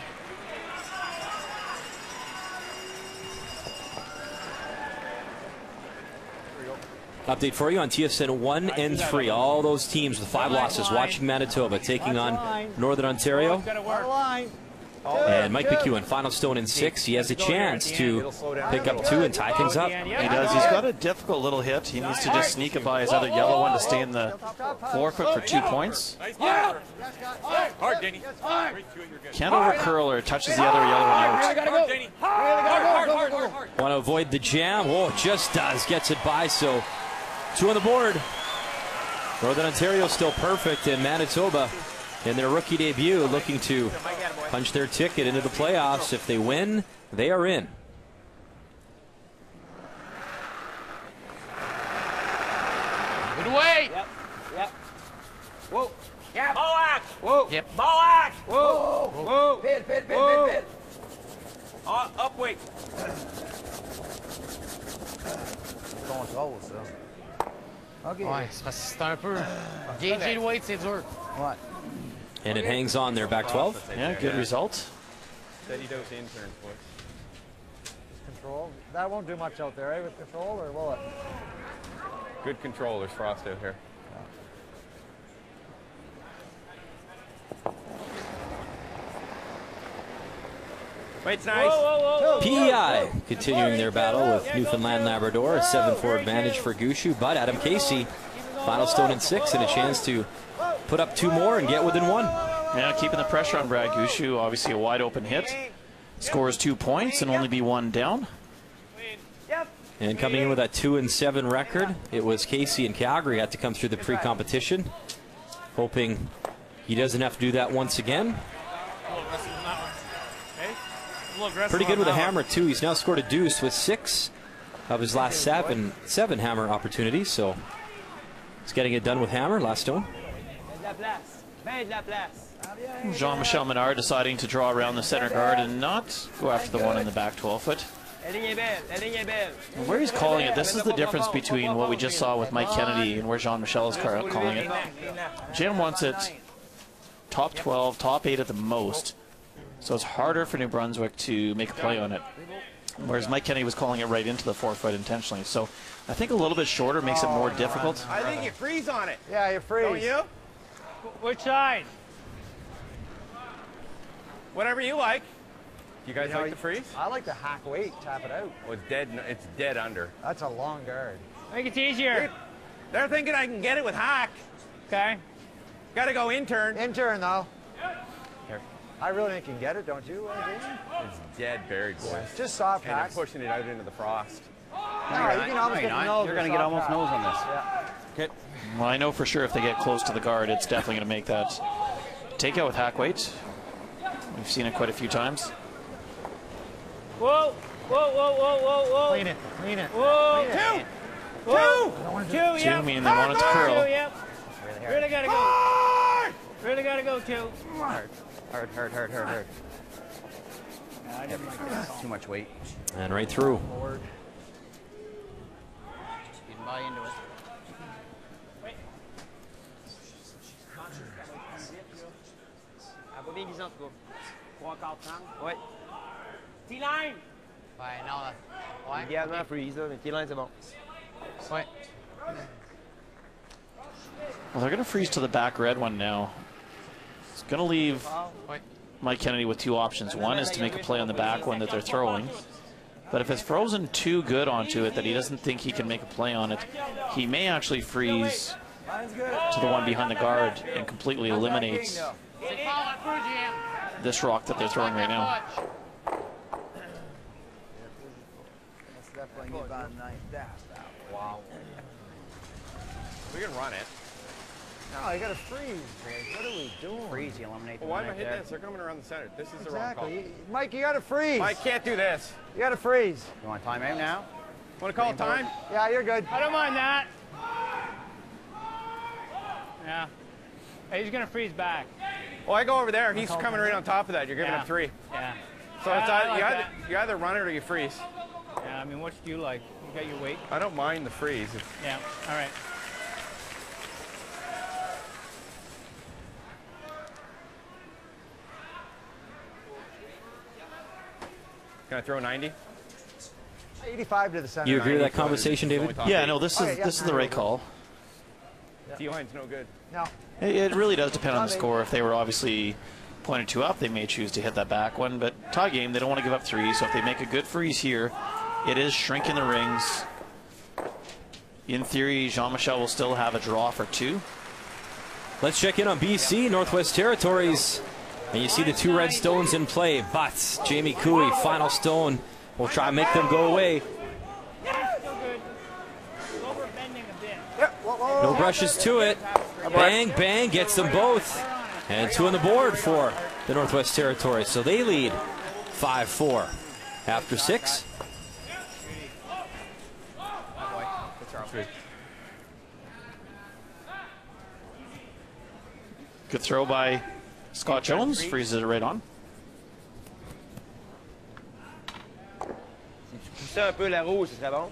Update for you on TSN 1 and 3. All those teams with 5 losses watching Manitoba taking on Northern Ontario. And Mike McEwen, final stone in 6. He has a chance to pick up 2 and tie things up. He does. He's got a difficult little hit. He needs to just sneak it by his other yellow one to stay in the forefoot for 2 points. Hard, Denny. Can't overcurl or touches the other yellow one out. Want to avoid the jam. Oh, just does. Gets it by. So 2 on the board. Northern Ontario still perfect, and Manitoba in their rookie debut looking to punch their ticket into the playoffs. If they win, they are in. Good away. Yep. Whoa. Yep. Boac. Whoa. Yep. Boac. Whoa. Whoa. Pit. Up weight. Going slow, so. Okay. Ouais, c'est un peu. Gager le weight, c'est dur. What? And it hangs on there, back 12. Yeah, good result. Steady dose intern for us. Control. That won't do much out there, eh, with control, or will it? Good control. There's frost out here. Weight's nice. PEI continuing their battle with Newfoundland Labrador. A 7-4 advantage for Gushu, but Adam Casey, final stone in 6 and a chance to put up 2 more and get within 1. Yeah, keeping the pressure on Brad Gushu. Obviously a wide open hit. Scores 2 points and only be 1 down. And coming in with that 2-7 record, it was Casey and Calgary had to come through the pre-competition, hoping he doesn't have to do that once again. Pretty good with a hammer too. He's now scored a deuce with 6 of his last seven hammer opportunities. So he's getting it done with hammer. Last stone. Jean-Michel Ménard deciding to draw around the center guard and not go after the one in the back 12-foot. Where he's calling it, this is the difference between what we just saw with Mike Kennedy and where Jean-Michel is calling it. Jim wants it top 12, top 8 at the most. So it's harder for New Brunswick to make a play on it. Whereas Mike Kennedy was calling it right into the forefoot intentionally. So I think a little bit shorter makes it more difficult. I think you freeze on it. Yeah, you freeze. Don't you? Which side? Whatever you like. You guys like the freeze? I like the hack weight, tap it out. Oh, it's dead under. That's a long guard. Make it easier. They're thinking I can get it with hack. Okay. Gotta go intern. Intern, though. I really think you can get it, don't you, Jason? It's dead buried, boys. Just soft And I'm packs. pushing it out into the frost. No, you can almost get the nose. You're going to get almost nose on this. Yeah. Okay. Well, I know for sure if they get close to the guard, it's definitely going to make that takeout with hack weight. We've seen it quite a few times. Whoa, whoa, whoa, whoa, whoa, whoa. Clean it, clean it. Whoa, Clean it. two. Whoa, two, Two, meaning they want it to curl. Two, yep. Really gotta go. Really gotta go, two. Hard. I didn't like that. Too much weight. And right through. Forward. You can buy into it. Un peu bien glissant, en tout cas. 3 quarts 30. Ouais. T-line! Ouais, non. Ouais. Idéalement freeze, là, mais T-line, c'est bon. Ouais. Well, they're going to freeze to the back red one now. It's going to leave Mike Kennedy with two options. One is to make a play on the back one that they're throwing. But if it's frozen too good onto it that he doesn't think he can make a play on it, he may actually freeze to the one behind the guard and completely eliminate this rock that they're throwing right now. Wow. We can run it. No, you got to freeze, boys. What are we doing? Freeze, you eliminate the Well, why one am I right hitting there. this? They're coming around the center. This is the wrong call. Exactly. Mike, you got to freeze. Mike can't do this. You got to freeze. You want timeout now? Want to call time? Yeah, you're good. I don't mind that. Yeah. Hey, he's gonna freeze back. Well, I go over there. He's coming right on top of that. You're giving him 3. Yeah. So Yeah, it's I like you either run it or you freeze. Yeah, I mean, what do you like? You got your weight? I don't mind the freeze. Yeah, all right. Can I throw 90? 85 to the center. You agree with that conversation, David? Yeah, no, this is the right call. D-line's no good. No. It really does depend on the score. If they were obviously pointed 2 up, they may choose to hit that back one. But tie game, they don't want to give up 3. So if they make a good freeze here, it is shrinking the rings. In theory, Jean-Michel will still have a draw for 2. Let's check in on BC, Northwest Territories. And you see the 2 red stones in play. But Jamie Cooey, final stone, will try and make them go away. No brushes to it. Bang, bang, gets them both. And 2 on the board for the Northwest Territories. So they lead 5-4 after 6. Good throw by Scott Jones. Freezes it right on. Pousser un peu la roue, ce serait bon.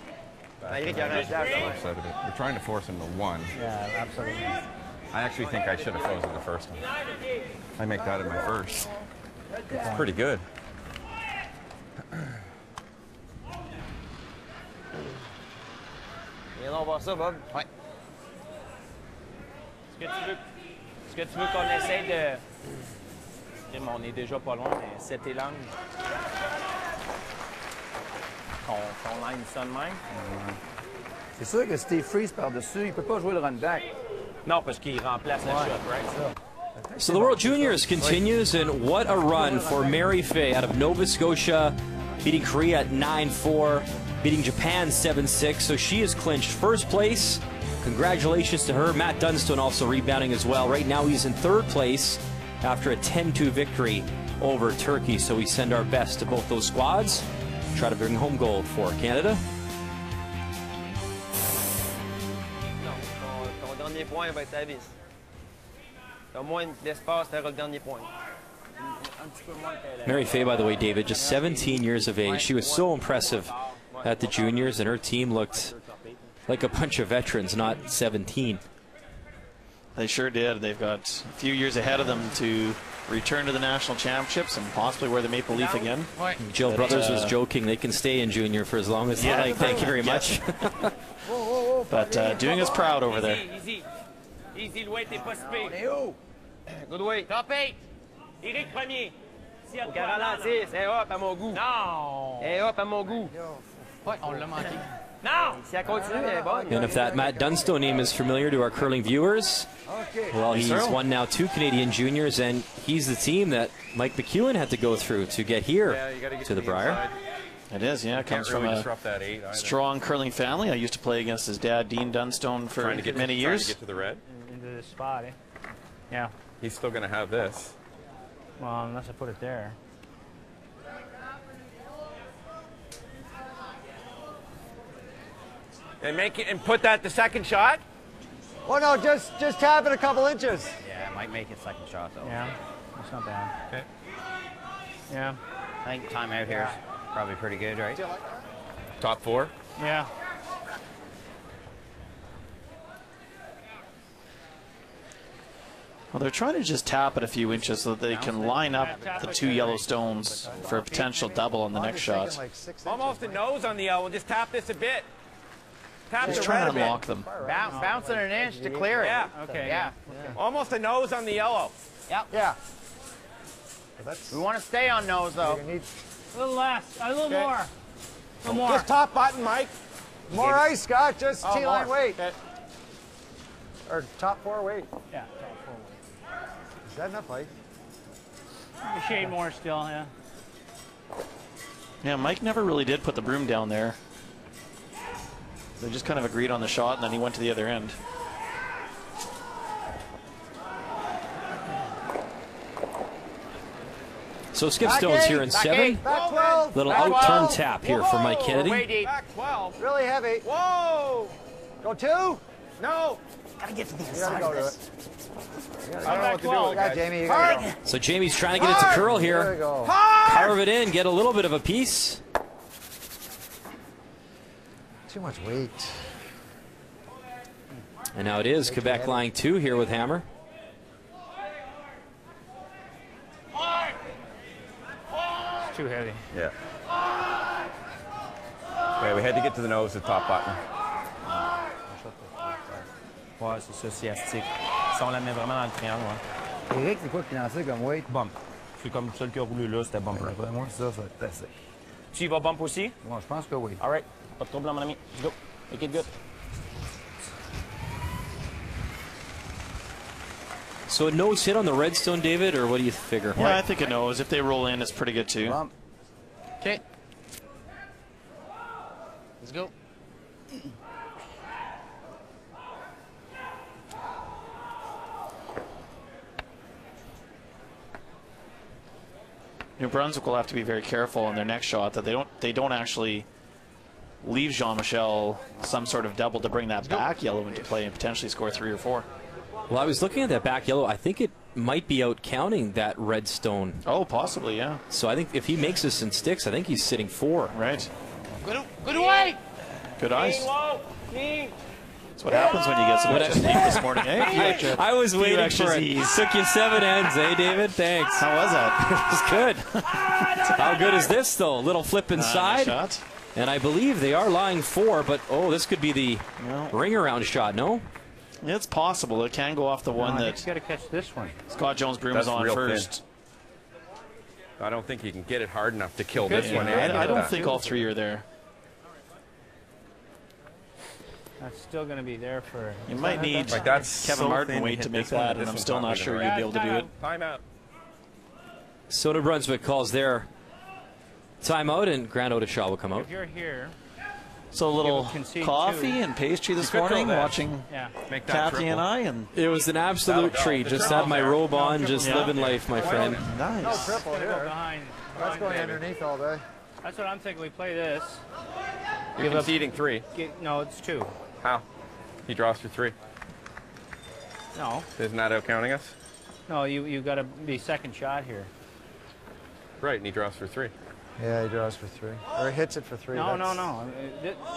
Eric, il y a un Side of it. We're trying to force him to 1. Yeah, absolutely. I actually think I should have frozen the first one. I make that in my first. It's pretty good. Viens donc voir ça, Bob. Ouais. Est-ce que tu veux qu'on essaye de... On est déjà pas loin, mais 7 et langue. Qu'on line ça de même. C'est sûr que si t'es freeze par-dessus, il peut pas jouer le run back. Non, parce qu'il remplace la shot, right? So the World Juniors continues, and what a run for Mary Fay out of Nova Scotia, beating Korea at 9-4, beating Japan 7-6. So she has clinched first place. Congratulations to her. Matt Dunstone also rebounding as well. Right now he's in 3rd place after a 10-2 victory over Turkey. So we send our best to both those squads. Try to bring home gold for Canada. Ton dernier point va être à vis. T'as moins d'espace vers le dernier point. Mary Fay, by the way, David, just 17 years of age. She was so impressive at the juniors, and her team looked like a bunch of veterans, not 17. They sure did. They've got a few years ahead of them to return to the national championships and possibly wear the maple leaf again. Jill Brothers was joking they can stay in junior for as long as they like. Thank you very much. But doing us proud over there. Easy. Easy, le weight, t'es pas si pire. Good weight. Top 8. Eric premier. Faut qu'elle ralentisse. Et hop, à mon goût. Non. Et hop, à mon goût. Ouais, on l'a manqué. And if that Matt Dunstone name is familiar to our curling viewers, well, he's won now 2 Canadian juniors, and he's the team that Mike McEwen had to go through to get here to the Brier. It is, yeah. It comes from a strong curling family. I used to play against his dad, Dean Dunstone, for many years. Trying to get to the red. Into this spot, eh? Yeah. He's still going to have this. Well, unless I put it there. And make it and put that the second shot. Oh no, just tap it a couple inches. Yeah, it might make it second shot though. Yeah, that's not bad. Okay. Yeah. I think timeout here is probably pretty good, right? Top 4. Yeah. Well, they're trying to just tap it a few inches so that they can line up the 2 yellow stones for a potential double on the next shot. Almost a nose on the yellow. Just tap this a bit. Tap Just the trying red to a bit. unlock them. Bounce it an inch to clear it. Yeah. Okay. Yeah. Almost a nose on the yellow. Yep. Yeah. We want to stay on nose though. A little less. A little more. A little more. Just top button, Mike. More ice, Scott. Just Oh, T-line more. weight. Okay. Or top 4 weight. Yeah, top 4 weight. Is that enough ice? A shade more still, yeah. Yeah, Mike never really did put the broom down there. They just kind of agreed on the shot, and then he went to the other end. So Skip Stone's here in 7. Back 12. Little Back out-turn 12. tap here for Mike Kennedy. Back 12. Really heavy. Whoa. Go 2. No. Gotta get to the You inside gotta go of to this. it. I don't know what to do with it, Yeah, guys. Jamie, you gotta go. So Jamie's trying to get it to curl There here. we go. Carve it in, get a little bit of a piece. Too much weight. And now it is Quebec line 2 here with Hammer. It's too heavy. Yeah. Okay, we had to get to the nose with top button. Ouais, c'est ça, c'est astique. Si on la met vraiment dans le triangle, ouais. Eric, c'est quoi que tu lançais comme weight? Bump. C'est comme celle qui a roulé là, c'était bump. D'après moi, ça va être assez. Tu y vas bump aussi? Bon, je pense que oui. All right. Pas de trouble, mon ami. Let's go. Make it good. So a nose hit on the redstone, David, or what do you figure? Yeah, I think a nose. If they roll in, it's pretty good too. Okay. Let's go. New Brunswick will have to be very careful in their next shot that they don't actually leave Jean-Michel some sort of double to bring that back yellow into play and potentially score 3 or 4. Well, I was looking at that back yellow. I think it might be out counting that redstone. Oh, possibly, yeah. So I think if he makes this in sticks, I think he's sitting 4. Right. Good weight. Good eyes. Low. Clean. That's what happens when you get so much sleep this morning, eh? I was waiting for it. Took you 7 ends, eh, David? Thanks. How was that? It was good. How good is this, though? Little flip inside. Nice shot. And I believe they are lying 4, but, oh, this could be the ring around shot, no? It's possible. It can go off the one that You got to catch this one. Scott Jones broom is That's on real first. I don't think you can get it hard enough to kill this Yeah, one. I don't think all 3 are there. That's still going to be there for... You might need Like that's Kevin so Martin thin weight hit to make this one, that, this and I'm one's still not not sure gonna you'd be able to do it. Timeout. So New Brunswick calls their timeout, and Grant Odishaw will come out. If you're here... So a little concede coffee 2. and pastry this You could morning, go there. watching Yeah. Make that Kathy triple. and I, and It was an absolute treat. Just had my robe on, just living life, my friend. No nice. triple Go here. behind. That's going underneath all day. That's what I'm thinking. We play this. You're conceding 3. No, it's 2. How? He draws for 3. No. Isn't that out counting us? No, you got to be second shot here. Right, and he draws for 3. Yeah, he draws for 3. Or he hits it for 3. No, That's- no.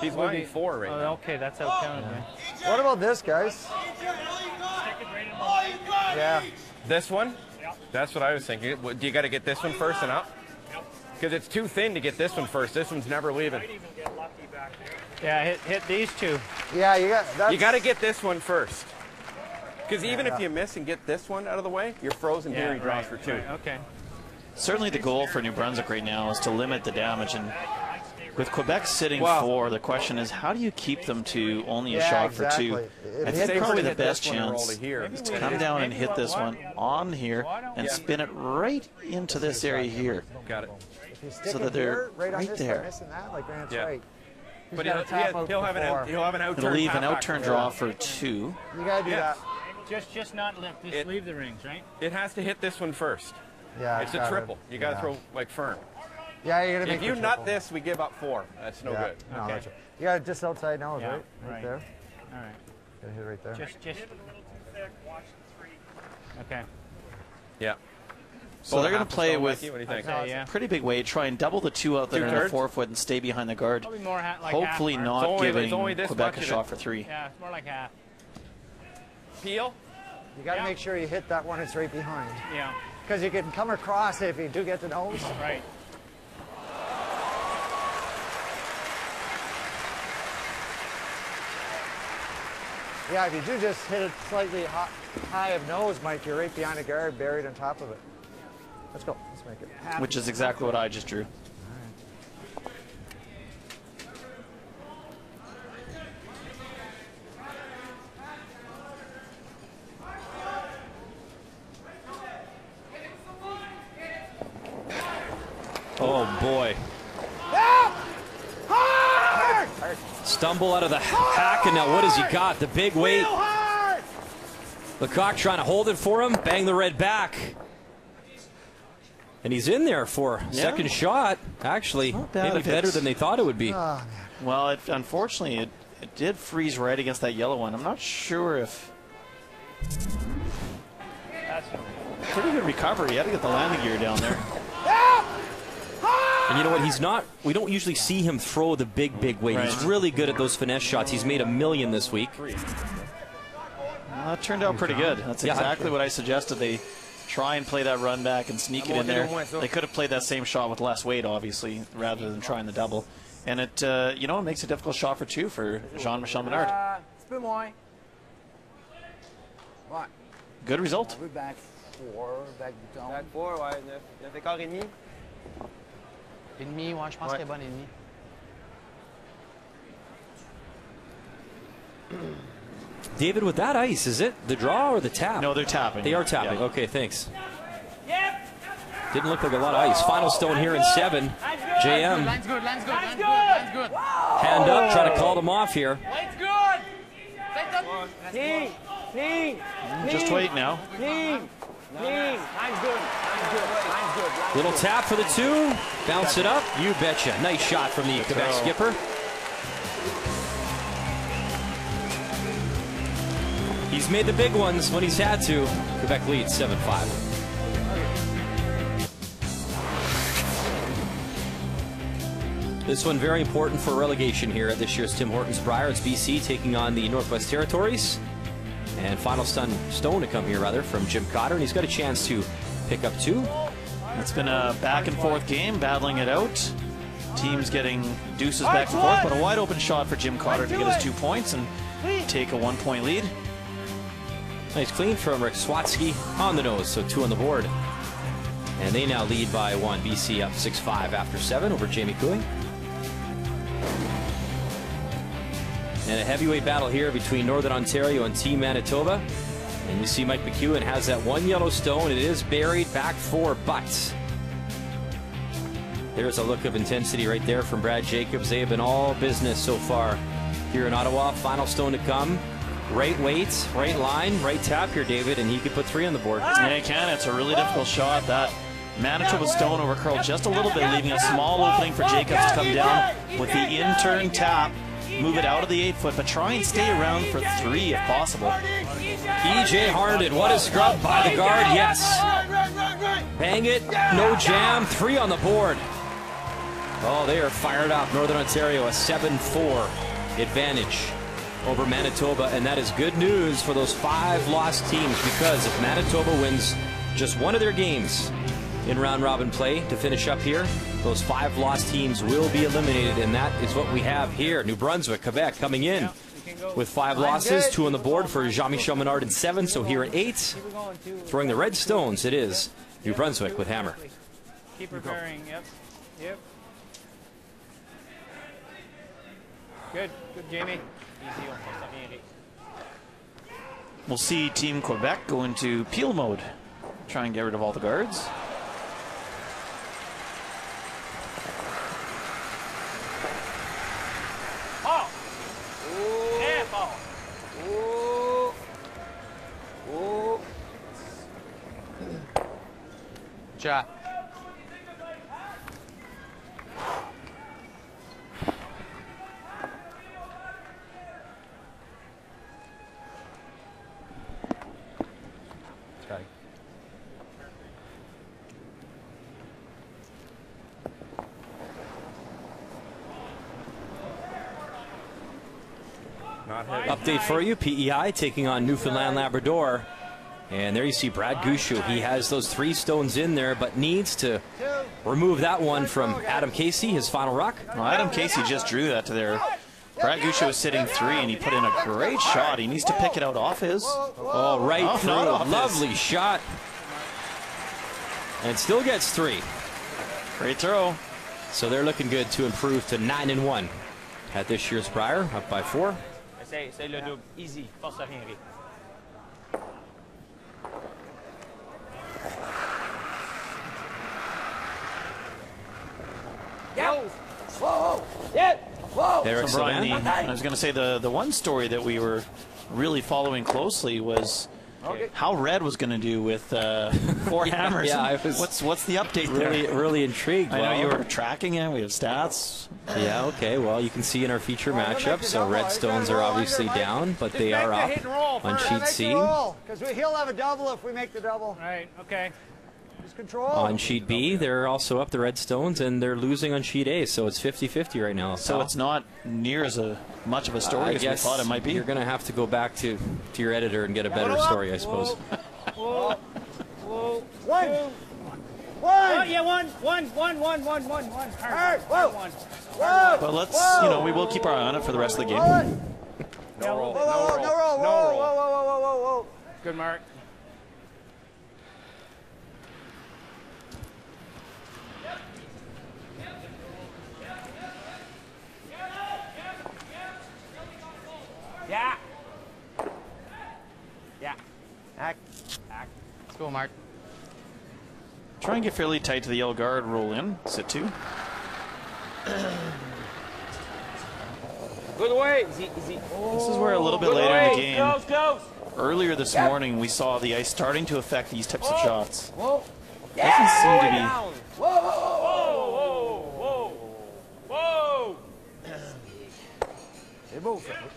He's lying 4 right now. Okay, that's out counted. Yeah. What about this, guys? Yeah. This one? That's what I was thinking. Do you got to get this one first and up? Because it's too thin to get this one first. This one's never leaving. Yeah, hit these 2. Yeah, you got to get this one first. Because even if you miss and get this one out of the way, you're frozen here. He draws for 2. Right, okay. Certainly the goal for New Brunswick right now is to limit the damage, and With Quebec sitting 4, the question is, how do you keep them to only a shot for 2? I think probably the best chance is to come down and hit this one on here and spin it right into this area here. Got it. So that they're right there. But he'll have an outturn. It'll leave an outturn draw for 2. You gotta do that. Just not lift. Just leave the rings, right? It has to hit this one first. Yeah. It's a triple. You gotta throw like firm. Yeah, you gotta make If you nut this, we give up 4. That's no good. No, okay. You got it just outside nose, right? Right There. All right. Gotta hit it right there. Just. Okay. Yeah. So they're going to play with what do you think? pretty big weight, try and double the 2 out there in the 4-foot and stay behind the guard. Probably more like hopefully half, not giving this Quebec a shot for 3. Yeah, it's more like half. Peel? You got to make sure you hit that one that's right behind. Yeah. Because you can come across it if you do get the nose. Right. Yeah, if you do just hit it slightly high of nose, Mike, you're right behind the guard, buried on top of it. Let's go. Let's make it. Which is exactly what I just drew. Oh, boy. Stumble out of the hack, and now what has he got? The big weight. Lecoq trying to hold it for him. Bang the red back. And he's in there for second shot. Actually, maybe better than they thought it would be. Oh, well, unfortunately, it did freeze right against that yellow one. I'm not sure if... That's pretty good recovery. He had to get the landing gear down there. And you know what? He's not. We don't usually see him throw the big weight. Right. He's really good at those finesse shots. He's made 1 million this week. Well, that turned out pretty good. That's exactly what I suggested. They try and play that run back and sneak it in there. They could have played that same shot with less weight, obviously, rather than trying the double. And it, you know, it makes a difficult shot for 2 for Jean-Michel Ménard. Good result. Back 4, ouais. 9 et demi, ouais, je pense qu'elle est bonne et demi. David, with that ice, is it the draw or the tap? No, they're tapping. They are tapping. Yeah. Okay, thanks. Didn't look like a lot of ice. Final stone here in 7. JM. Line's good. Hand up, trying to call them off here. Line's good. Just wait now. Line's good. Little tap for the 2. Bounce it up. You betcha. Nice shot from the Quebec skipper. He's made the big ones when he's had to. Quebec leads 7-5. This one very important for relegation here at this year's Tim Hortons Brier. It's BC taking on the Northwest Territories. And final stone to come here, rather, from Jim Cotter. And he's got a chance to pick up 2. It's been a back and forth game, battling it out. Teams getting deuces back and forth, but a wide open shot for Jim Cotter to get his 2 points and take a 1-point lead. Nice clean from Rick Swatsky on the nose, so 2 on the board. And they now lead by 1. BC up 6-5 after 7 over Jamie Cooing. And a heavyweight battle here between Northern Ontario and Team Manitoba. And you see Mike McEwen has that 1 yellow stone. It is buried back 4, but there's a look of intensity right there from Brad Jacobs. They have been all business so far here in Ottawa. Final stone to come. Right weight, right line, right tap here, David, and he could put 3 on the board. Yeah, he can. It's a really difficult shot. That Manitoba stone over curled just a little bit, leaving a small opening for Jacobs to come down with the in-turn tap. Move it out of the 8-foot, but try and stay around for 3 if possible. EJ Harnden, what a scrub by the guard, yes. Bang it, no jam, 3 on the board. Oh, they are fired up. Northern Ontario, a 7-4 advantage over Manitoba, and that is good news for those 5 lost teams, because if Manitoba wins just one of their games in round-robin play to finish up here, those 5 lost teams will be eliminated, and that is what we have here. New Brunswick, Quebec coming in with 5 losses, 2 on the board for Jean-Michel Ménard in 7, so here at 8, throwing the red stones, it is New Brunswick with Hammer. Keep preparing, yep. Good, Jamie. We'll see Team Quebec go into peel mode. Try and get rid of all the guards. Oh! Yeah, ball. Ooh. Ooh. Shot. Update for you, PEI taking on Newfoundland Labrador. And there you see Brad Gushu. He has those 3 stones in there, but needs to remove that one from Adam Casey, his final ruck. Well, Adam Casey just drew that to there. Brad Gushu was sitting 3, and he put in a great shot. He needs to pick it out off his. Oh, right through. Lovely shot. And still gets 3. Great throw. So they're looking good to improve to 9-1 at this year's Brier, up by 4. C'est le double. Easy. Force à rien, Rick. Whoa! Yeah! Whoa! So Brian, I was going to say the one story that we were really following closely was how Red was going to do with 4 hammers. Yeah, I was what's the update there? Really intrigued. I know you were tracking it. We have stats. Yeah, okay. Well, you can see in our feature matchup, so Red Stones are obviously down, but they are up on sheet C. Because he'll have a double if we make the double. Right, okay. Just control. On sheet B, they're also up, the Red Stones, and they're losing on sheet A, so it's 50-50 right now. So it's not near as much of a story as we thought it might be. You're going to have to go back to your editor and get a better story, I suppose. Whoa. Whoa. One. Oh, yeah, one. Hard. One. But let's, we will keep our eye on it for the rest of the game. No roll. Whoa. Good mark. Yeah. Act. Let's go, Mark. Try and get fairly tight to the yellow guard, roll in, sit 2. Good way. Easy. This is where a little bit later in the game, Close. earlier this morning, we saw the ice starting to affect these types of shots. Whoa. Doesn't seem to be. Whoa.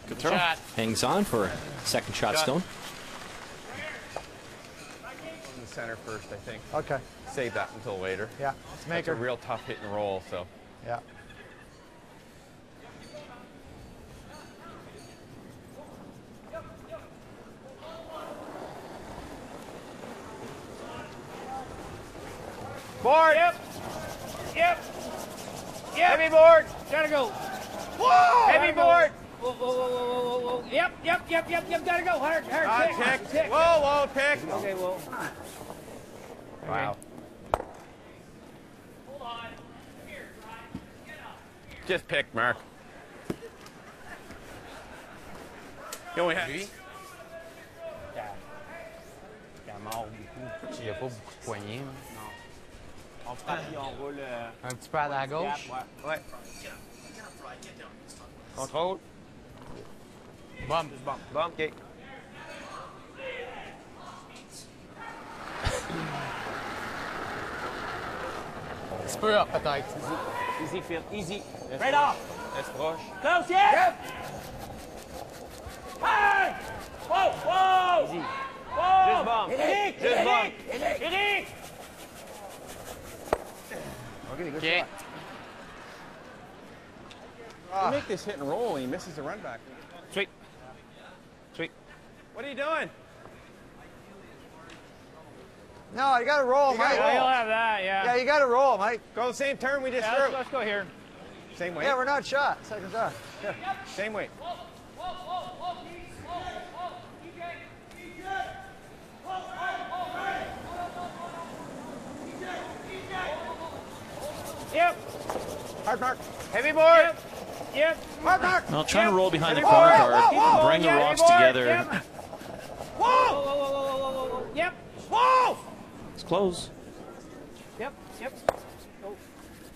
Good throw. Shot. Hangs on for a second shot stone. In the center first, I think. Okay. Save that until later. Yeah. Let's make It's a real tough hit and roll, so. Yeah. Board. Yep. Heavy board. Gotta go. Whoa! Heavy board. Whoa. Yep. Gotta go. Hard. Tick. Whoa, tick. Okay, whoa. Wow. Hold on. Here, Brian. Get up. Just pick, Mark. Go ahead. Il mord beaucoup. Il n'y a pas beaucoup de poignées. Non. On frappe et on roule. Un petit peu à la gauche. Ouais. Contrôle. Bump. OK. Un peu up, peut-être. Easy, Phil. Easy. Right off. Reste proche. Close, yeah. Hey! Whoa! Easy. Whoa! Just bump. Eric! Okay. You make this hit and roll and he misses the run back. Sweet. What are you doing? No, you got to roll, Mike. You'll have that, yeah. Yeah, you got to roll, Mike. Go the same turn we just Yeah, threw. let's go here. Same weight. Yeah, we're not shot. Second shot. Here. Same weight. Yep. Hard mark. Heavy board. Yep. Well, trying to roll behind the corner guard, bring the rocks together. Yep. Whoa! Yep. Whoa! It's close. Yep. Yep.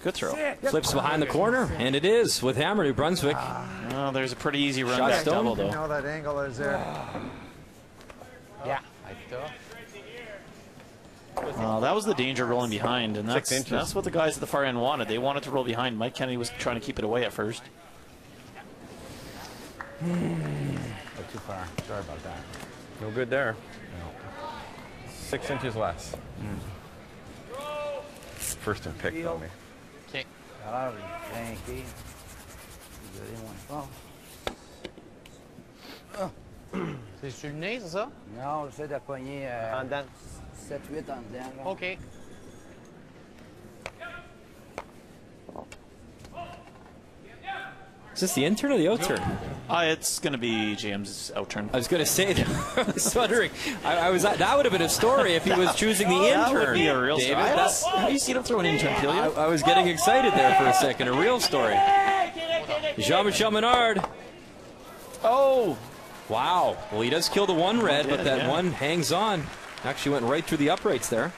Good throw. Flips behind the corner, and it is with Hammer, New Brunswick. Well, there's a pretty easy run Shot back stone. double, though. You know that angle is there. Yeah. That was the danger rolling behind, and that's what the guys at the far end wanted. They wanted to roll behind. Mike Kennedy was trying to keep it away at first. Oh, too far. Sorry about that. No good there. No. 6 inches less. First and picked on me. Okay. Thank you. C'est sur le nez, c'est ça? Non, j'essaie de pogner en dedans. 7-8 en dedans. Là. OK. Is this the intern or the out-turn? It's going to be JM's out-turn. I was going to say that. I was wondering. That would have been a story if he was choosing the intern. That would be a real David, story. Have you seen him throw an intern, Pelia? I was getting excited there for a second. A real story. Jean-Michel Ménard. Oh! Wow. Well, he does kill the one red, but that one hangs on. Actually went right through the uprights there.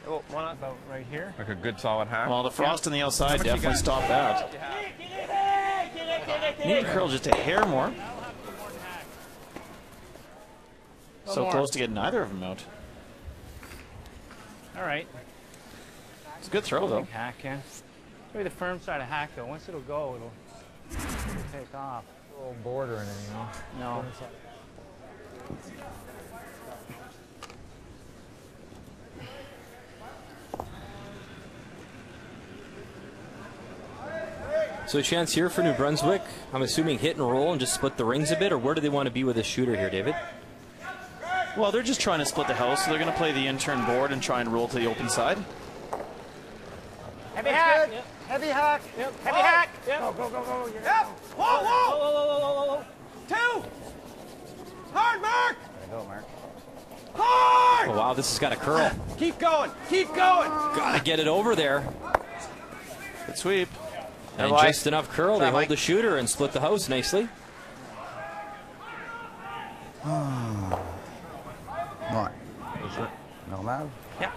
Oh, one about right here. Like a good solid half. Well, the frost on the outside definitely stopped that. Need to curl just a hair more. So close to getting either of them out. All right. It's a good throw, though. Hack, yeah. Maybe the firm side of hack, though. Once it'll go, it'll take off. A little border in it, you know? No. So a chance here for New Brunswick. I'm assuming hit and roll and just split the rings a bit, or where do they want to be with this shooter here, David? Well, they're just trying to split the house, so they're going to play the intern board and try and roll to the open side. Heavy hack. Yep. Heavy hack. Yep. Heavy hack. Yep. Go, go, go, go. Yep. Whoa, whoa. Whoa. 2. Hard, Mark. There you go, Mark. Hard. Oh, wow, this has got a curl. Keep going. Keep going. Got to get it over there. Good sweep. And just enough curl. They hold the shooter and split the house nicely. What? Is it normal? Yeah.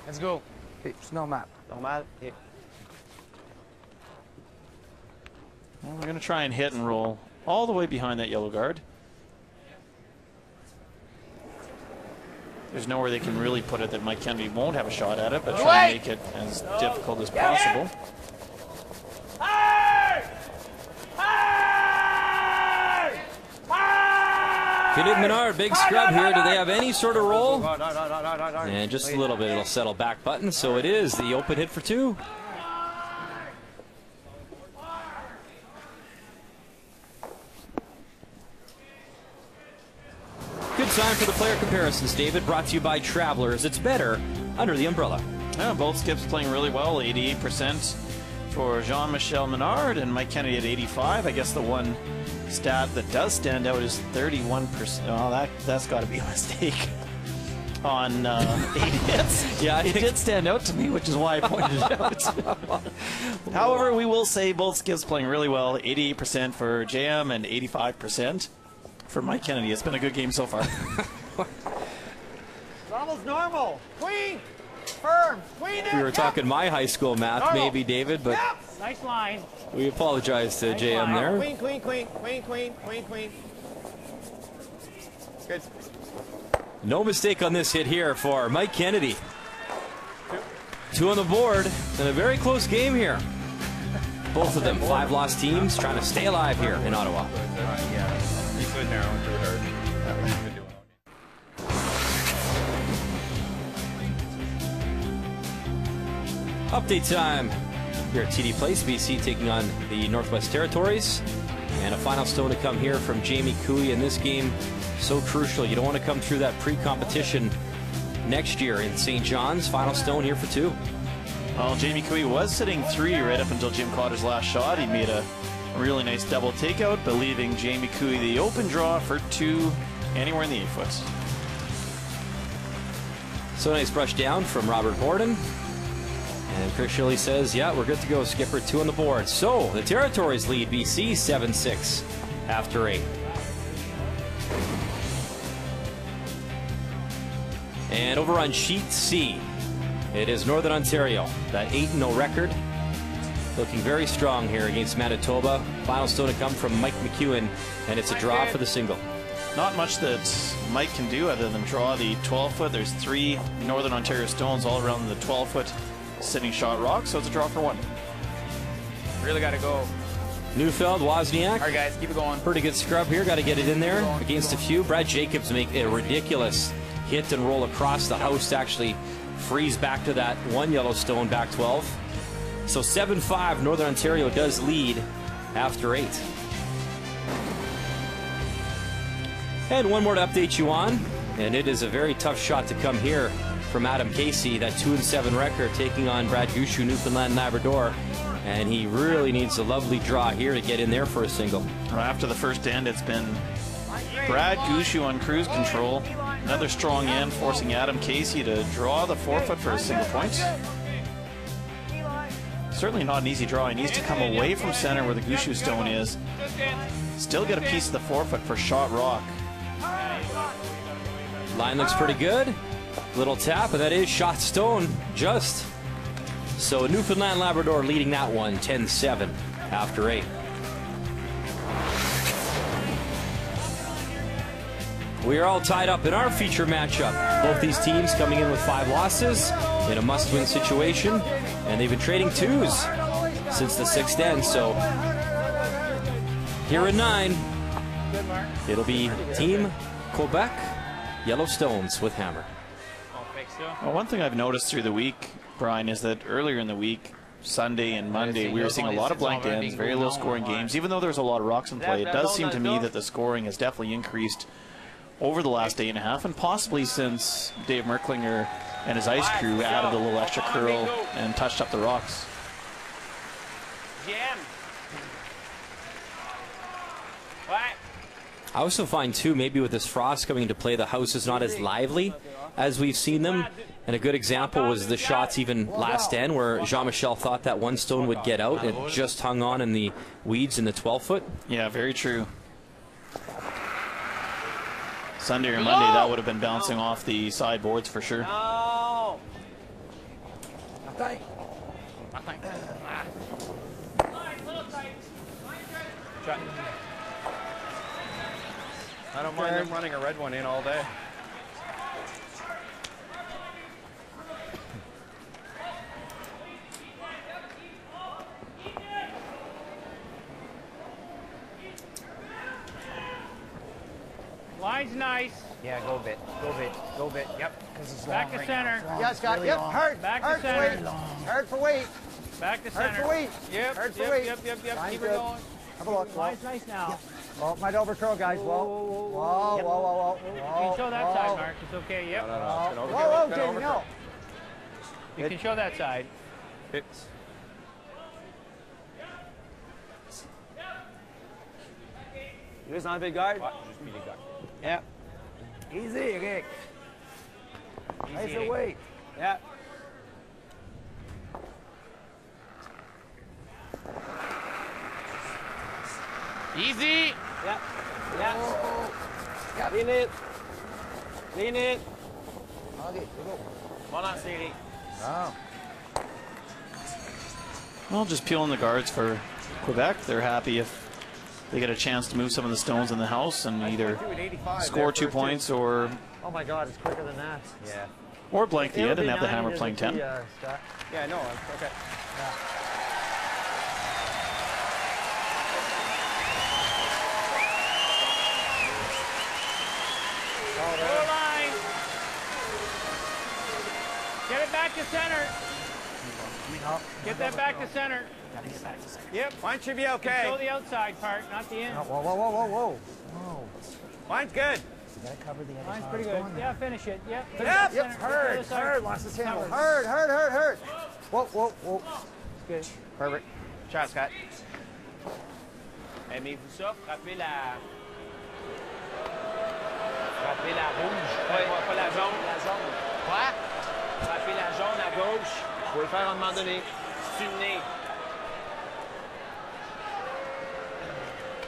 Let's go. It's normal. Normal. Yeah. Well, we're going to try and hit and roll all the way behind that yellow guard. There's nowhere they can really put it that Mike Kennedy won't have a shot at it, but try and make it as difficult as possible. Philippe Ménard, big scrub here. Do they have any sort of roll? And just a little bit, it'll settle back button. So it is the open hit for 2. Good time for the player comparisons, David. Brought to you by Travelers. It's better under the umbrella. Yeah, both skips playing really well. 88% for Jean-Michel Ménard and Mike Kennedy at 85. I guess the one stat that does stand out is 31%. Oh, that's got to be a mistake on 8 hits. Yeah, it did stand out to me, which is why I pointed it out. However, we will say both skips playing really well. 88% for JM and 85% for Mike Kennedy. It's been a good game so far. It's almost normal. Queen! Firm! Queen! We were talking my high school math, maybe, David, but Nice line. we apologize to JM there. Queen, queen, queen, queen, queen, queen, queen. Good. No mistake on this hit here for Mike Kennedy. 2 on the board, and a very close game here. Both of them 5-loss teams trying to stay alive here in Ottawa. He's good now. Update time here at TD Place. BC taking on the Northwest Territories. And a final stone to come here from Jamie Cooey in this game. So crucial. You don't want to come through that pre-competition next year in St. John's. Final stone here for 2. Well, Jamie Cooey was sitting 3 right up until Jim Cotter's last shot. He made a Really nice double takeout, but leaving Jamie Cooey the open draw for 2 anywhere in the 8-foot. So nice brush down from Robert Borden. And Chris Shilley says, yeah, we're good to go, skipper. 2 on the board. So the Territories lead BC 7-6 after 8. And over on sheet C, it is Northern Ontario. That 8-0 record. Looking very strong here against Manitoba. Final stone to come from Mike McEwen, and it's a draw for the single. Not much that Mike can do other than draw the 12-foot. There's 3 Northern Ontario stones all around the 12-foot sitting shot rock, so it's a draw for 1. Really got to go. Neufeld, Wozniak. All right, guys, keep it going. Pretty good scrub here. Got to get it in there against a few. Brad Jacobs make a ridiculous hit and roll across the house to actually freeze back to that 1 yellow stone, back 12. So 7-5, Northern Ontario does lead after 8. And one more to update you on, and it is a very tough shot to come here from Adam Casey, that 2-7 record, taking on Brad Gushu, Newfoundland Labrador, and he really needs a lovely draw here to get in there for a single. After the first end, it's been Brad Gushu on cruise control. Another strong end, forcing Adam Casey to draw the 4-foot for a single point. Certainly not an easy draw. He needs to come away from center where the Gushu stone is. Still get a piece of the 4-foot for shot rock. Line looks pretty good. Little tap, and that is shot stone just. So Newfoundland Labrador leading that one 10-7 after 8. We are all tied up in our feature matchup. Both these teams coming in with 5 losses in a must-win situation, and they've been trading 2s since the 6th end. So here in 9, it'll be Team Quebec Yellowstones with Hammer. Well, one thing I've noticed through the week, Brian, is that earlier in the week, Sunday and Monday, we were seeing a lot of blank ends, very low scoring games. Even though there's a lot of rocks in play, it does seem to me that the scoring has definitely increased over the last day and a half, and possibly since Dave Merklinger and his ice crew added a little extra curl and touched up the rocks. I also find, too, maybe with this frost coming into play, the house is not as lively as we've seen them. And a good example was the shots even last end where Jean-Michel thought that 1 stone would get out. It just hung on in the weeds in the 12-foot. Yeah, very true. Sunday or Monday, that would have been bouncing off the sideboards for sure. No. I don't mind them running a red one in all day. Line's nice. Yeah, go a bit. Go a bit. Go a bit. Yep. Back to center. Yeah, Scott. Yep. Hard. Back hard to center. For weight. Hard for weight. Back to center. Hard for weight. Yep. Hard for weight. Yep. Line's Keep good. it going. Have a look. Line's nice now. Yep. Well, might overcurl, guys. Whoa. Whoa. Yep. Whoa. You can show that side, Mark. It's okay. Yep. Whoa, Jamie, no. You can show that side. This not a big guard? Yeah. Easy, Rick. Nice and weight. Yeah. Easy. Yeah. Yeah. Lean it. Lean it. Okay, go. Bon en série. Wow. Well, just peeling the guards for Quebec. They're happy if they get a chance to move some of the stones in the house and either score 2 points or Oh my God, it's quicker than that. Yeah. or blank the end and have the Hammer playing 10. Yeah, no, okay. Goal line. Get it back to center. Get that back to center. Yep. Mine should be okay. Show the outside part, not the end. Whoa. Mine's good. You gotta cover the other Mine's side. pretty good. Yeah, finish it. Yep. Yep. Hard. Wants this handle. Hard. Whoa. It's good. Perfect. Shot, Scott. Aimez-vous ça? Frappez la rouge. Pas la jaune. La jaune. Quoi? Frappez la jaune à gauche. Vous pouvez le faire à un moment donné. Sur le nez.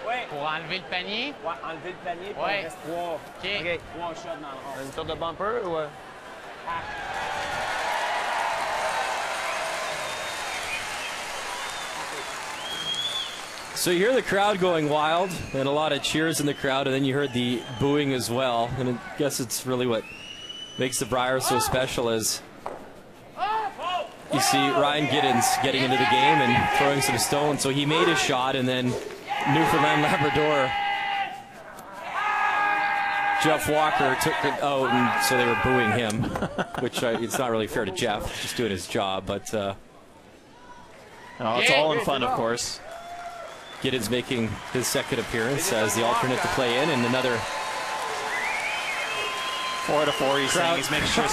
Ouais. Pour enlever le panier? Ouais, enlever le panier. Puis Ouais. il reste 3. OK. 3 shots dans le rond. Une sorte de bumper ou... So you hear the crowd going wild, and a lot of cheers in the crowd, and then you heard the booing as well. And I guess it's really what makes the Brier so special is you see Ryan Giddens getting into the game and throwing some stones. So he made a shot, and then Newfoundland Labrador Jeff Walker took it out, and so they were booing him, which it's not really fair to Jeff, just doing his job. But oh, it's all in fun, of course. Giddens making his second appearance as the alternate to play in, and another 4 out of 4. He's saying he's making sure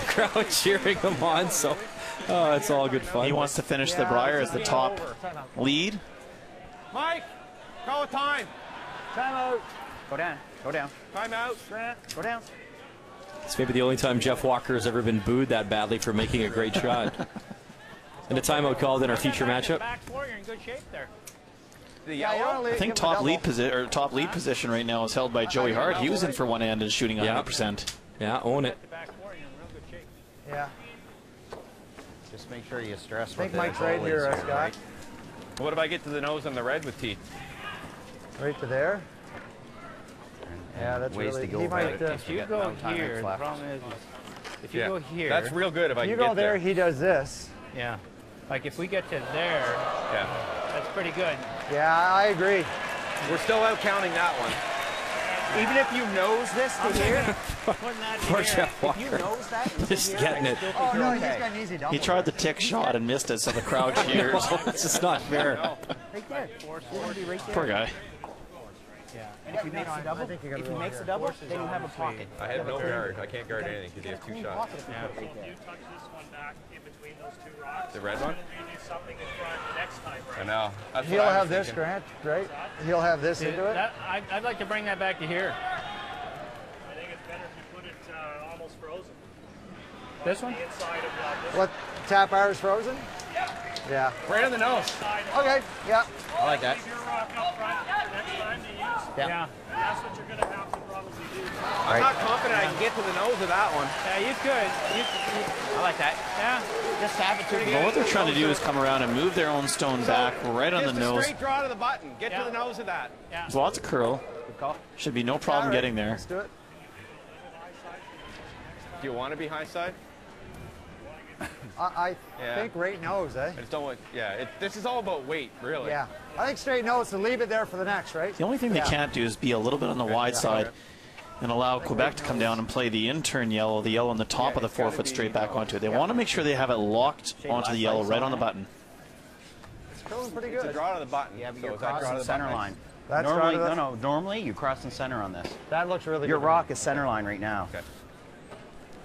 crowd cheering him on. So it's all good fun. He wants to finish the Brier as the top lead. Mike, call a time. Time out. Go down. Go down. Time out. Go down. It's maybe the only time Jeff Walker has ever been booed that badly for making a great shot. And a timeout called in our feature matchup. Back four, you're in good shape there. I think top lead position right now is held by Joey Hart. He was in for one end and shooting 100%. Yeah, own it. Yeah. Just make sure you stress. I think Mike's right here, Scott. Right? What if I get to the nose on the red with T? Right to there. Yeah, that's ways really. to go. He might. If you go here, the problem is, if you go here, that's real good. If I you can go get there, he does this. Yeah. Like if we get to there, that's pretty good. Yeah, I agree. We're still out counting that one. Even if you nose this to here, Poor Jeff Walker. if you nose that, Just getting it. Oh no, he's got an easy double. He tried the tick shot and missed it, so the crowd cheers. It's just not fair. right there. Poor guy. Yeah. And if he makes the double, then you have a pocket. I have no guard. I can't guard anything because he has 2 shots. Yeah. You touch this one back in between those 2 rocks. The red one? Do something in front next time. I know. That's He'll have this, Grant, right? He'll have this into it. I'd like to bring that back to here. I think it's better if you put it almost frozen. This one? The inside of this. What? Tap ours frozen? Yeah. Right on the nose. Okay. Yeah. I like that. Leave your rock up front for next time to use. Yeah. That's what you're going to have to probably do. I'm not confident I can get to the nose of that one. Yeah, you could. I like that. Yeah. Just tap it to Well, what they're trying to do is come around and move their own stone back right on the Just a nose. straight draw to the button. Get to the nose of that. Yeah. There's lots of curl. Should be no problem getting there. Let's do it. Do you want to be high side? I think right nose, eh? I just don't want. Yeah. This is all about weight, really. Yeah. I think straight nose, so leave it there for the next, right? The only thing they can't do is be a little bit on the wide side and allow Quebec to come down and play the intern yellow, the yellow on the top of the 4-foot straight back onto it. They want to make sure they have it locked onto the yellow right on the button. It's going pretty It's a good. draw to the button. Yeah, but so you're is that draw crossing to the center button? line. That's Normally, right. normally you cross in center on this. That looks really Your good. rock is center line right now. Okay.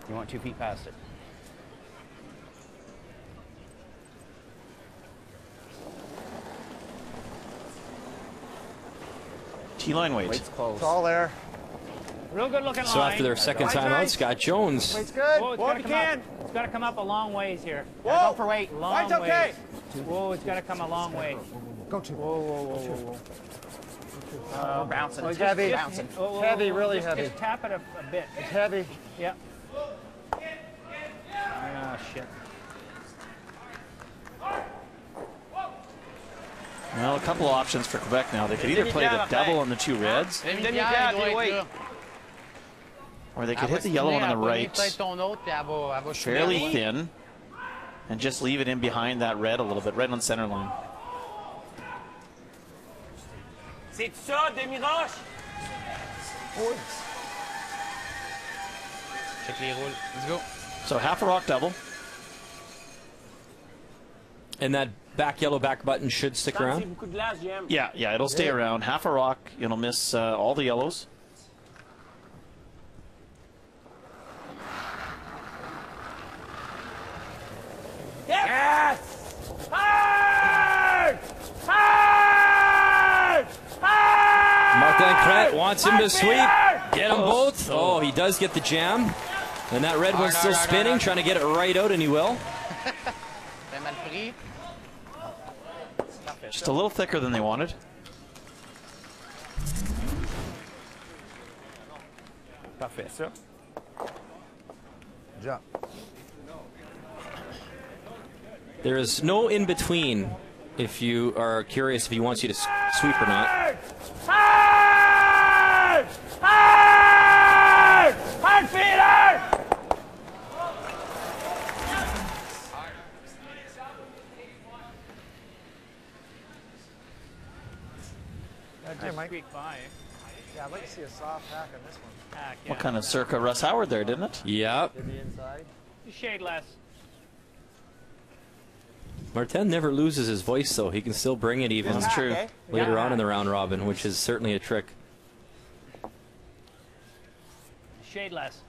You want 2 feet past it. T-line weight. Weight's close. It's all there. Real good looking line. So after their second timeout, Scott Jones. Weight's good. Whoa, it's got to come up a long ways here. Go for weight. Long Weight's okay. ways. Whoa, it's got to come a long way. Go to. Whoa, whoa, whoa, whoa, whoa. Bouncing. It's heavy. Bouncing. Heavy, really heavy. Just tap it a bit. It's heavy. Yeah. Oh, shit. Well, a couple of options for Quebec now. They could either play the double on the 2 reds, Then you grab your weight. or they could hit the yellow one on the right fairly thin and just leave it in behind that red a little bit, right on center line. C'est ça, demi-roche? Check les roules. Let's go. So half a rock double. And that back yellow back button should stick around. Yeah, it'll stay around. Half a rock, it'll miss all the yellows. Yes! Hard! Hard! Gets him to sweep. Get them both. Oh, he does get the jam. And that red one's still spinning, trying to get it right out, and he will. Just a little thicker than they wanted. Parfait, ça. Jump. There is no in-between if you are curious if he wants you to sweep or not. Hard! Hard! Hard feeder! Jim, Mike. Squeak by. Yeah, I'd like to see a soft hack on this one. Hack, yeah. What kind of circa Russ Howard there, didn't it? Yep. To the inside. Just shade less. Martin never loses his voice, though. He can still bring it even. That's true. Later on in the round robin, which is certainly a trick. Shade less.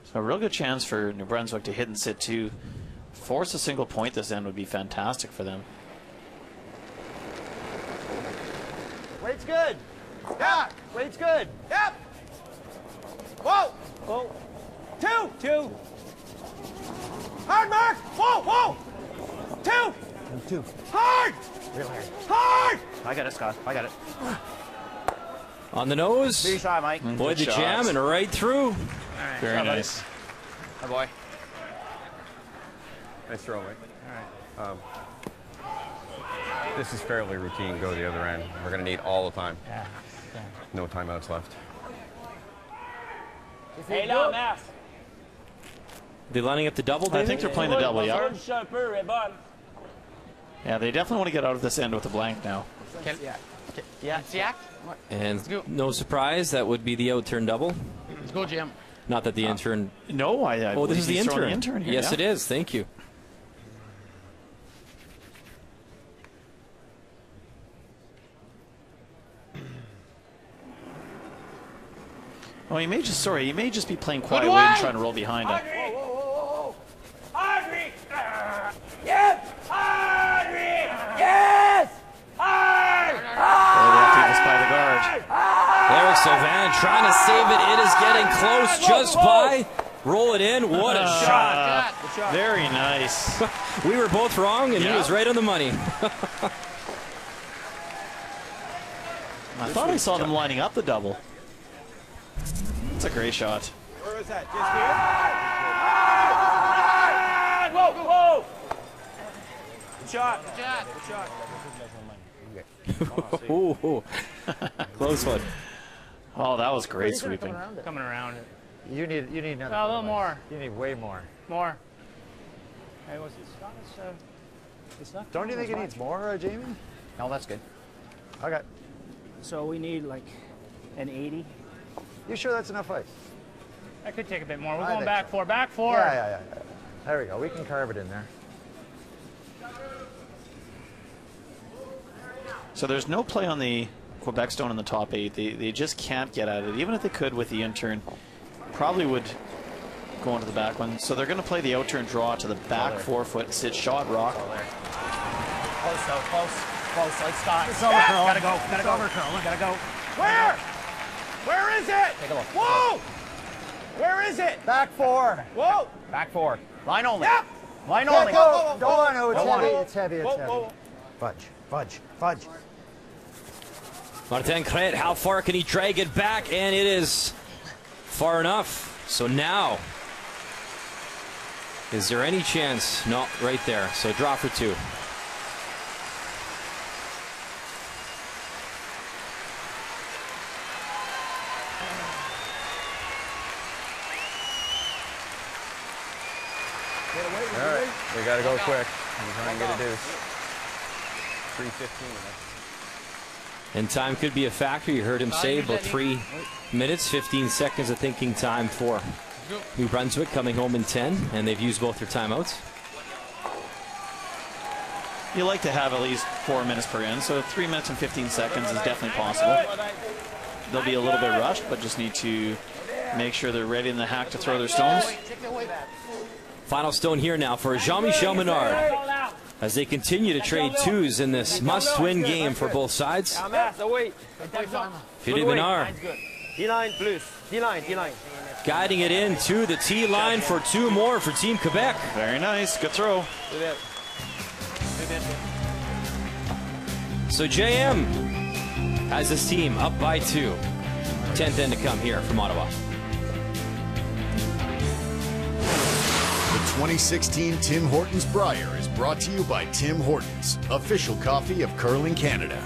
So a real good chance for New Brunswick to hit and sit too. Force a single point this end would be fantastic for them. Weight's good. Yeah. Weight's good. Yep. Whoa. Whoa. Two. Hard, Mark. Whoa. Two. Hard. Real hard. Hard. I got it, Scott. I got it. On the nose. Big shot, Mike. Boy, the jam and right through. Right. Very nice. Hi, boy. Nice throw, Mike. All right. This is fairly routine. Go to the other end. We're going to need all the time. Yeah. No timeouts left. Hey, là, Mars. They lining up the double, I David? think they're playing the double, yeah. Un peu, est bonne. Yeah, they definitely want to get out of this end with a blank now. Yeah. And no surprise, that would be the out-turn double. Let's go, Jim. Not that the intern... No, I oh, this is the intern. Here, yes, yeah. it is. Thank you. Oh, he may just be playing quiet way and trying to roll behind him. Whoa. Hardry! Yes! Hardry! Yes! Hard! Oh, they have to just by the guard. Eric Sylvain trying to save it. It is getting close just by. Roll it in. What a shot. Good shot. Very nice. We were both wrong, and he was right on the money. I thought I saw them lining up the double. It's a great shot. Where is that? Just here? Whoa! Good shot. Ooh. Close one. Oh, that was great sweeping. Coming around it. You need another. A little more. You need way more. More. Hey, what's it's not Don't you think it needs more, Jamie? No, that's good. Okay. So we need like an 80. You sure that's enough ice? I could take a bit more. We're I going think back so. four. Back four. Yeah. There we go. We can carve it in there. So there's no play on the Quebec Stone in the top 8. They just can't get at it. Even if they could with the intern, probably would go into the back one. So they're going to play the out-turn draw to the back 4-foot sit shot rock. Close, though. Close. Like Scott. It's over, Curl. Gotta go. Gotta go. Where is it? Take a look. Whoa! Where is it? Back 4. Whoa! Back 4. Line only. Yep. Line Yeah, only. go. Don't want to. It's Don't want heavy. it. It's heavy. It's heavy. Whoa. Fudge. Martin Cret, how far can he drag it back? And it is far enough. So now, is there any chance? No, right there. So draw for 2. All right, we got to go quick. We're trying to get a deuce. 3:15. And time could be a factor. You heard him say about 3 minutes, 15 seconds of thinking time for New Brunswick coming home in 10, and they've used both their timeouts. You like to have at least 4 minutes per end, so 3 minutes and 15 seconds is definitely possible. They'll be a little bit rushed, but just need to make sure they're ready in the hack to throw their stones. Final stone here now for Jean-Michel Ménard. as they continue to trade twos in this must-win game for both sides. Philippe Ménard guiding it in to the tee line for two more for Team Quebec. Very nice. Good throw. So JM has his team up by 2. 10th end to come here from Ottawa. The 2016 Tim Hortons Brier is brought to you by Tim Hortons, official coffee of Curling Canada.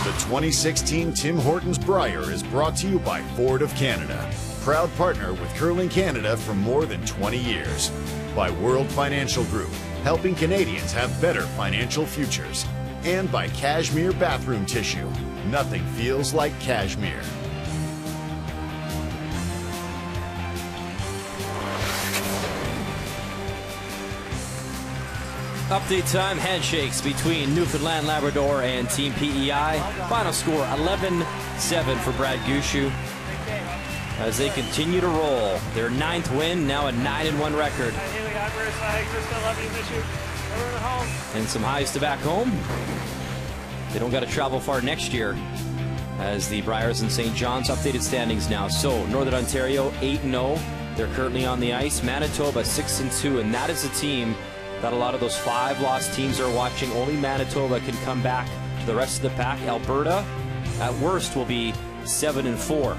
The 2016 Tim Hortons Brier is brought to you by Ford of Canada, proud partner with Curling Canada for more than 20 years. By World Financial Group, helping Canadians have better financial futures. And by Cashmere Bathroom Tissue. Nothing feels like cashmere. Update time, handshakes between Newfoundland Labrador and Team PEI. Final score 11-7 for Brad Gushue as they continue to roll. Their 9th win, now a 9-1 record. And some highs to back home. They don't got to travel far next year as the Briers and St. John's updated standings now. So Northern Ontario 8-0. They're currently on the ice. Manitoba 6-2, and that is a team that a lot of those 5 lost teams are watching. Only Manitoba can come back to the rest of the pack. Alberta, at worst, will be 7-4.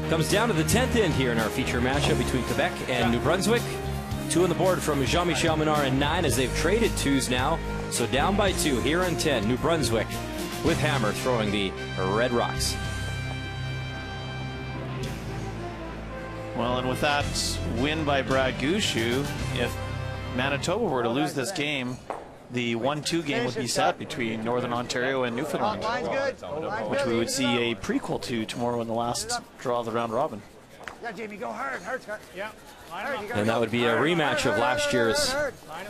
Comes down to the 10th end here in our feature matchup between Quebec and New Brunswick. 2 on the board from Jean-Michel Ménard and 9 as they've traded 2s now. So down by 2 here on 10, New Brunswick with Hammer throwing the Red Rocks. Well, and with that win by Brad Gushue, if Manitoba were to lose this game, the 1-2 game would be set between Northern Ontario and Newfoundland, which we would see a prequel to tomorrow in the last draw of the round robin. Yeah, Jamie, go hard. Hard, Scott. Yeah. And that would be a rematch of last year's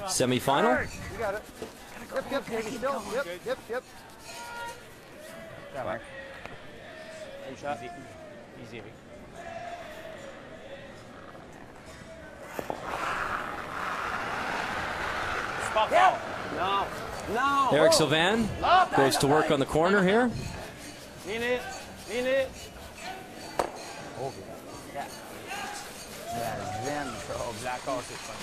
semifinal. You got it. Yep, Jamie, still. Yep. Mark. Easy. Spot ball. No. Eric Sylvain goes to work on the corner here. Lean it. Then throw black horse is fun.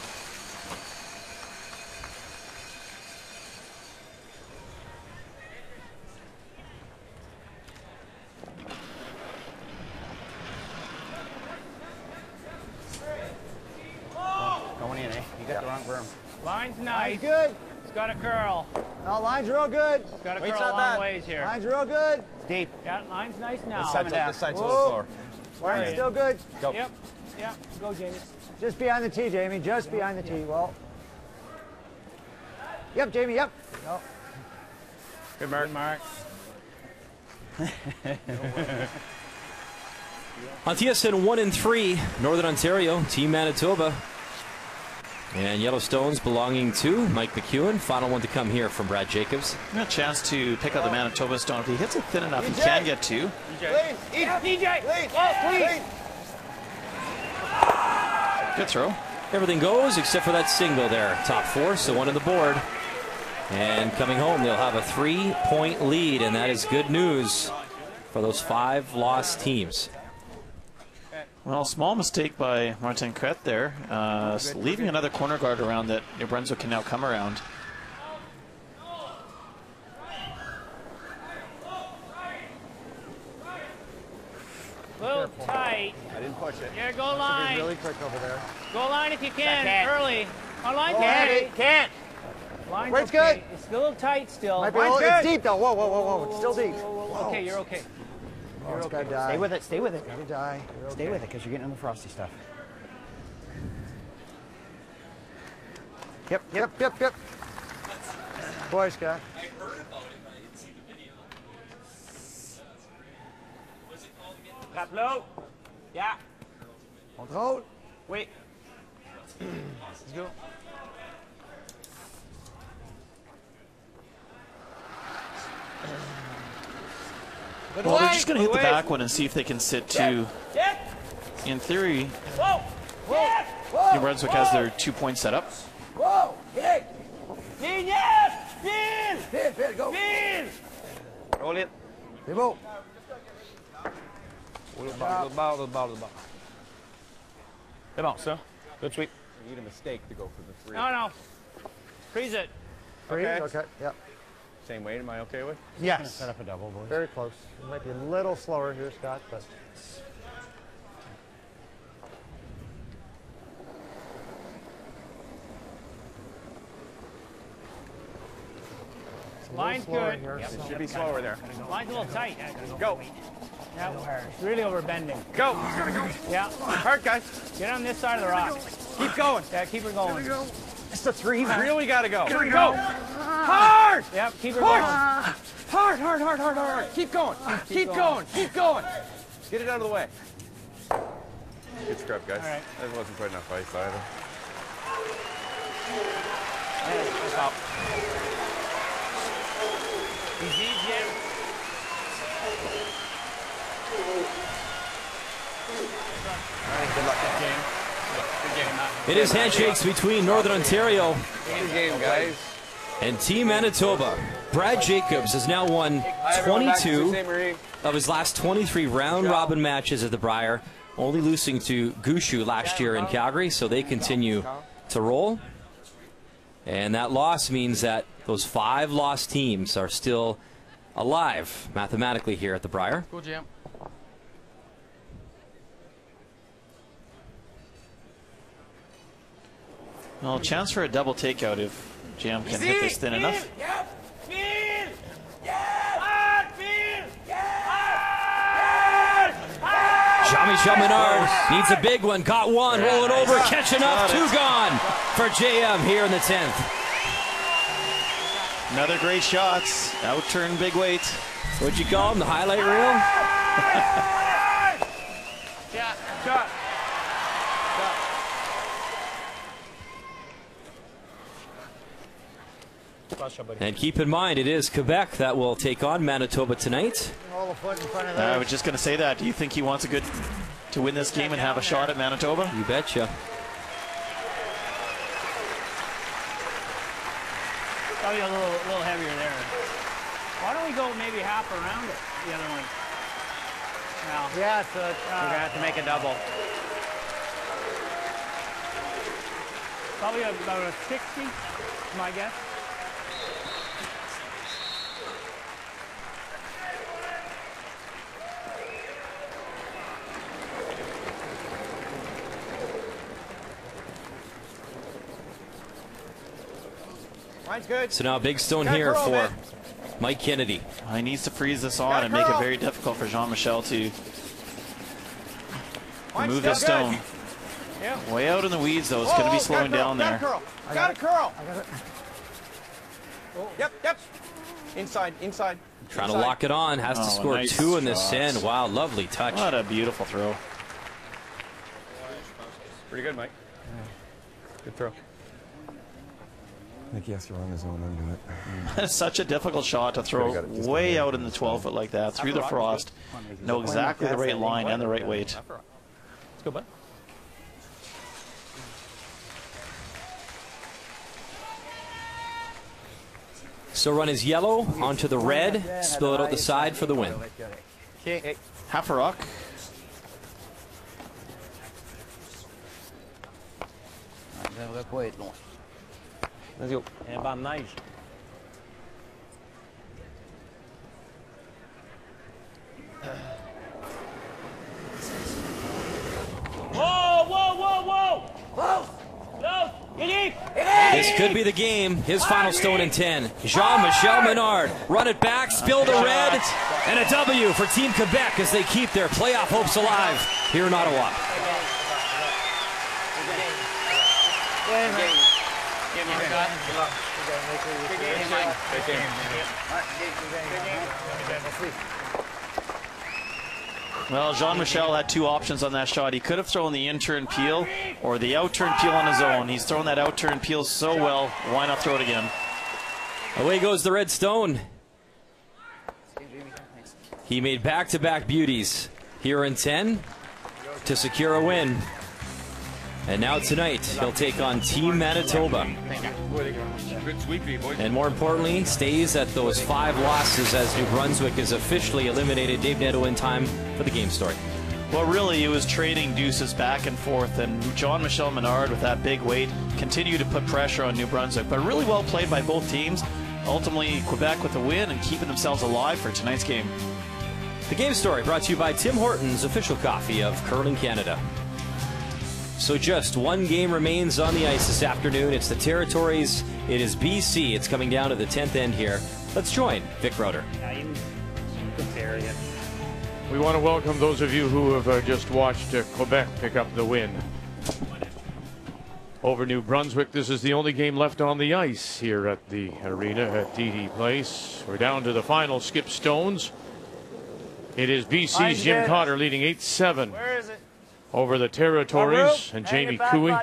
Going in, eh? You got the wrong berm. Line's nice. Good. It's got a curl. No, line's real good. It's got a curl a long ways here. Line's real good. Deep. Yeah, line's nice now. This side's a little slower. Line's still good. Go. Yep. Go, Jamie. Just behind the tee, Jamie. Just behind the tee. Well. Yep, Jamie. Yep. No. Good mark. On TSN 1-3, Northern Ontario, Team Manitoba. And Yellowstones belonging to Mike McEwen. Final one to come here from Brad Jacobs. A chance to pick out the Manitoba stone. If he hits it thin enough, he can get 2. DJ. Good throw. Everything goes except for that single there. Top 4, so 1 on the board. And coming home, they'll have a 3-point lead, and that is good news for those 5 lost teams. Well, small mistake by Martin Crête there, leaving another corner guard around that New Brunswick can now come around. Little tight. I didn't push it. Yeah, go line. Really quick over there. Go line if you can, early. Oh, line can't. Line's Weight's okay. good. It's a little tight still. It's deep though. Whoa. It's still deep. Okay, you're okay. You're okay. Stay with it. Stay with it. Gotta die. Stay with it because you're getting on the frosty stuff. Yep. Boy, Scott. Trap low. Yeah. Control. Wait. Let's go. Well, they're just going to hit the back one and see if they can sit two. In theory, New Brunswick has their 2-point setup. Whoa! Hey! Fin, yes! Fin! Fin, go! Fin! Roll it. C'est beau. Little ball. C'est bon, ça. Good sweep. You need a mistake to go for the 3. No. Freeze it. Freeze? Okay. Yep. Same weight, am I okay with? Yes. Set up a double, boys. Very close. It might be a little slower here, Scott, but. Line's good. It should be slower there. Line's a little tight. Go. Yeah, it's really overbending. Go. Yeah. Hard, guys. Get on this side of the rock. Keep going. Yeah, keep her going. It's the 3. Really got to go. Go. Hard. Yep, keep her going. Hard. Keep going. Keep going. Get it out of the way. Good scrub, guys. All right. That wasn't quite enough ice either. Stop. Easy, Jim. All right, good luck. Good game, Matt. It is handshakes between Northern Ontario Good game, guys. and Team Manitoba. Brad Jacobs has now won 22 of his last 23 round-robin matches at the Brier, only losing to Gushu last year in Calgary, so they continue to roll. And that loss means that those 5 lost teams are still alive mathematically here at the Brier. Cool, Jim. Well, chance for a double takeout if Jam can hit this thin enough. Jean-Michel Ménard needs a big one. Got one. Rolling over. Catching up. 2 gone for JM here in the 10th. Another great shot. Out-turn big weight. What'd you call him? The highlight reel? Yeah, shot. And keep in mind, it is Quebec that will take on Manitoba tonight. Hold the foot in front of I was just going to say that. Do you think he wants to win this game and have a shot at Manitoba? You betcha. Probably a little heavier there. Why don't we go maybe half around it, the other one? No. Yeah, so we're going to have to make a double. Probably about a 60, my guess. Mine's good. So now a big stone here for Mike Kennedy. He needs to freeze this on and make it very difficult for Jean-Michel to move this stone. Yep. Way out in the weeds, though. It's going to be slowing down there. Got a curl. Yep. Inside. Trying to lock it on. Has to score nice 2 in this shots. end. Wow, lovely touch. What a beautiful throw. Pretty good, Mike. Good throw. I think he has to run his own into it. Such a difficult shot to throw way out in the 12-foot like that, through the frost. Know exactly the right line and the right weight. Let's go, bud. So run is yellow onto the red. Spill it out the side for the win. Okay, half a rock. J'aimerais pas être loin. Let's go. Un banc de neige. Whoa! This could be the game. His final stone in 10. Jean-Michel Ménard. Run it back, spill the red, and a W for Team Quebec as they keep their playoff hopes alive here in Ottawa. Well, Jean-Michel had 2 options on that shot. He could have thrown the in-turn peel or the out-turn peel on his own. He's thrown that out-turn peel so well. Why not throw it again? Away goes the red stone. He made back-to-back beauties here in 10 to secure a win. And now tonight, he'll take on Team Manitoba. And more importantly, stays at those 5 losses as New Brunswick is officially eliminated. Dave Neto in time for the game story. Well, really, it was trading deuces back and forth, and Jean-Michel Ménard, with that big weight, continued to put pressure on New Brunswick. But really well played by both teams. Ultimately, Quebec with the win and keeping themselves alive for tonight's game. The game story brought to you by Tim Hortons, official coffee of Curling Canada. So just one game remains on the ice this afternoon. It's the Territories. It is BC. It's coming down to the 10th end here. Let's join Vic Roeder. We want to welcome those of you who have just watched Quebec pick up the win over New Brunswick. This is the only game left on the ice here at the arena at DD Place. We're down to the final skip stones. It is BC's Jim Cotter leading 8-7 over the Territories, and Jamie Cooey.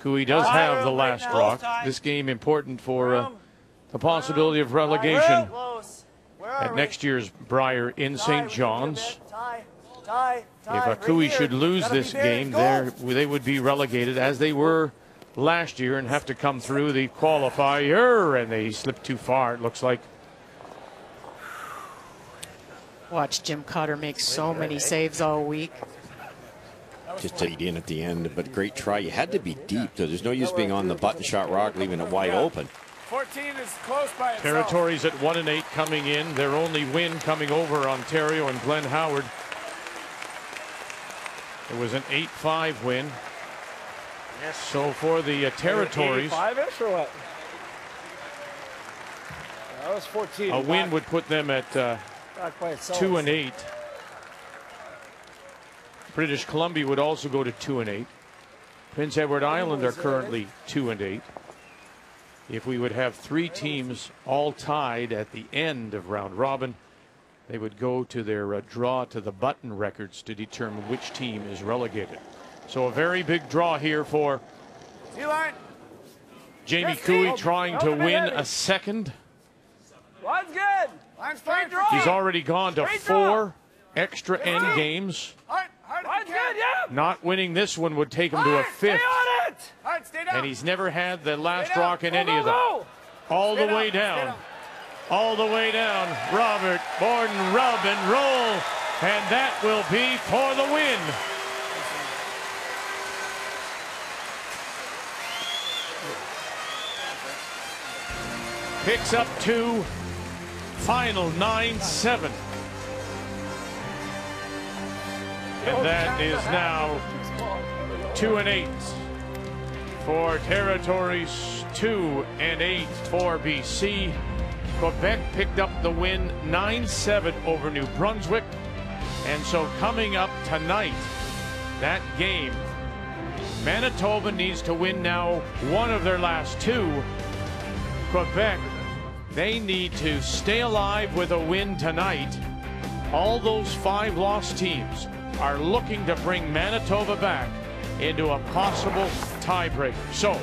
Cooey does have the last rock. This game important for the possibility of relegation at next year's Brier in St. John's. If Cooey should lose this game, they would be relegated as they were last year and have to come through the qualifier, and they slipped too far, it looks like. Watch Jim Cotter make so many saves all week. Just take it in at the end, but great try. You had to be deep, though. There's no use being on the button shot rock, leaving it wide open. 14 is close by itself. Territories at 1-8 coming in. Their only win coming over Ontario and Glenn Howard. It was an 8-5 win. Yes. So for the Territories, 85-ish or what? That was 14. A win would put them at 2-8. British Columbia would also go to 2-8. Prince Edward Island are currently 2-8. If we would have 3 teams all tied at the end of round robin, they would go to their draw to the button records to determine which team is relegated. So a very big draw here for Jamie Cooey, trying to win a second. Line's good. Line's straight draw. He's already gone to 4 extra end games. Line's good, yeah. Not winning this one would take him to a 5th. And he's never had the last rock in any of them. All the way down. All the way down. Robert Borden, rub and roll. And that will be for the win. Picks up 2. Final 9-7. And that is now 2-8 for Territories, 2-8 for BC. Quebec picked up the win 9-7 over New Brunswick. And so coming up tonight, that game, Manitoba needs to win now one of their last 2. Quebec, they need to stay alive with a win tonight. All those 5 lost teams are looking to bring Manitoba back into a possible tiebreaker. So,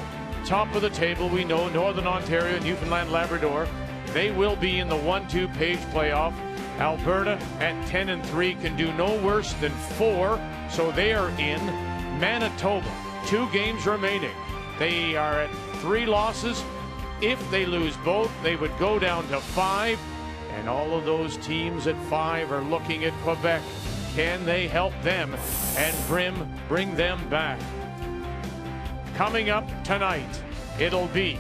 top of the table, we know Northern Ontario, Newfoundland, Labrador, they will be in the 1-2 page playoff. Alberta at 10-3 can do no worse than 4, so they are in. Manitoba, 2 games remaining. They are at 3 losses. If they lose both, they would go down to 5, and all of those teams at 5 are looking at Quebec. Can they help them and bring them back? Coming up tonight, it'll be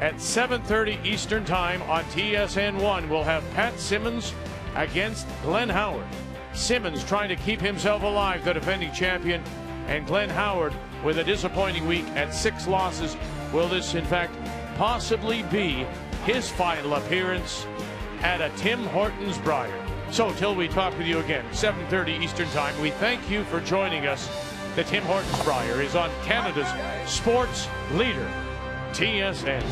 at 7:30 Eastern Time on TSN1. We'll have Pat Simmons against Glenn Howard. Simmons trying to keep himself alive, the defending champion, and Glenn Howard with a disappointing week at 6 losses. Will this, in fact, possibly be his final appearance at a Tim Hortons Brier? So till we talk with you again, 7:30 Eastern Time, we thank you for joining us. The Tim Hortons Brier is on Canada's sports leader, TSN.